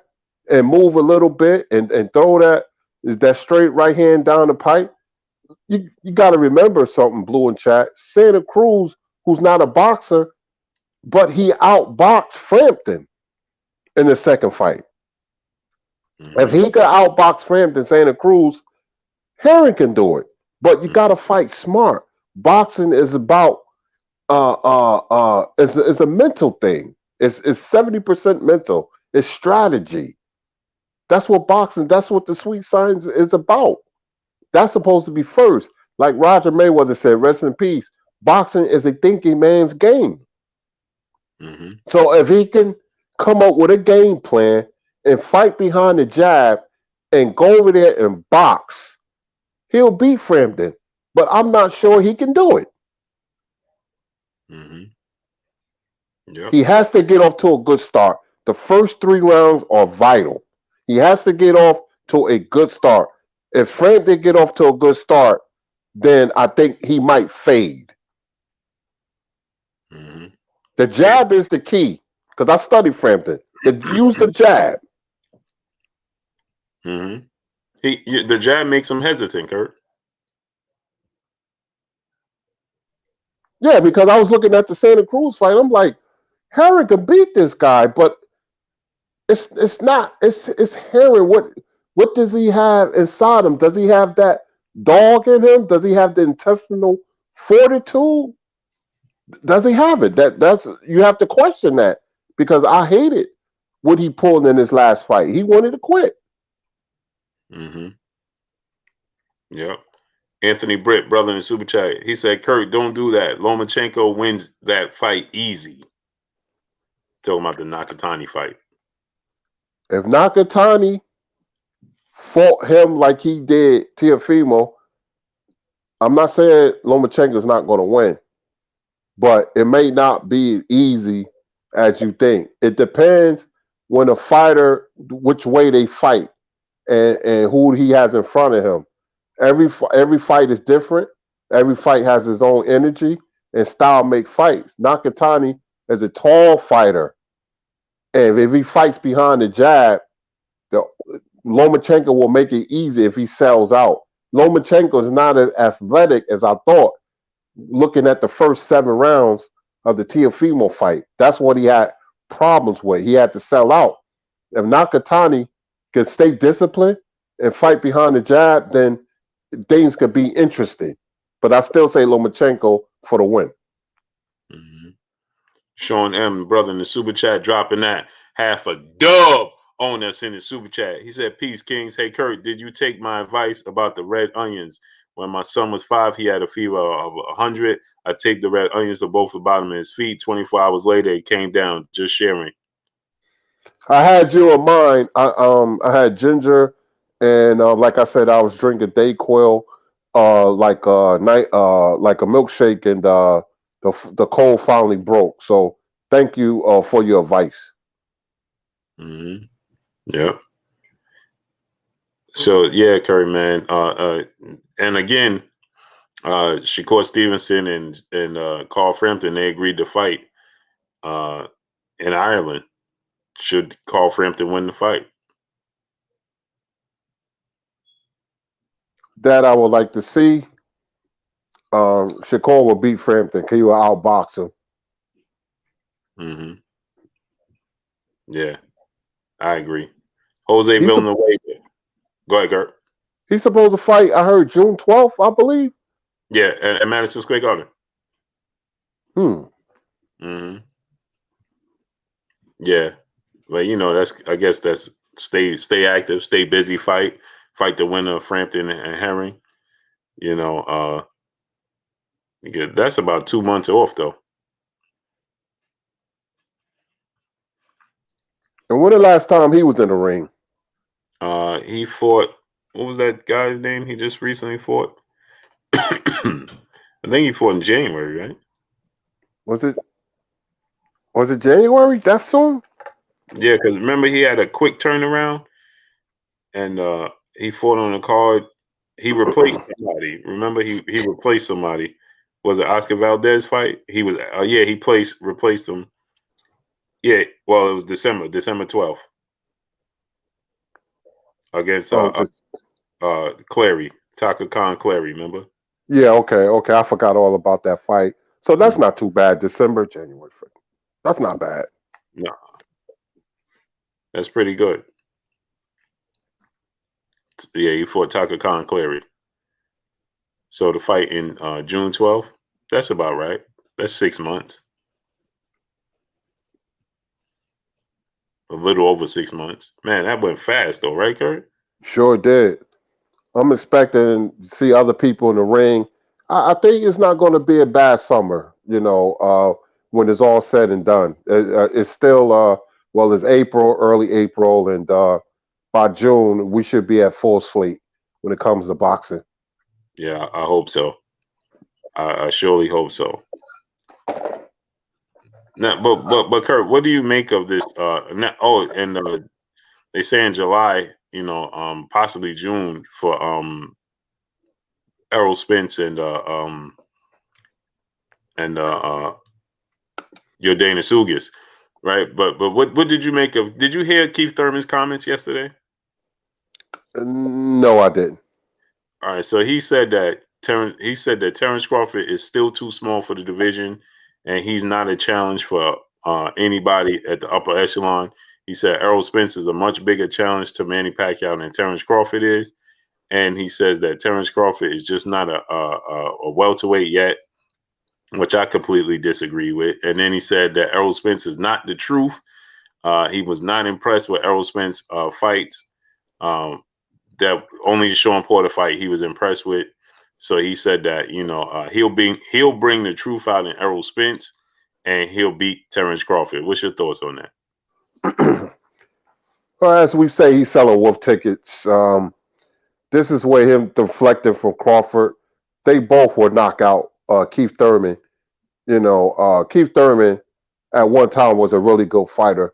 and move a little bit and throw that straight right hand down the pipe, you got to remember something, Blue and Chat. Santa Cruz, who's not a boxer, but he outboxed Frampton in the second fight. Mm-hmm. If he could outbox Frampton, Santa Cruz, Hearn can do it. But you got to fight smart. Boxing is about it's a mental thing. It's 70% mental. It's strategy. That's what boxing, that's what the sweet science is about. That's supposed to be first. Like Roger Mayweather said, rest in peace. Boxing is a thinking man's game. Mm-hmm. So if he can come up with a game plan and fight behind the jab and go over there and box, he'll beat Frampton. But I'm not sure he can do it. Mm-hmm. Yep. He has to get off to a good start. The first 3 rounds are vital. He has to get off to a good start. If Frampton get off to a good start, then I think he might fade. Mm-hmm. The jab is the key because I studied Frampton. Use the jab. Mm-hmm. The jab makes him hesitant, Kirk. Yeah, because I was looking at the Santa Cruz fight. I'm like, Hearn could beat this guy, but it's not. It's Hearn. What does he have inside him? Does he have that dog in him? Does he have the intestinal fortitude? Does he have it? That's you have to question that because I hated what he pulled in his last fight. He wanted to quit. Mm-hmm. Yep. Anthony Britt, brother in the super chat, he said, Kirk, don't do that. Lomachenko wins that fight easy. Talking about the Nakatani fight. If Nakatani fought him like he did Teofimo, I'm not saying Lomachenko's not going to win, but it may not be easy as you think. It depends when a fighter, which way they fight, and who he has in front of him. Every fight is different. Every fight has its own energy, and style make fights. Nakatani is a tall fighter, and if he fights behind the jab, the Lomachenko will make it easy if he sells out. Lomachenko is not as athletic as I thought. Looking at the first 7 rounds of the Teofimo fight, that's what he had problems with. He had to sell out. If Nakatani can stay disciplined and fight behind the jab, then things could be interesting. But I still say Lomachenko for the win. Mm-hmm. Sean M, brother in the super chat, dropping that half a dub on us in the super chat. He said, Peace, Kings. Hey, Kurt, did you take my advice about the red onions? When my son was 5, he had a fever of 100. I taped the red onions to both the bottom of his feet. 24 hours later, it came down. Just sharing. I had you in mind. I had ginger, and like I said, I was drinking Dayquil, like like a milkshake, and the cold finally broke. So thank you for your advice. Mm-hmm. Yep. So yeah, Curry, man. And again, Shakur Stevenson and Carl Frampton, they agreed to fight in Ireland. Should Carl Frampton win the fight? That I would like to see. Shakur will beat Frampton. He will outbox him. Mm-hmm. Yeah, I agree. Jose He's, Villanueva. Go ahead, Kurt. he's supposed to fight, I heard, June 12th, I believe. Yeah, at Madison Square Garden. Mm-hmm. Yeah, but I guess that's stay active, stay busy, fight the winner of Frampton and Herring. That's about 2 months off though. And when the last time he was in the ring? He fought. What was that guy's name? He just recently fought. I think he fought in January, right? Was it January? That soon? Yeah, because remember he had a quick turnaround, and he fought on the card. He replaced somebody. Remember he replaced somebody. Was it Oscar Valdez fight? He was. Yeah, he replaced him. Yeah, well, it was December 12th against Clary, Taka Khan Clary. Remember? Yeah, okay. I forgot all about that fight. So that's not too bad. December, January. That's not bad. No, that's pretty good. Yeah, he fought Taka Khan Clary. So the fight in June 12th, that's about right. That's 6 months. A little over 6 months. Man, that went fast though, right, Kirk? Sure did. I'm expecting to see other people in the ring. I think it's not going to be a bad summer, when it's all said and done. It's still, it's April, early April, and by June, we should be at full slate when it comes to boxing. Yeah, I hope so. I surely hope so. Now, but Kurt, what do you make of this? They say in July, possibly June for Errol Spence and your Dana Sugas, right? But what did you make of? Did you hear Keith Thurman's comments yesterday? No, I didn't. All right, so he said that Terrence Crawford is still too small for the division, and he's not a challenge for anybody at the upper echelon. He said Errol Spence is a much bigger challenge to Manny Pacquiao than Terrence Crawford is, and he says that Terrence Crawford is just not a welterweight yet, which I completely disagree with. And then he said that Errol Spence is not the truth. He was not impressed with Errol Spence fights. That only the Sean Porter fight he was impressed with. So he said that he'll bring the truth out in Errol Spence, and he'll beat Terrence Crawford. What's your thoughts on that? Well, as we say, he's selling wolf tickets. This is where him deflecting from Crawford. They both were knockout. Keith Thurman, Keith Thurman at one time was a really good fighter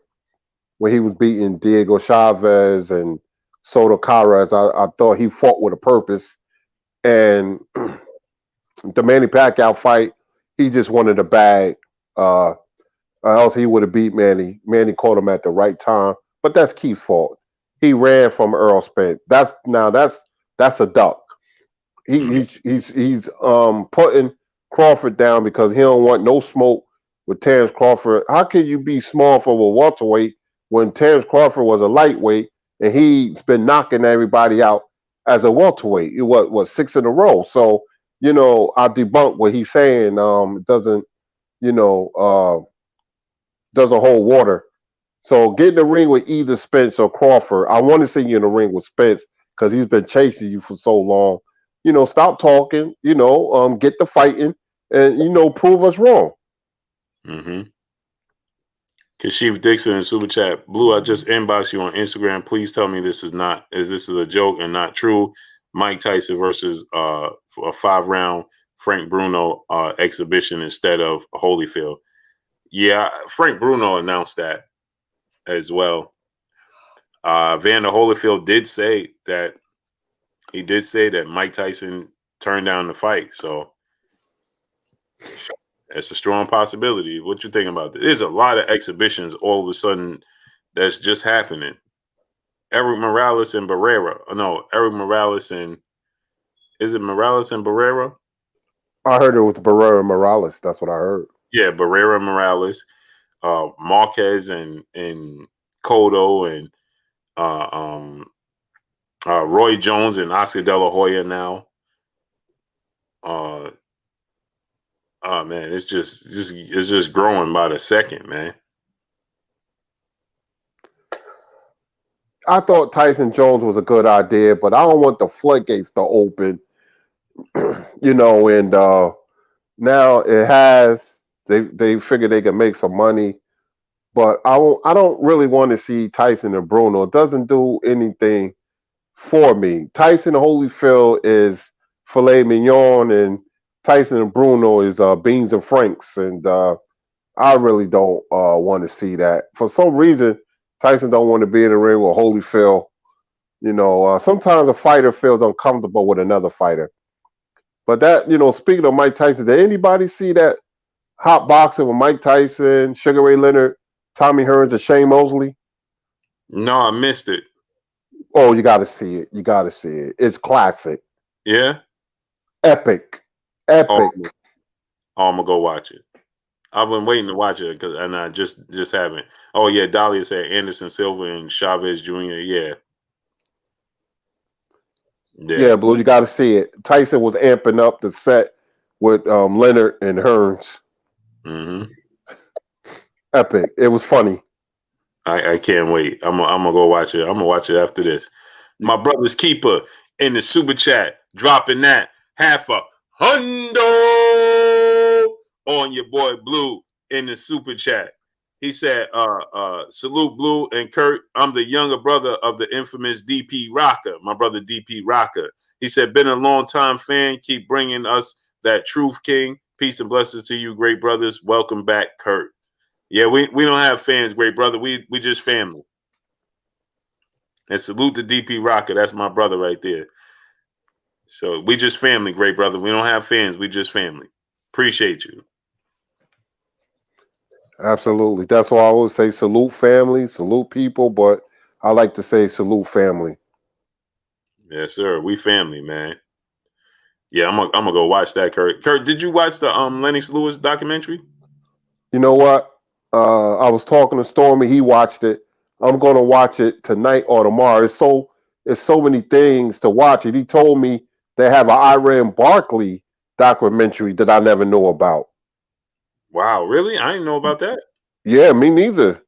when he was beating Diego Chavez and Soto Caras. I thought he fought with a purpose. And the Manny Pacquiao fight, he just wanted a bag. Else he would have beat Manny. Manny caught him at the right time. But that's Keith's fault. He ran from Errol Spence. That's a duck. He's putting Crawford down because he don't want no smoke with Terrence Crawford. How can you be small for a welterweight when Terrence Crawford was a lightweight and he's been knocking everybody out as a welterweight? What 6 in a row? So I debunk what he's saying. It doesn't hold water. So get in the ring with either Spence or Crawford. I want to see you in the ring with Spence because he's been chasing you for so long. Stop talking. Get the fighting, and prove us wrong. Mm-hmm. Kashif Dixon in Super Chat. Blue, I just inboxed you on Instagram. Please tell me this is a joke and not true. Mike Tyson versus a 5-round Frank Bruno exhibition instead of Holyfield. Yeah, Frank Bruno announced that as well. Vander Holyfield did say that Mike Tyson turned down the fight. So it's a strong possibility. What you think about this? There's a lot of exhibitions all of a sudden that's just happening. Eric Morales and Barrera. No, Eric Morales and is it Morales and Barrera? I heard it with Barrera and Morales. That's what I heard. Yeah, Barrera and Morales, Marquez and Cotto and Roy Jones and Oscar De La Hoya now. Man, it's just growing by the second, man. I thought Tyson Jones was a good idea, but I don't want the floodgates to open. And now it has. They figure they can make some money, but I don't really want to see Tyson and Bruno. It doesn't do anything for me. Tyson and Holyfield is filet mignon, and Tyson and Bruno is beans and franks, and I really don't want to see that. For some reason, Tyson don't want to be in the ring with Holyfield. Sometimes a fighter feels uncomfortable with another fighter. But that, speaking of Mike Tyson, did anybody see that hot boxing with Mike Tyson, Sugar Ray Leonard, Tommy Hearns, and Shane Mosley? No, I missed it. Oh, you got to see it. You got to see it. It's classic. Yeah? Epic. Oh, I'm going to go watch it. I've been waiting to watch it and I just haven't. Oh, yeah, Dahlia said Anderson Silva and Chavez Jr. Yeah. Yeah, Blue, you got to see it. Tyson was amping up the set with Leonard and Hearns. Mm-hmm. Epic. It was funny. I can't wait. I'm gonna go watch it. I'm gonna watch it after this. My brother's keeper in the super chat dropping that $500 on your boy Blue in the super chat. He said, salute Blue and Kirk. I'm the younger brother of the infamous DP Rocker, my brother DP Rocker. He said, been a long time fan. Keep bringing us that truth, King. Peace and blessings to you, great brothers. Welcome back, Kirk. Yeah, we don't have fans, great brother. We just family. And salute to DP Rocker. That's my brother right there. So we just family, great brother. We don't have fans. We just family. Appreciate you. Absolutely. That's why I always say salute family, salute people, but I like to say salute family. Yes, sir. We family, man. Yeah, I'm gonna go watch that, Kurt. Kurt, did you watch the Lennox Lewis documentary? You know what? I was talking to Stormy. He watched it. I'm going to watch it tonight or tomorrow. It's so many things to watch it. He told me they have an Iran Barkley documentary that I never knew about. Wow, really? I didn't know about that. Yeah, me neither.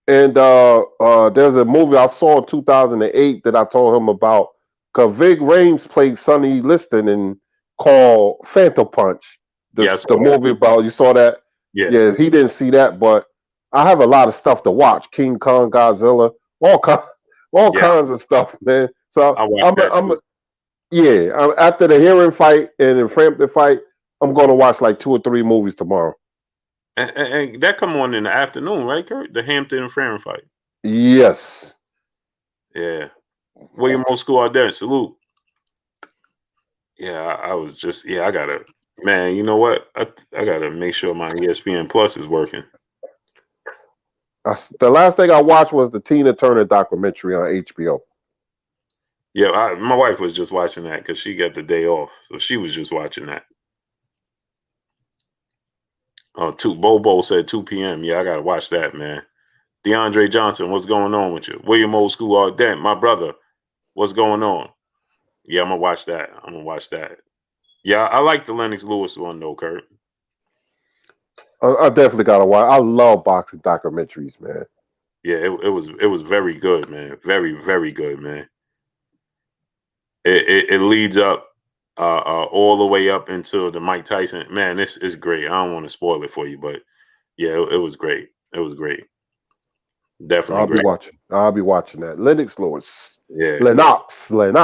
And there's a movie I saw in 2008 that I told him about. Cause Vig Rhames played Sonny Liston in called Phantom Punch. The movie about, you saw that? Yeah, he didn't see that, but I have a lot of stuff to watch. King Kong, Godzilla, all kinds of stuff, man. So after the Hearn fight and the Frampton fight, I'm gonna watch like 2 or 3 movies tomorrow. And that come on in the afternoon, right, Kurt? The Hampton and Farron fight. Yes. Yeah. William O. School out there. Salute. Yeah, I was just, I gotta, man, you know what? I gotta make sure my ESPN Plus is working. The last thing I watched was the Tina Turner documentary on HBO. Yeah, my wife was just watching that because she got the day off, so she was just watching that. Bobo said 2 p.m. Yeah, I gotta watch that, man. DeAndre Johnson, what's going on with you? William Old School all day, my brother, what's going on? Yeah, I'm gonna watch that. Yeah, I like the Lennox Lewis one though, Kurt. I definitely gotta watch. I love boxing documentaries, man. Yeah, it was very good, man. Very, very good, man. It leads up all the way up until the Mike Tyson. Man, this is great. I don't want to spoil it for you, but yeah, it was great. It was great. Definitely great. I'll be watching that. Lennox Lewis. Yeah. Lennox, man.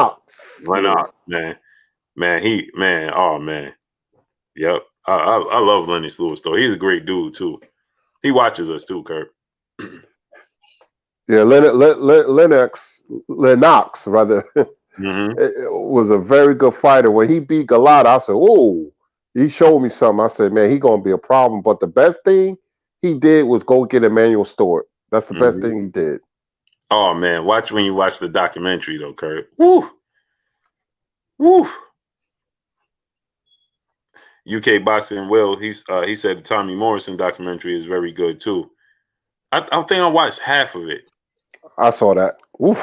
Oh man. Yep. I love Lennox Lewis though. He's a great dude too. He watches us too, Kirk. Yeah, Lennox rather. Mm-hmm. It was a very good fighter. When he beat Galata, I said, "Oh, he showed me something." I said, "Man, he's gonna be a problem." But the best thing he did was go get Emmanuel Stewart. That's the best thing he did. Oh man, watch when you watch the documentary though, Kurt. Woo, woo. UK Boxing Will, he said the Tommy Morrison documentary is very good too. I think I watched half of it. I saw that. Oof.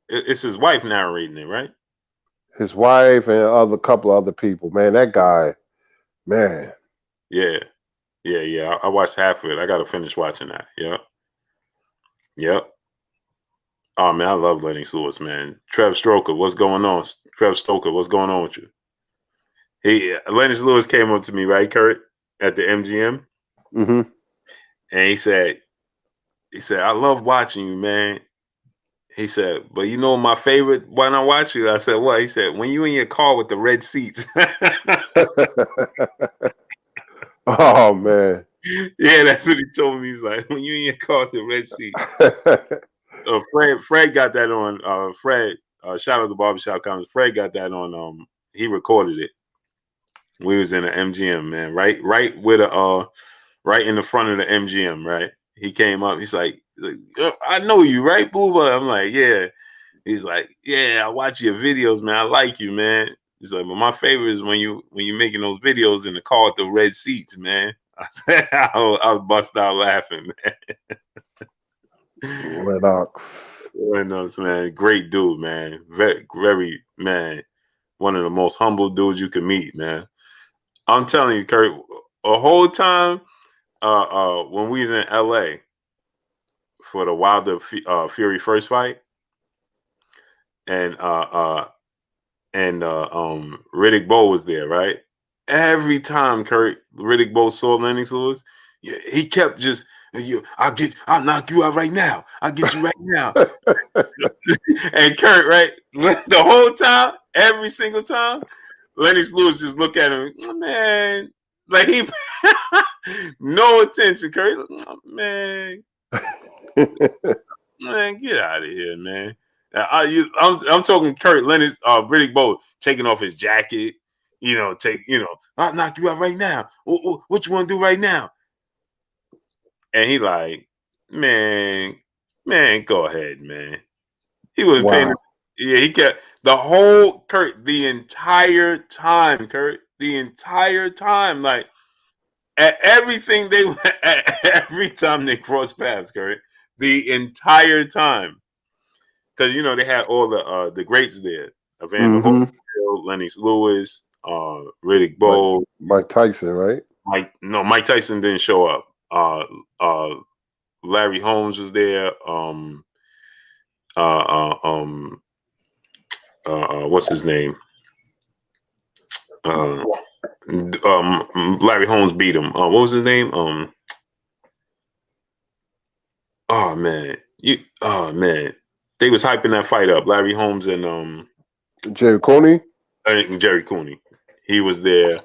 It's his wife narrating it, right? His wife and a couple of other people. Man, that guy, man. Yeah. I watched half of it. I got to finish watching that. Yep. Oh man, I love Lennox Lewis, man. Trev Stoker, what's going on? Trev Stoker, what's going on with you? Lennox Lewis came up to me, right, Kurt, at the MGM, and he said, I love watching you, man. He said, but you know my favorite when I watch you? I said, what? He said, when you in your car with the red seats. Oh man. Yeah, that's what he told me. He's like, when you in your car with the red seat. Fred got that on Fred, shout out to Barbershop Comments. Fred got that on he recorded it. We was in the MGM, man. Right with right in the front of the MGM, right? He came up, he's like I know you, right, Booba? I'm like, yeah. He's like, yeah, I watch your videos, man. I like you, man. He's like, but my favorite is when you making those videos in the car with the red seats, man. I bust out laughing, man. Lennox, man, great dude, man. Very, very, man. One of the most humble dudes you can meet, man. I'm telling you, Kurt, a whole time when we was in LA, for the Wilder Fury first fight, and Riddick Bowe was there, right? Every time Riddick Bowe saw Lennox Lewis, yeah, he kept just, I'll knock you out right now. I'll get you right now. And Kirk, right, the whole time, every single time, Lennox Lewis just look at him, man, like he no attention. Kirk, man, get out of here, man. I'm talking Kurt Lennox, Riddick Bowe taking off his jacket. I'll knock you out right now. What you want to do right now? And he like, man, go ahead, man. He was paying. Yeah, he kept the whole Kurt the entire time. Like at everything every time they cross paths, Kurt, the entire time. Because they had all the greats there: Evander Holyfield, Lennox Lewis, Riddick Bowe, Mike Tyson, right? Mike Tyson didn't show up. Larry Holmes was there. What's his name? Larry Holmes beat him. What was his name? Oh man, they was hyping that fight up. Larry Holmes and Jerry Cooney. Jerry Cooney. He was there.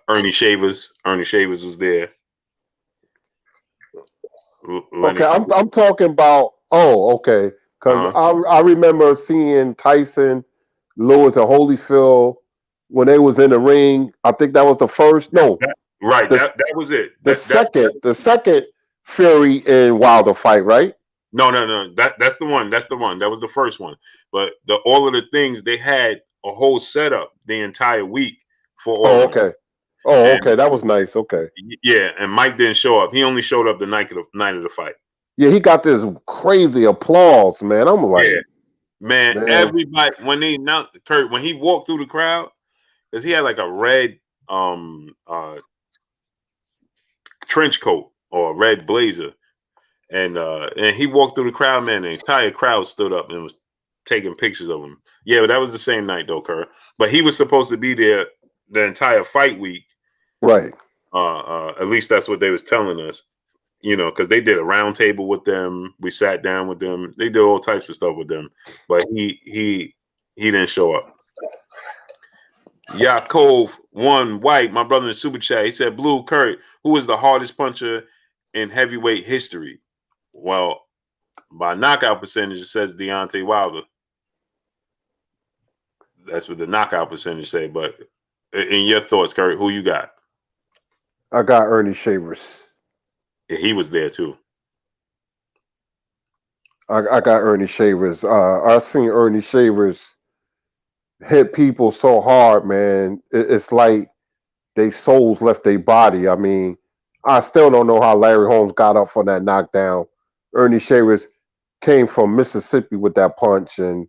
Ernie Shavers. Ernie Shavers was there. Okay, I'm talking about. Oh, okay. Because I remember seeing Tyson, Lewis, and Holyfield when they was in the ring. I think that was the first. No, that was it. The second Fury and Wilder fight, right? No. That's the one. That was the first one. But all of the things, they had a whole setup the entire week for all. Oh, okay. Okay. That was nice. Okay. Yeah, and Mike didn't show up. He only showed up the night of the fight. Yeah, he got this crazy applause, man. I'm like, man. Everybody when they announced Kurt, when he walked through the crowd, because he had like a red trench coat or a red blazer, and he walked through the crowd, man. The entire crowd stood up and was taking pictures of him. Yeah, but that was the same night though, Kurt. But he was supposed to be there the entire fight week, right? At least that's what they was telling us. Because they did a round table with them. We sat down with them. They did all types of stuff with them. But he didn't show up. Yaakov White, my brother in Super Chat, he said, Blue Kurt, who is the hardest puncher in heavyweight history? Well, by knockout percentage, it says Deontay Wilder. That's what the knockout percentage say. But in your thoughts, Kurt, who you got? I got Ernie Shavers. Yeah, he was there too. I got Ernie Shavers. I've seen Ernie Shavers hit people so hard, man. It's like their souls left their body. I mean, I still don't know how Larry Holmes got up for that knockdown. Ernie Shavers came from Mississippi with that punch, and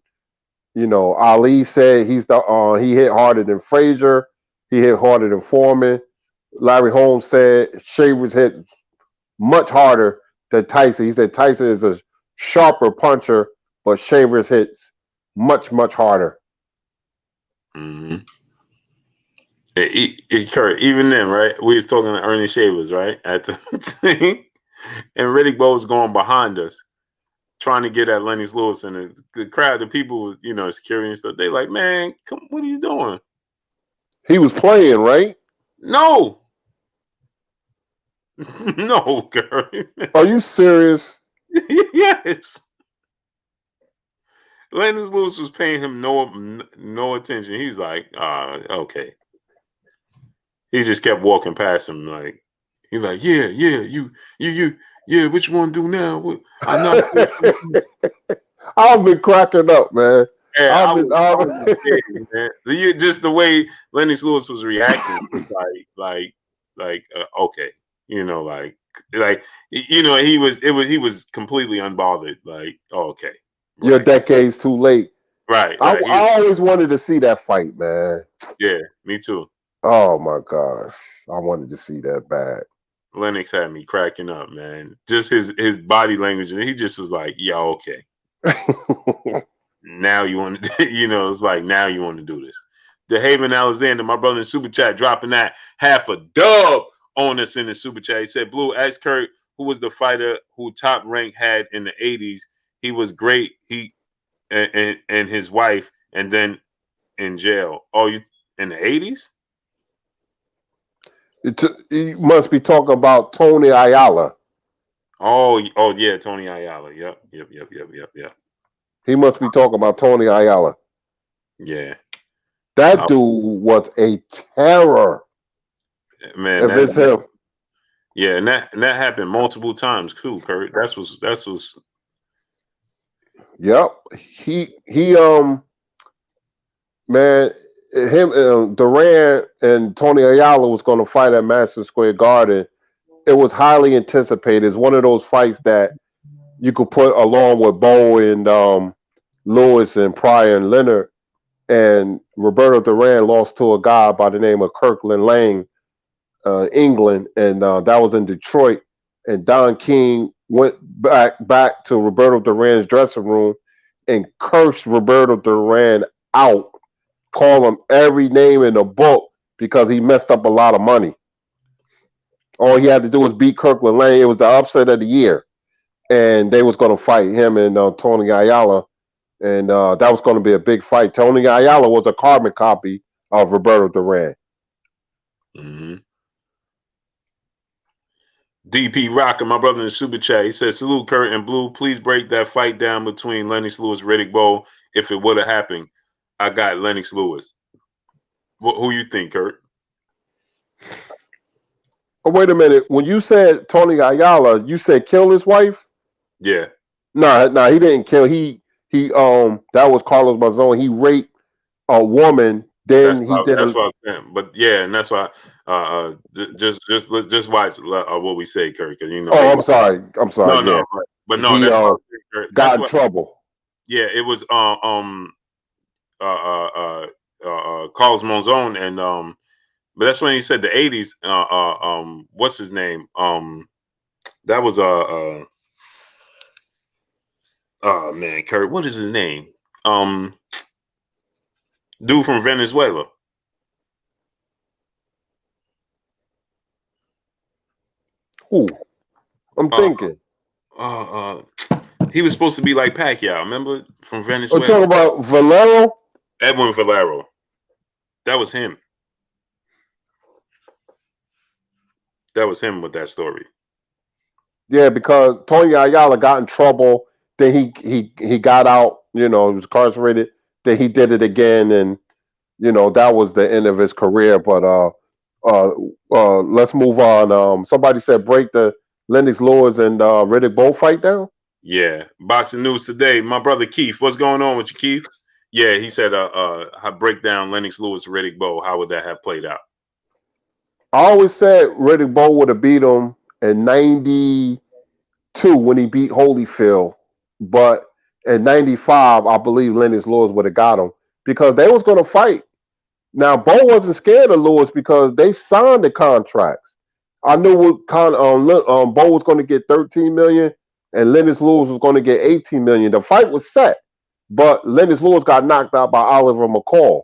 Ali said he hit harder than Frazier. He hit harder than Foreman. Larry Holmes said Shavers hit much harder than Tyson. He said Tyson is a sharper puncher, but Shavers hits much, much harder. Mm-hmm. Kurt, even then, right? We was talking to Ernie Shavers, right? At the thing. And Riddick Bowe was going behind us, trying to get at Lennox Lewis. And the crowd, the people, security and stuff, they like, man, come, what are you doing? He was playing, right? No. No, girl. Are you serious? Yes. Lennox Lewis was paying him no attention. He's like, okay. He just kept walking past him, like he's like, yeah, you, what you want to do now? I know. I've been cracking up, man. Yeah, man. Just the way Lennox Lewis was reacting, like, okay, he was completely unbothered, like, oh, okay, right. Your decade's too late, right? I always wanted to see that fight, man. Yeah, me too. Oh my gosh, I wanted to see that bad. Lennox had me cracking up, man. Just his body language, and he just was like, "Yeah, okay." Now you want to, it's like now you want to do this. DeHaven Alexander, my brother in Super Chat, dropping that half a dub on us in the Super Chat. He said, Blue, ask Kirk who was the fighter who Top Rank had in the 80s. He was great. He and his wife, and then in jail. Oh, you in the 80s? You must be talking about Tony Ayala. Oh yeah, Tony Ayala. Yep. He must be talking about Tony Ayala. Yeah. That dude was a terror. Man, if it's him. Yeah, and that happened multiple times too, Kurt. That's what's. Yep. He man, him Duran and Tony Ayala was going to fight at Madison Square Garden. It was highly anticipated. It's one of those fights that you could put along with Bo and Lewis and Pryor and Leonard. And Roberto Duran lost to a guy by the name of Kirkland Lang, England, and that was in Detroit. And Don King went back to Roberto Duran's dressing room and cursed Roberto Duran out, call him every name in the book because he messed up a lot of money. All he had to do was beat Kirkland Lang. It was the upset of the year, and they was going to fight him and Tony Ayala, and that was going to be a big fight. Tony Ayala was a carbon copy of Roberto Duran. Mm-hmm. DP Rocker, my brother in the Super Chat, he says, salute Kurt and Blue. Please break that fight down between Lennox Lewis, Riddick Bowe. If it would have happened, I got Lennox Lewis. Who you think, Kurt? Oh, wait a minute. When you said Tony Ayala, you said kill his wife? Yeah. No, he didn't kill. He that was Carlos Mazon. He raped a woman. Then that's what I'm saying. But yeah, and that's why just watch what we say, Kirk. I'm sorry. No, but no, he that's got in trouble. Yeah, it was Carlos Monzon, and but that's when he said the 80s. What's his name? That was oh man, Kurt, what is his name? Dude from Venezuela. Ooh, I'm thinking. He was supposed to be like Pacquiao, remember? From Venezuela. We're talking about Valero? Edwin Valero. That was him. That was him with that story. Yeah, because Tony Ayala got in trouble. Then he got out. He was incarcerated. Then he did it again, and that was the end of his career. But let's move on. Somebody said break the Lennox Lewis and Riddick Bowe fight down. Yeah, Boston News Today. My brother Keith, what's going on with you, Keith? Yeah, he said break down Lennox Lewis, Riddick Bowe. How would that have played out? I always said Riddick Bowe would have beat him in '92 when he beat Holyfield, but in '95, I believe Lennox Lewis would have got him because they was going to fight. Now, Bowe wasn't scared of Lewis because they signed the contracts. I knew what Bowe was going to get $13 million and Lennox Lewis was going to get $18 million. The fight was set, but Lennox Lewis got knocked out by Oliver McCall.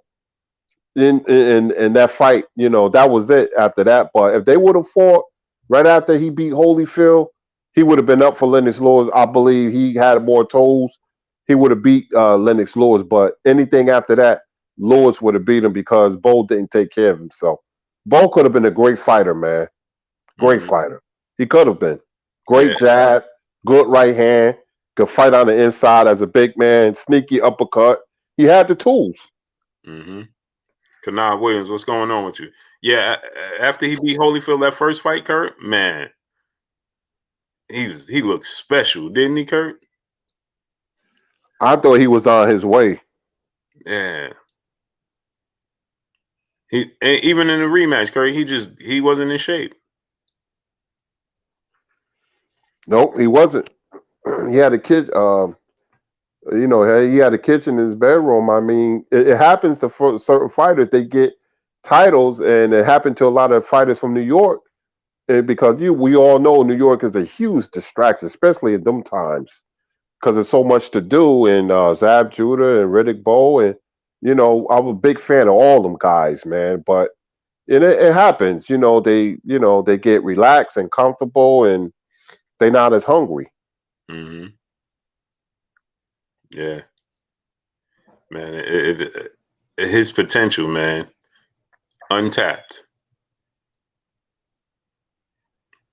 In that fight, that was it after that. But if they would have fought right after he beat Holyfield, he would have been up for Lennox Lewis. I believe he had more toes. He would have beat Lennox Lewis. But anything after that, Lewis would have beat him because Bowe didn't take care of himself. Bowe could have been a great fighter, man. Great fighter. He could have been. Great jab, good right hand, could fight on the inside as a big man, sneaky uppercut. He had the tools. Mm-hmm. Kanad Williams, what's going on with you? Yeah, after he beat Holyfield that first fight, Kurt, man, he looked special, didn't he, Kurt? I thought he was on his way. Yeah. Even in the rematch, Kurt, he wasn't in shape. Nope, he wasn't. He had a kid. He had a kitchen in his bedroom. I mean, it happens to certain fighters. They get titles, and it happened to a lot of fighters from New York. because we all know New York is a huge distraction, especially in them times, because there's so much to do. And Zab Judah and Riddick Bowe, and I'm a big fan of all them guys, man. But it happens, they get relaxed and comfortable, and they're not as hungry. Mm-hmm. Yeah, man. His potential, man, untapped.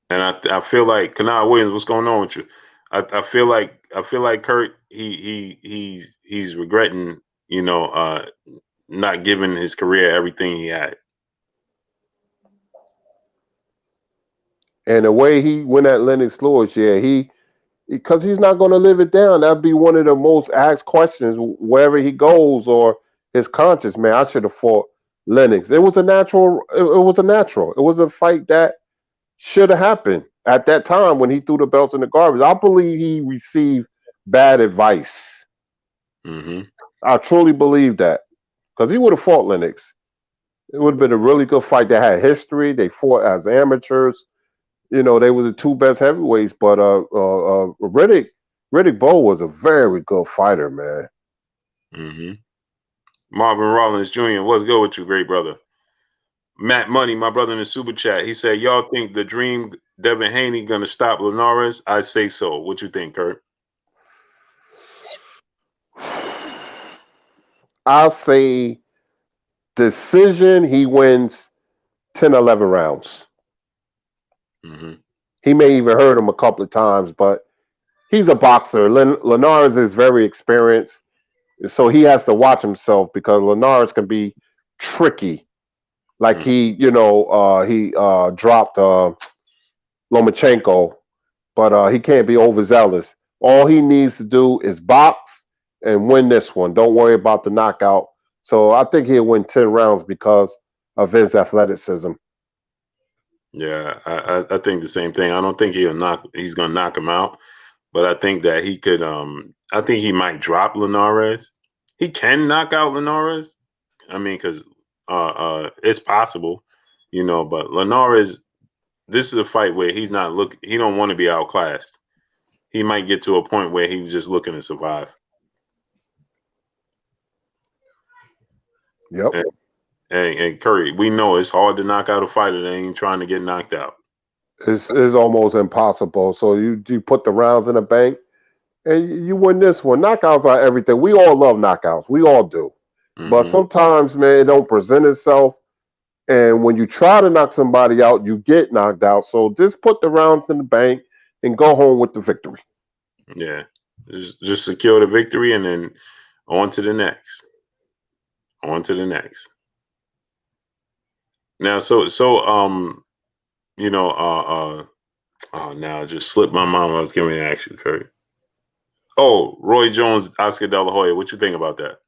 And I feel like Kanai Williams, what's going on with you? I feel like Kirk, he's regretting, not giving his career everything he had. And the way he went at Lennox Lewis, yeah, because he's not going to live it down. That'd be one of the most asked questions wherever he goes, or his conscience. Man, I should have fought Lennox. It was a natural. It was a natural. It was a fight that should have happened at that time when he threw the belts in the garbage. I believe he received bad advice. Mm-hmm. I truly believe that, because he would have fought Lennox. It would have been a really good fight. They had history. They fought as amateurs. They were the two best heavyweights. But Riddick Bowe was a very good fighter, man. Mm-hmm. Marvin Rollins Jr., what's good with you, great brother? Matt Money, my brother in the super chat, he said, y'all think the Dream Devin Haney gonna stop Linares? I say so. What you think, Kurt? I'll say decision, he wins 10, 11 rounds. Mm-hmm. He may even hurt him a couple of times, but he's a boxer. Linares is very experienced, so he has to watch himself, because Linares can be tricky. Like he dropped Lomachenko, but he can't be overzealous. All he needs to do is box and win this one. Don't worry about the knockout. So I think he'll win 10 rounds because of his athleticism. Yeah, I think the same thing. I don't think he's gonna knock him out, but I think that he could. I think he might drop Linares. He can knock out Linares. I mean, because it's possible, But Linares, this is a fight where he's not he don't want to be outclassed. He might get to a point where he's just looking to survive. Yep. And Curry, we know it's hard to knock out a fighter that ain't trying to get knocked out. It's almost impossible. So you put the rounds in the bank and you win this one. Knockouts are everything. We all love knockouts. We all do. Mm-hmm. But sometimes, man, it don't present itself. And when you try to knock somebody out, you get knocked out. So just put the rounds in the bank and go home with the victory. Yeah. Just secure the victory and then on to the next. On to the next. Now, now it just slipped my mind. I was giving an action, Curry. Oh, Roy Jones, Oscar De La Hoya. What you think about that?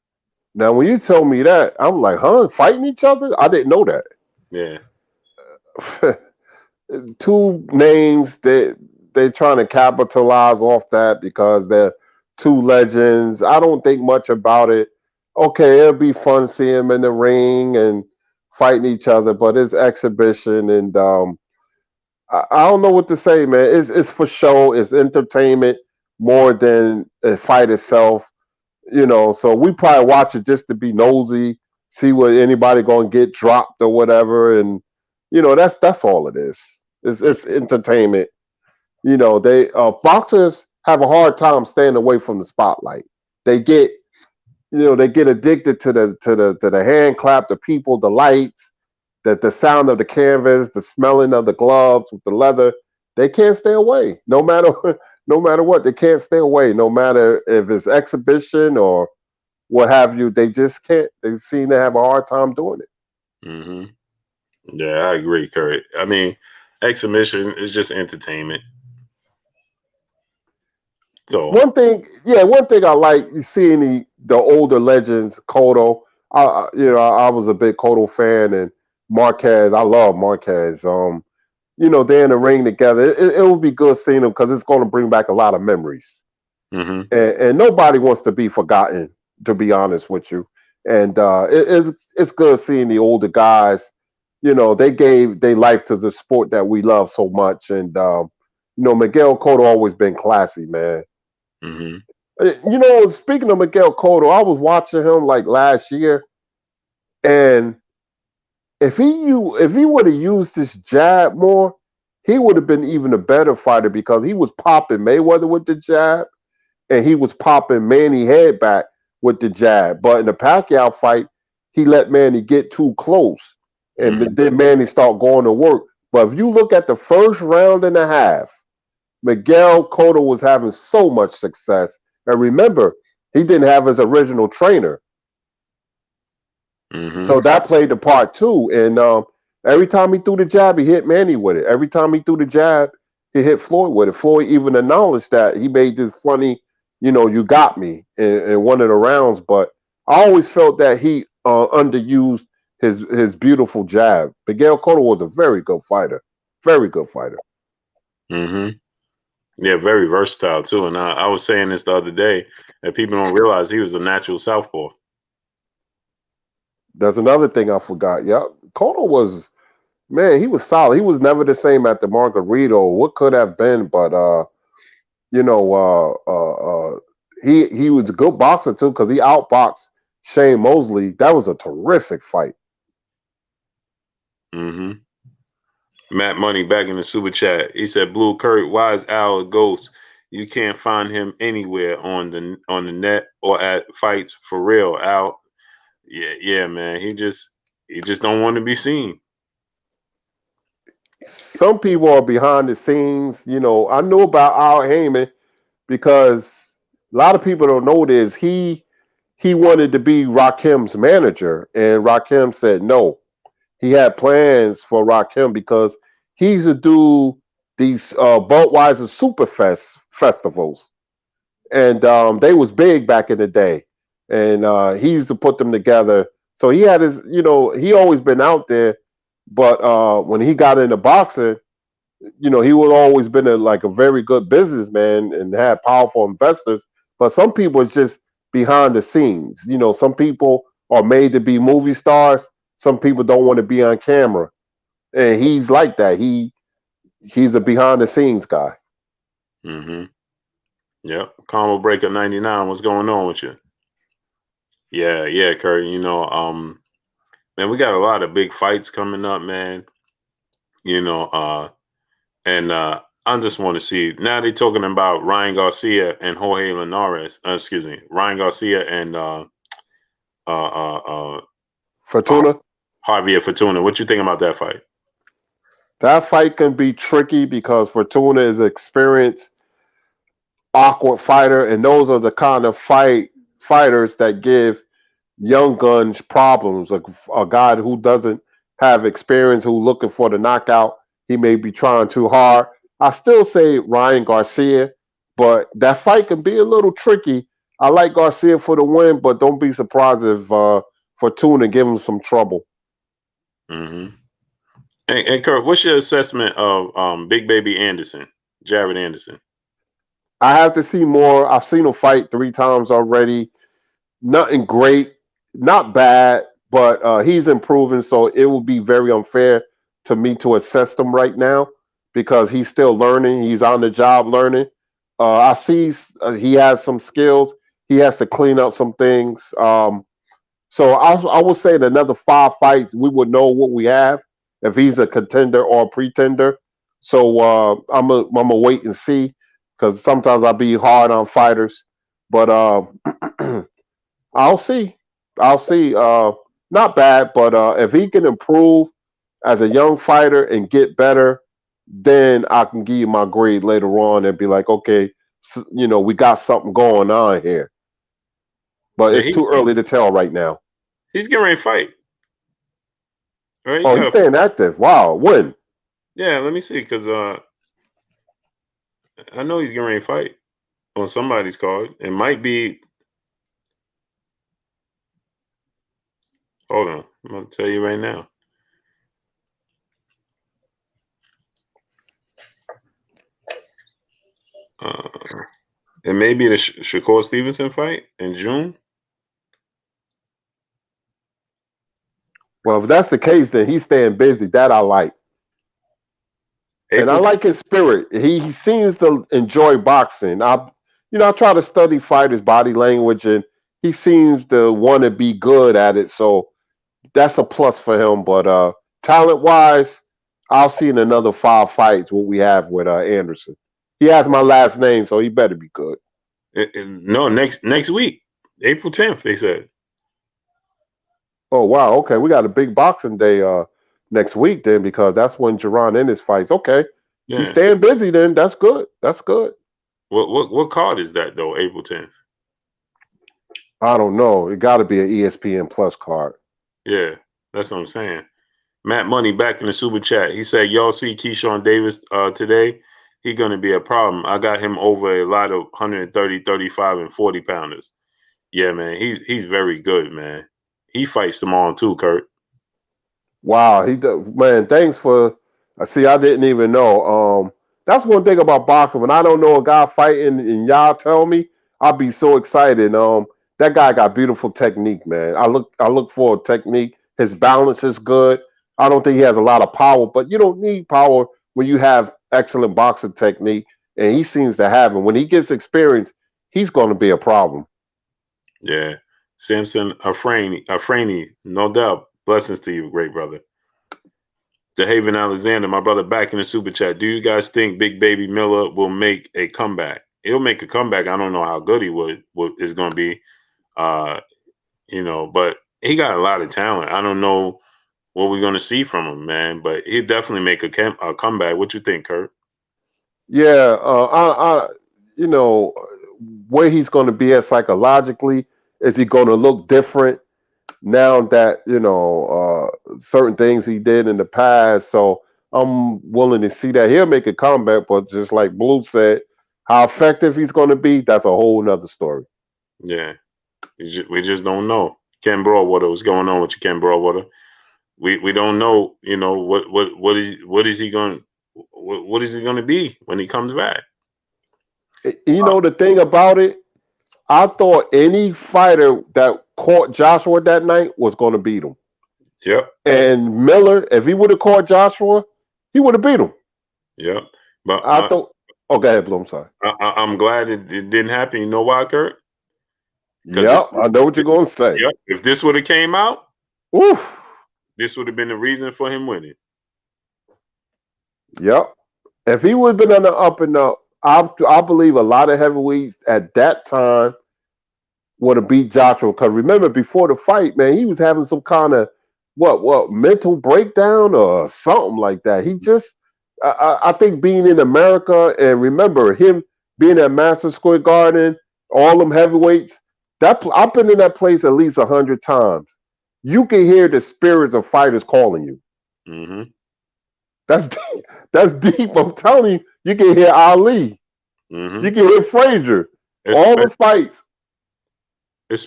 Now, when you told me that, I'm like, fighting each other? I didn't know that. Yeah. Two names that they're trying to capitalize off that because they're two legends. I don't think much about it. Okay, it'll be fun seeing them in the ring and fighting each other, but it's exhibition, and I don't know what to say, man. It's for show. It's entertainment more than a fight itself. So we probably watch it just to be nosy, see what anybody gonna get dropped or whatever, and that's all it is. It's entertainment. They boxers have a hard time staying away from the spotlight. They get addicted to the hand clap, the people, the lights, the sound of the canvas, the smelling of the gloves with the leather. They can't stay away. No matter what, they can't stay away. No matter if it's exhibition or what have you, they just can't. They seem to have a hard time doing it. Mm-hmm. Yeah, I agree, Curry. I mean, exhibition is just entertainment. So one thing I like seeing the older legends, Cotto. I was a big Cotto fan, and Marquez. I love Marquez. They're in the ring together. It will be good seeing them because it's going to bring back a lot of memories. Mm-hmm. And nobody wants to be forgotten, to be honest with you. And it's good seeing the older guys they gave their life to the sport that we love so much. And Miguel Cotto always been classy, man. Mm-hmm. Speaking of Miguel Cotto, I was watching him like last year, and if he would have used this jab more, he would have been even a better fighter because he was popping Mayweather with the jab, and he was popping Manny head back with the jab. But in the Pacquiao fight, he let Manny get too close, and then Manny start going to work. But if you look at the first round and a half, Miguel Cotto was having so much success. And remember, he didn't have his original trainer. So that played the part too. And every time he threw the jab, he hit Manny with it. Every time he threw the jab, he hit Floyd with it. Floyd even acknowledged that he made this funny, you got me in one of the rounds. But I always felt that he underused his beautiful jab. Miguel Cotto was a very good fighter. Very good fighter. Mm-hmm. Yeah, very versatile too. And I was saying this the other day that people don't realize he was a natural southpaw. There's another thing I forgot. Yeah, Cotto was, man, he was solid. He was never the same at the Margarito. What could have been, but he was a good boxer too because he outboxed Shane Mosley. That was a terrific fight. Mm-hmm. Matt Money back in the super chat. He said, "Blue Kurt, why is Al a ghost? You can't find him anywhere on the net or at fights for real, Al." Yeah, man. He just don't want to be seen. Some people are behind the scenes. I knew about Al Heyman because a lot of people don't know this. He wanted to be Rakim's manager, and Rakim said no. He had plans for Rakim because he's to do these Budweiser Superfest festivals, and they was big back in the day, and he used to put them together. So he had his, he always been out there, but when he got into boxing, he would always been a very good businessman and had powerful investors. But some people is just behind the scenes. Some people are made to be movie stars. Some people don't want to be on camera, and he's like that. He's a behind the scenes guy. Mm-hmm. Yep. Combo Breaker 99. What's going on with you? Yeah, Kurt. Man, we got a lot of big fights coming up, man. And I just want to see. Now they're talking about Ryan Garcia and Jorge Linares. Excuse me, Ryan Garcia and Fortuna. Javier Fortuna. What you think about that fight? That fight can be tricky because Fortuna is an experienced, awkward fighter, and those are the kind of fighters that give young guns problems. A guy who doesn't have experience, who looking for the knockout, he may be trying too hard. I still say Ryan Garcia, but that fight can be a little tricky. I like Garcia for the win, but don't be surprised if Fortuna give him some trouble. Mm-hmm. And Kurt, what's your assessment of Big Baby Anderson, Jared Anderson? I have to see more. I've seen him fight 3 times already. Nothing great, not bad, but he's improving. So it would be very unfair to me to assess him right now because he's still learning. He's on the job learning. I see he has some skills. He has to clean up some things. So I would say in another 5 fights, we would know what we have if he's a contender or a pretender. So I'm a wait and see because sometimes I'll be hard on fighters, but I'll see. I'll see. Not bad, but if he can improve as a young fighter and get better, then I can give you my grade later on and be like, okay, so, we got something going on here. But Yeah, it's too early to tell right now. He's getting ready to fight. Right? Oh, he's staying active. Wow, when? Yeah, let me see, because I know he's getting ready to fight on somebody's card. It might be. Hold on, I'm gonna tell you right now. It may be the Shakur Stevenson fight in June. Well, if that's the case, then he's staying busy. That I like. And I April. like his spirit. He seems to enjoy boxing. I try to study fighters' body language, and he seems to want to be good at it. So that's a plus for him. But talent wise, I'll see in another 5 fights what we have with Anderson. He has my last name, so he better be good. No, next week, April 10th. They said. Oh wow, okay, we got a big boxing day next week then because that's when Jerron Ennis fights. Okay, he's Yeah. staying busy then. That's good. That's good. What card is that though? April 10th. I don't know. It got to be an ESPN Plus card. Yeah, that's what I'm saying. Matt Money back in the super chat. He said, "Y'all see Keyshawn Davis today? He gonna be a problem. I got him over a lot of 130, 35, and 40 pounders. Yeah, man, he's very good, man. He fights tomorrow too, Kurt. Wow, man. Thanks for. See, I didn't even know. That's one thing about boxing. When I don't know a guy fighting and y'all tell me, I'll be so excited. That guy got beautiful technique, man. I look for technique. His balance is good. I don't think he has a lot of power, but you don't need power when you have excellent boxing technique, and he seems to have it. When he gets experience, he's going to be a problem. Yeah, Samson Afrani, no doubt. Blessings to you, great brother. DeHaven Alexander, my brother, back in the super chat. Do you guys think Big Baby Miller will make a comeback? He'll make a comeback. I don't know how good he is going to be. But he got a lot of talent. I don't know what we're going to see from him, man, but he'll definitely make a comeback. What you think, Kurt? Yeah, where he's going to be at psychologically. Is he going to look different now that certain things he did in the past? So I'm willing to see that he'll make a comeback, but just like Blue said, how effective he's going to be, that's a whole nother story. Yeah, we just don't know. Ken Broadwater, what's going on with you, Ken Broadwater? We don't know. What is he going to be when he comes back? The thing about it, I thought any fighter that caught Joshua that night was going to beat him. Yep. And Miller, if he would have caught Joshua, he would have beat him. Yep. But I thought. Oh, go ahead, Blue. I'm sorry. I'm glad it didn't happen. You know why, Kurt? Yep, I know what you're going to say. Yep. If this would have came out, oof, this would have been the reason for him winning. Yep. If he would have been on the up and up, I believe a lot of heavyweights at that time would have beat Joshua. Because remember, before the fight, man, he was having some kind of mental breakdown or something like that. He just, I think, being in America and remember him being at Madison Square Garden, all them heavyweights. I've been in that place at least 100 times. You can hear the spirits of fighters calling you. Mm-hmm. That's deep. That's deep. I'm telling you, you can hear Ali. Mm-hmm. You can hear Frazier. All the fights. It's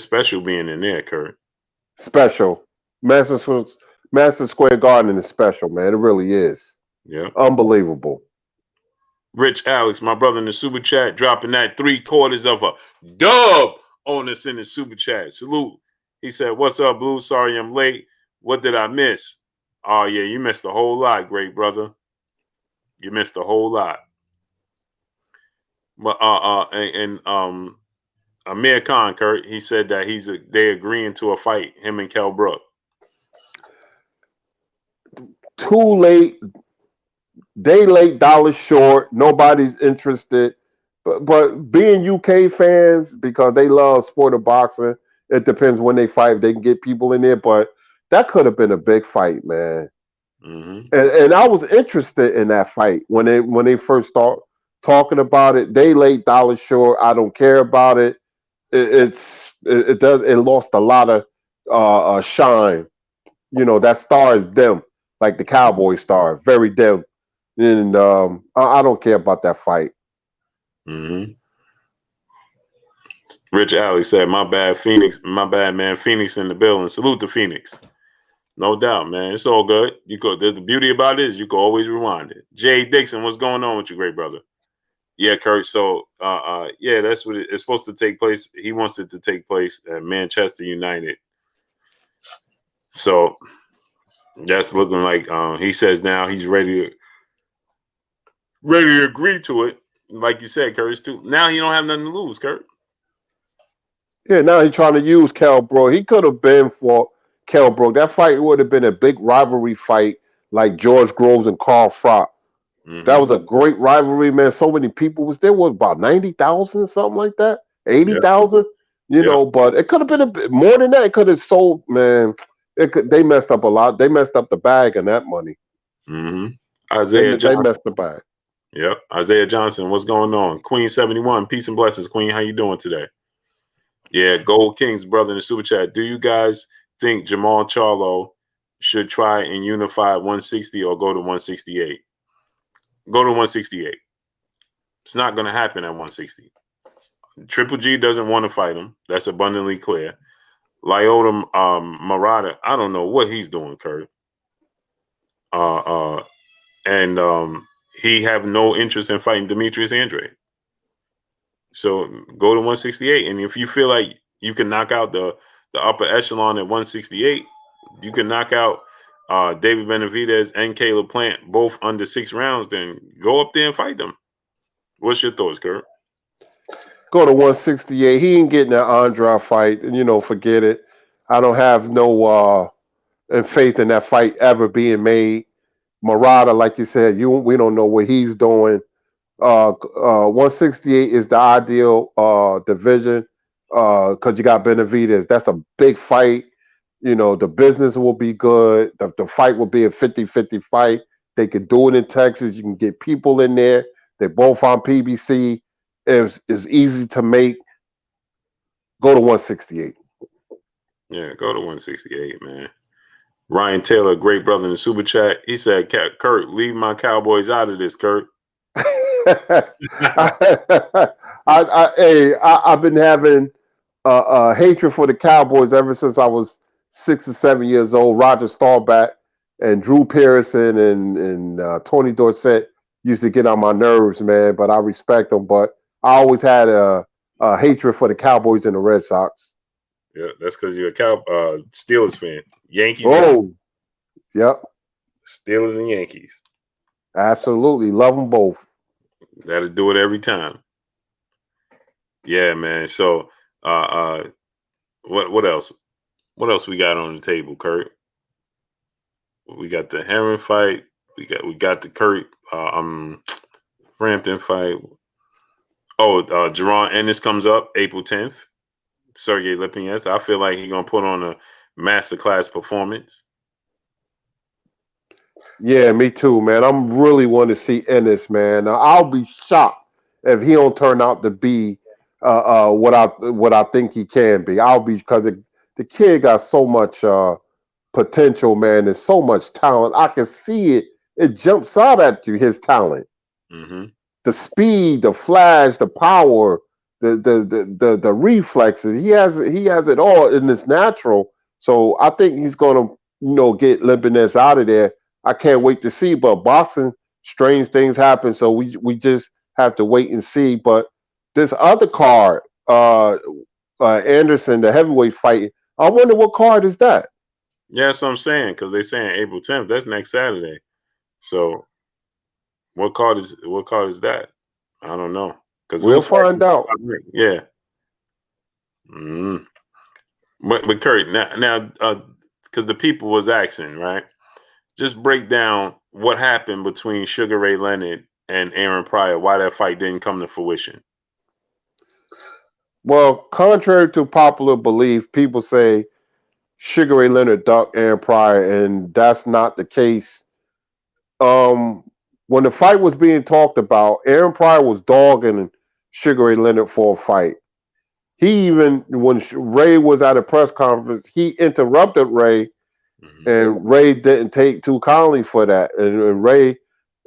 special being in there, Kurt. Special. Madison Square Garden is special, man. It really is. Yeah. Unbelievable. Rich Alex, my brother in the super chat, dropping that 3/4 of a dub on us in the super chat. Salute. He said, "What's up, Blue? Sorry I'm late. What did I miss?" Oh, yeah, you missed a whole lot, great brother. You missed a whole lot. But Amir Khan, Kurt, he said that they agreeing to a fight, him and Kell Brook. Too late. Day late, dollars short. Nobody's interested. But being UK fans, because they love sport of boxing, it depends when they fight. They can get people in there, but that could have been a big fight, man. Mm-hmm. And I was interested in that fight when they first start talking about it. Day late, dollars short. I don't care about it. It lost a lot of shine. That star is dim, like the Cowboy star, very dim. And I don't care about that fight. Mm-hmm. Rich Alley said, "My bad, Phoenix. My bad, man. Phoenix in the building. Salute to Phoenix. No doubt, man. It's all good. The beauty about it is you can always rewind it." Jay Dixon, what's going on with you, great brother? Yeah, Kurt. So, yeah, that's what it's supposed to take place. He wants it to take place at Manchester United. So that's looking like he says now he's ready to agree to it. Like you said, Curtis, too. Now he don't have nothing to lose, Kurt. Yeah, now he's trying to use Kell Brook. He could have been for Kell Brook. That fight would have been a big rivalry fight like George Groves and Carl Frock. That was a great rivalry, man. So many people was there. What, about 90,000, something like that? 80,000? You know, but it could have been a bit more than that. It could have sold, man. They messed up a lot. They messed up the bag on that money. Isaiah Johnson. They messed the bag. Yep. Isaiah Johnson, what's going on? Queen 71, peace and blessings. Queen, how you doing today? Yeah, Gold Kings, brother, in the super chat. Do you guys think Jamal Charlo should try and unify 160 or go to 168? Go to 168. It's not going to happen at 160. Triple G doesn't want to fight him. That's abundantly clear. Lyoto Murata, I don't know what he's doing, Kurt. And he have no interest in fighting Demetrius Andrade. So go to 168. And if you feel like you can knock out the upper echelon at 168, you can knock out David Benavidez and Caleb Plant both under 6 rounds, then go up there and fight them. What's your thoughts, Kurt? Go to 168. He ain't getting that Andrade fight. And, you know, forget it. I don't have no faith in that fight ever being made. Murata, like you said, we don't know what he's doing. 168 is the ideal division because you got Benavidez. That's a big fight. You know, the business will be good. The fight will be a 50-50 fight. They could do it in Texas. You can get people in there. They're both on PBC. It's easy to make. Go to 168. Yeah, go to 168, man. Ryan Taylor, great brother in the super chat. He said, Kurt, leave my Cowboys out of this, Kurt. I've been having hatred for the Cowboys ever since I was 6 or 7 years old. Roger Staubach and Drew Pearson and Tony Dorsett used to get on my nerves, man. But I respect them. But I always had a hatred for the Cowboys and the Red Sox. Yeah, that's because you're a Steelers fan. Yankees. Oh, yep. Steelers and Yankees. Absolutely, love them both. That'll do it every time. Yeah, man. So, what else? What else we got on the table, Kurt? We got the Hearn fight. We got the Kurt Frampton fight. Oh, Jerron Ennis comes up April 10th. Sergey Lipinets. I feel like he's gonna put on a masterclass performance. Yeah, me too, man. I'm really want to see Ennis, man. I'll be shocked if he don't turn out to be what I think he can be. I'll be, because the kid got so much potential, man. There's so much talent. I can see it. It jumps out at you, his talent. The speed, the flash, the power, the reflexes. He has it all, and it's natural. So I think he's gonna, get Lipinets out of there. I can't wait to see. But boxing, strange things happen, so we just have to wait and see. But this other card, Anderson, the heavyweight fight, I wonder what card is that? Yeah, that's what I'm saying, because they're saying April 10th. That's next Saturday. So what card is that? I don't know. We'll find out. Yeah. But Kurt, now, because the people was asking, right? Just break down what happened between Sugar Ray Leonard and Aaron Pryor, why that fight didn't come to fruition. Well, contrary to popular belief, people say Sugar Ray Leonard ducked Aaron Pryor, and that's not the case. When the fight was being talked about, Aaron Pryor was dogging Sugar Ray Leonard for a fight. He even, when Ray was at a press conference, he interrupted Ray, and Ray didn't take too kindly for that. And Ray,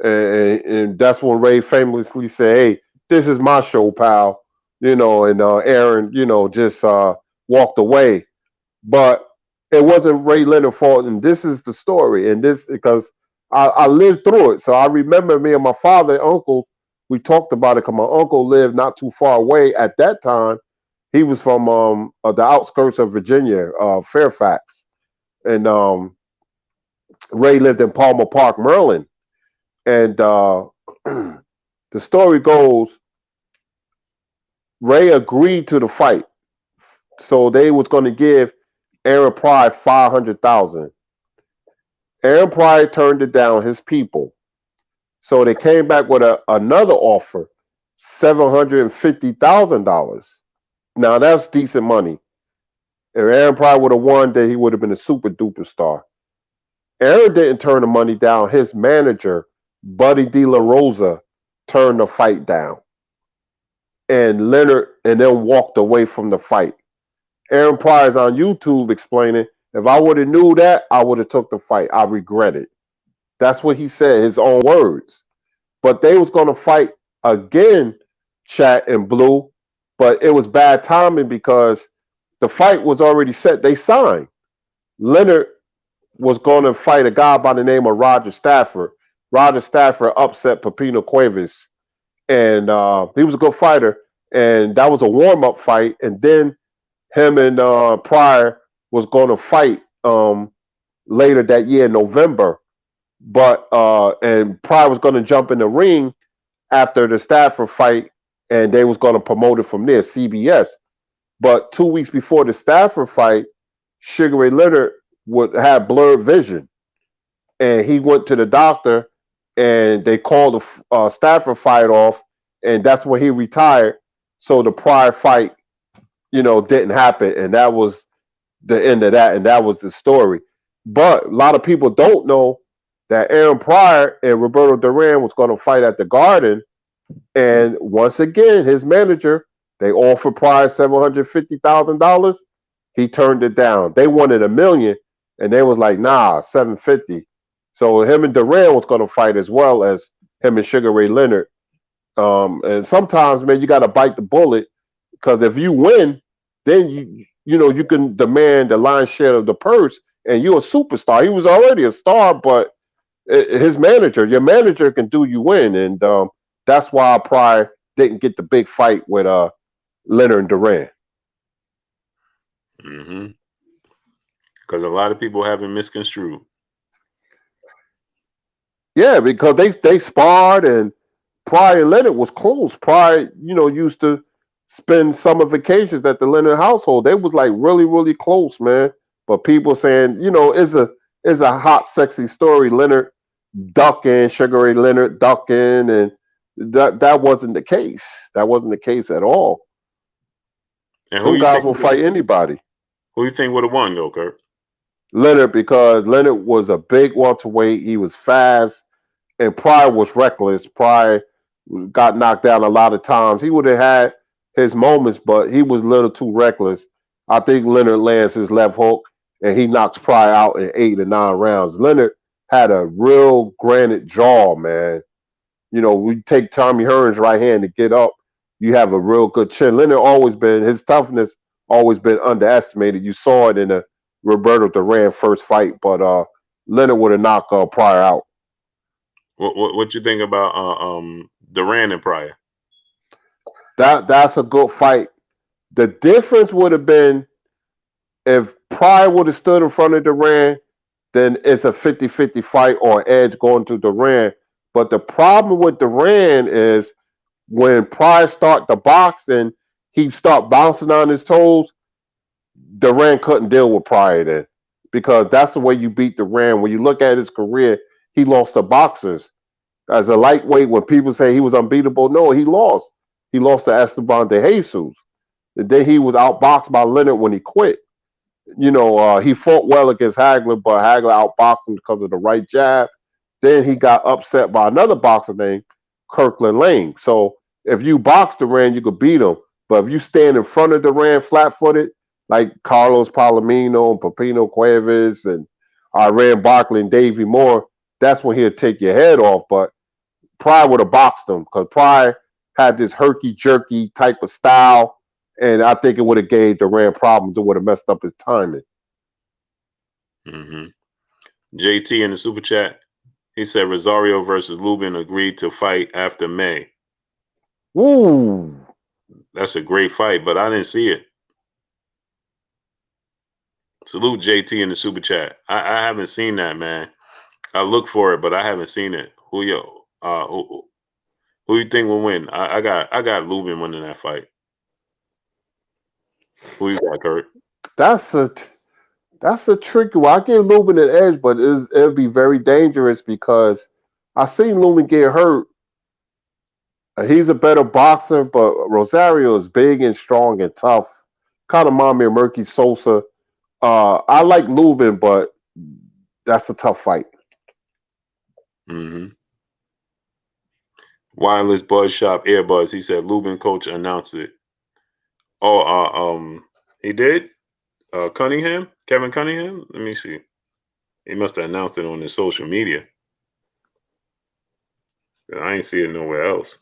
and that's when Ray famously said, "Hey, this is my show, pal." And Aaron, just walked away. But it wasn't Ray Leonard's fault, and this is the story. And this, because I lived through it. So I remember me and my father and uncle, we talked about it because my uncle lived not too far away at that time. He was from the outskirts of Virginia, Fairfax. and Ray lived in Palmer Park, Maryland. And the story goes, Ray agreed to the fight, so they was going to give Aaron Pryor $500,000. Aaron Pryor turned it down. His people, so they came back with another offer, $750,000. Now that's decent money. If Aaron Pryor would have won, then he would have been a super duper star. Aaron didn't turn the money down. His manager, Buddy De La Rosa, turned the fight down. And Leonard and then walked away from the fight. Aaron Pryor's on YouTube explaining, if I would have knew that, I would have took the fight. I regret it. That's what he said, his own words. But they was going to fight again, Chat and Blue, but it was bad timing because the fight was already set. They signed. Leonard was going to fight a guy by the name of Roger Stafford. Roger Stafford upset Pepino Cuevas, and he was a good fighter. And that was a warm-up fight. And then him and Pryor was going to fight later that year in November. But and Pryor was going to jump in the ring after the Stafford fight, and they was going to promote it from there, CBS. But 2 weeks before the Stafford fight, Sugar Ray Leonard would have blurred vision, and he went to the doctor, and they called the Stafford fight off, and that's when he retired. So the Pryor fight, didn't happen, and that was the end of that, and that was the story. But a lot of people don't know that Aaron Pryor and Roberto Duran was going to fight at the Garden, and once again, his manager, they offered Pryor $750,000. He turned it down. They wanted $1 million, and they was like, nah, $750,000. So him and Duran was going to fight as well as him and Sugar Ray Leonard. And sometimes, man, you got to bite the bullet, because if you win, then you can demand the lion's share of the purse, and you're a superstar. He was already a star, but your manager can do you in, and that's why Pryor didn't get the big fight with Leonard and Duran. Because a lot of people have it misconstrued. Yeah, because they sparred, and Pryor and Leonard was close. Pryor, used to spend summer vacations at the Leonard household. They was like really, really close, man. But people saying, it's a hot, sexy story. Leonard ducking, Sugar Ray Leonard ducking, and that wasn't the case. That wasn't the case at all. And who guys will fight anybody. Who you think would have won, though, Kirk? Leonard, because Leonard was a big welterweight. He was fast, and Pryor was reckless. Pryor got knocked down a lot of times. He would have had his moments, but he was a little too reckless. I think Leonard lands his left hook, and he knocks Pryor out in 8 or 9 rounds. Leonard had a real granite jaw, man. We take Tommy Hearn's right hand to get up. You have a real good chin. Leonard his toughness always been underestimated. You saw it in the Roberto Duran first fight, but Leonard would have knocked Pryor out. What you think about Duran and Pryor? That's a good fight. The difference would have been if Pryor would have stood in front of Duran, then it's a 50-50 fight or edge going to Duran. But the problem with Duran is when Pryor start the boxing, he'd start bouncing on his toes. Duran couldn't deal with Pryor then, because that's the way you beat Duran. When you look at his career, he lost to boxers. As a lightweight, when people say he was unbeatable, no, he lost. He lost to Esteban de Jesus. And then he was outboxed by Leonard when he quit. He fought well against Hagler, but Hagler outboxed him because of the right jab. Then he got upset by another boxer named Kirkland Lane. So if you box Duran, you could beat him. But if you stand in front of Duran flat-footed, like Carlos Palomino and Pepino Cuevas and Iran Barkley and Davey Moore, that's when he'll take your head off. But Pryor would have boxed him, because Pryor had this herky-jerky type of style, and I think it would have gave Duran problems. It would have messed up his timing. JT in the super chat, he said Rosario versus Lubin agreed to fight after May. Ooh. That's a great fight, but I didn't see it. Salute JT in the super chat. I haven't seen that, man. I look for it, but I haven't seen it. Who you think will win? I got Lubin winning that fight. Who you got, Kirk? That's a tricky one. I give Lubin an edge, but it'll be very dangerous because I seen Lubin get hurt. He's a better boxer, but Rosario is big and strong and tough. Kind of remind me of Murky Sosa. I like Lubin, but that's a tough fight. Mm-hmm. Wireless Buzz Shop Earbuds. He said Lubin coach announced it. Oh, he did. Cunningham, Kevin Cunningham. Let me see. He must have announced it on his social media. I ain't see it nowhere else.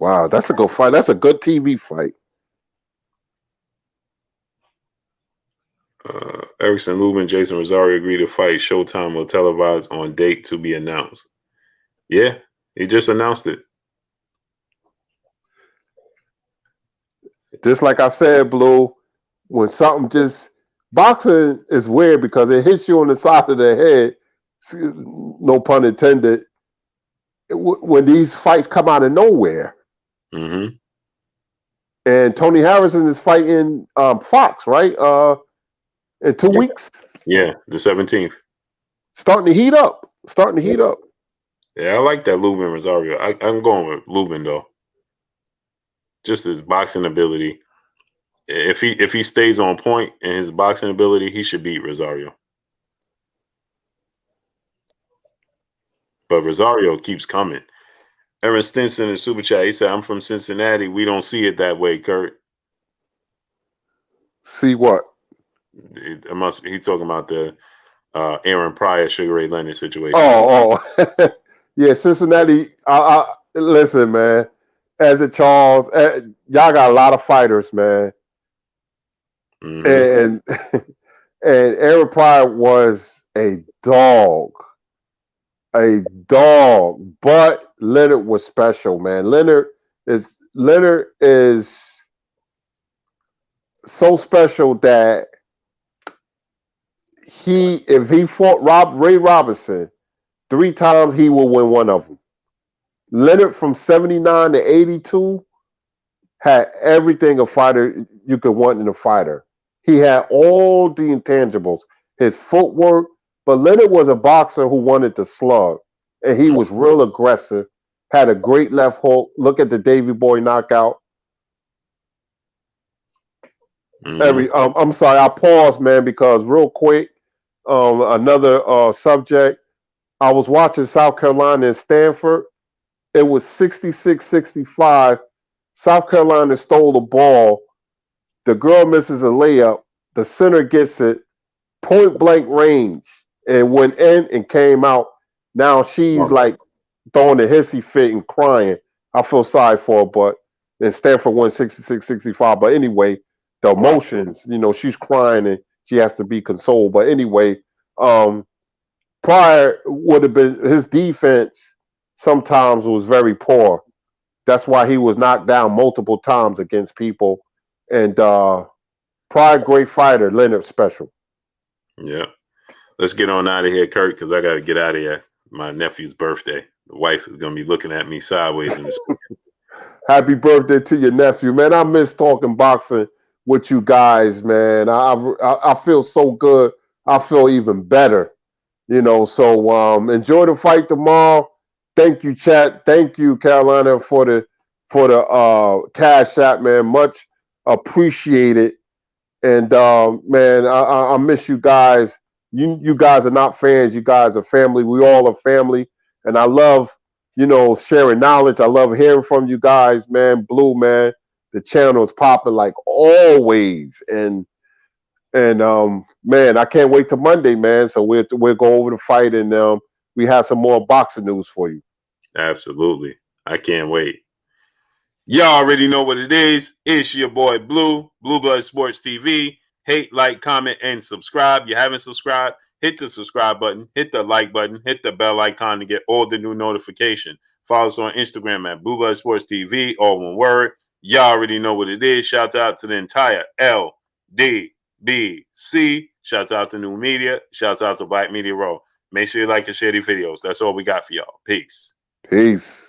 Wow, that's a good fight. That's a good TV fight. Erickson Lubin, Jason Rosario agreed to fight. Showtime will televise on date to be announced. Yeah, he just announced it. Just like I said, Blue, when something just boxing is weird because it hits you on the side of the head. No pun intended. When these fights come out of nowhere, Mm-hmm. and Tony Harrison is fighting Fox, right? In 2 weeks. Yeah, the 17th. Starting to heat up. Yeah, I like that Lubin Rosario. I'm going with Lubin though. Just his boxing ability. If he stays on point in his boxing ability, he should beat Rosario. But Rosario keeps coming. Aaron Stinson in Super Chat, he said, I'm from Cincinnati. We don't see it that way, Kurt. See what? He's talking about the Aaron Pryor, Sugar Ray Leonard situation. Oh. Yeah, Cincinnati. Listen, man. As a Charles, y'all got a lot of fighters, man. Mm-hmm. And Aaron Pryor was a dog. But Leonard was special, man. Leonard is so special that if he fought Ray Robinson 3 times, he will win one of them. Leonard from 79 to 82 had everything a fighter you could want in a fighter. He had all the intangibles, his footwork, but Leonard was a boxer who wanted to slug, and he was real aggressive, had a great left hook. Look at the Davey Boy knockout. Mm-hmm. I'm sorry, I paused, man, because real quick, another subject. I was watching South Carolina and Stanford. It was 66-65. South Carolina stole the ball. The girl misses a layup. The center gets it. Point blank range. And went in and came out. Now she's like throwing a hissy fit and crying. I feel sorry for her, but then Stanford won 66-65. But anyway, the emotions, she's crying and she has to be consoled. But anyway, Pryor would have been, his defense sometimes was very poor. That's why he was knocked down multiple times against people. And Pryor, great fighter. Leonard, special. Yeah. Let's get on out of here, Kirk, because I got to get out of here. My nephew's birthday. The wife is going to be looking at me sideways. Happy birthday to your nephew, man. I miss talking boxing with you guys, man. I feel so good. I feel even better. So enjoy the fight tomorrow. Thank you, chat. Thank you, Carolina, for the cash app, man. Much appreciated. And man, I miss you guys. You guys are not fans. You guys are family. We all are family. And I love, sharing knowledge. I love hearing from you guys, man. Blue, man. The channel is popping like always. And man, I can't wait till Monday, man. So we'll go over the fight and we have some more boxing news for you. Absolutely. I can't wait. Y'all already know what it is. It's your boy Blue Blood Sports TV. Hate, like, comment, and subscribe. You haven't subscribed, hit the subscribe button, hit the like button, hit the bell icon to get all the new notification. Follow us on Instagram at Blue Blood Sports TV, all one word. Y'all already know what it is. Shout out to the entire LDBC. Shout out to New Media. Shout out to Black Media Row. Make sure you like and share these videos. That's all we got for y'all. Peace. Peace.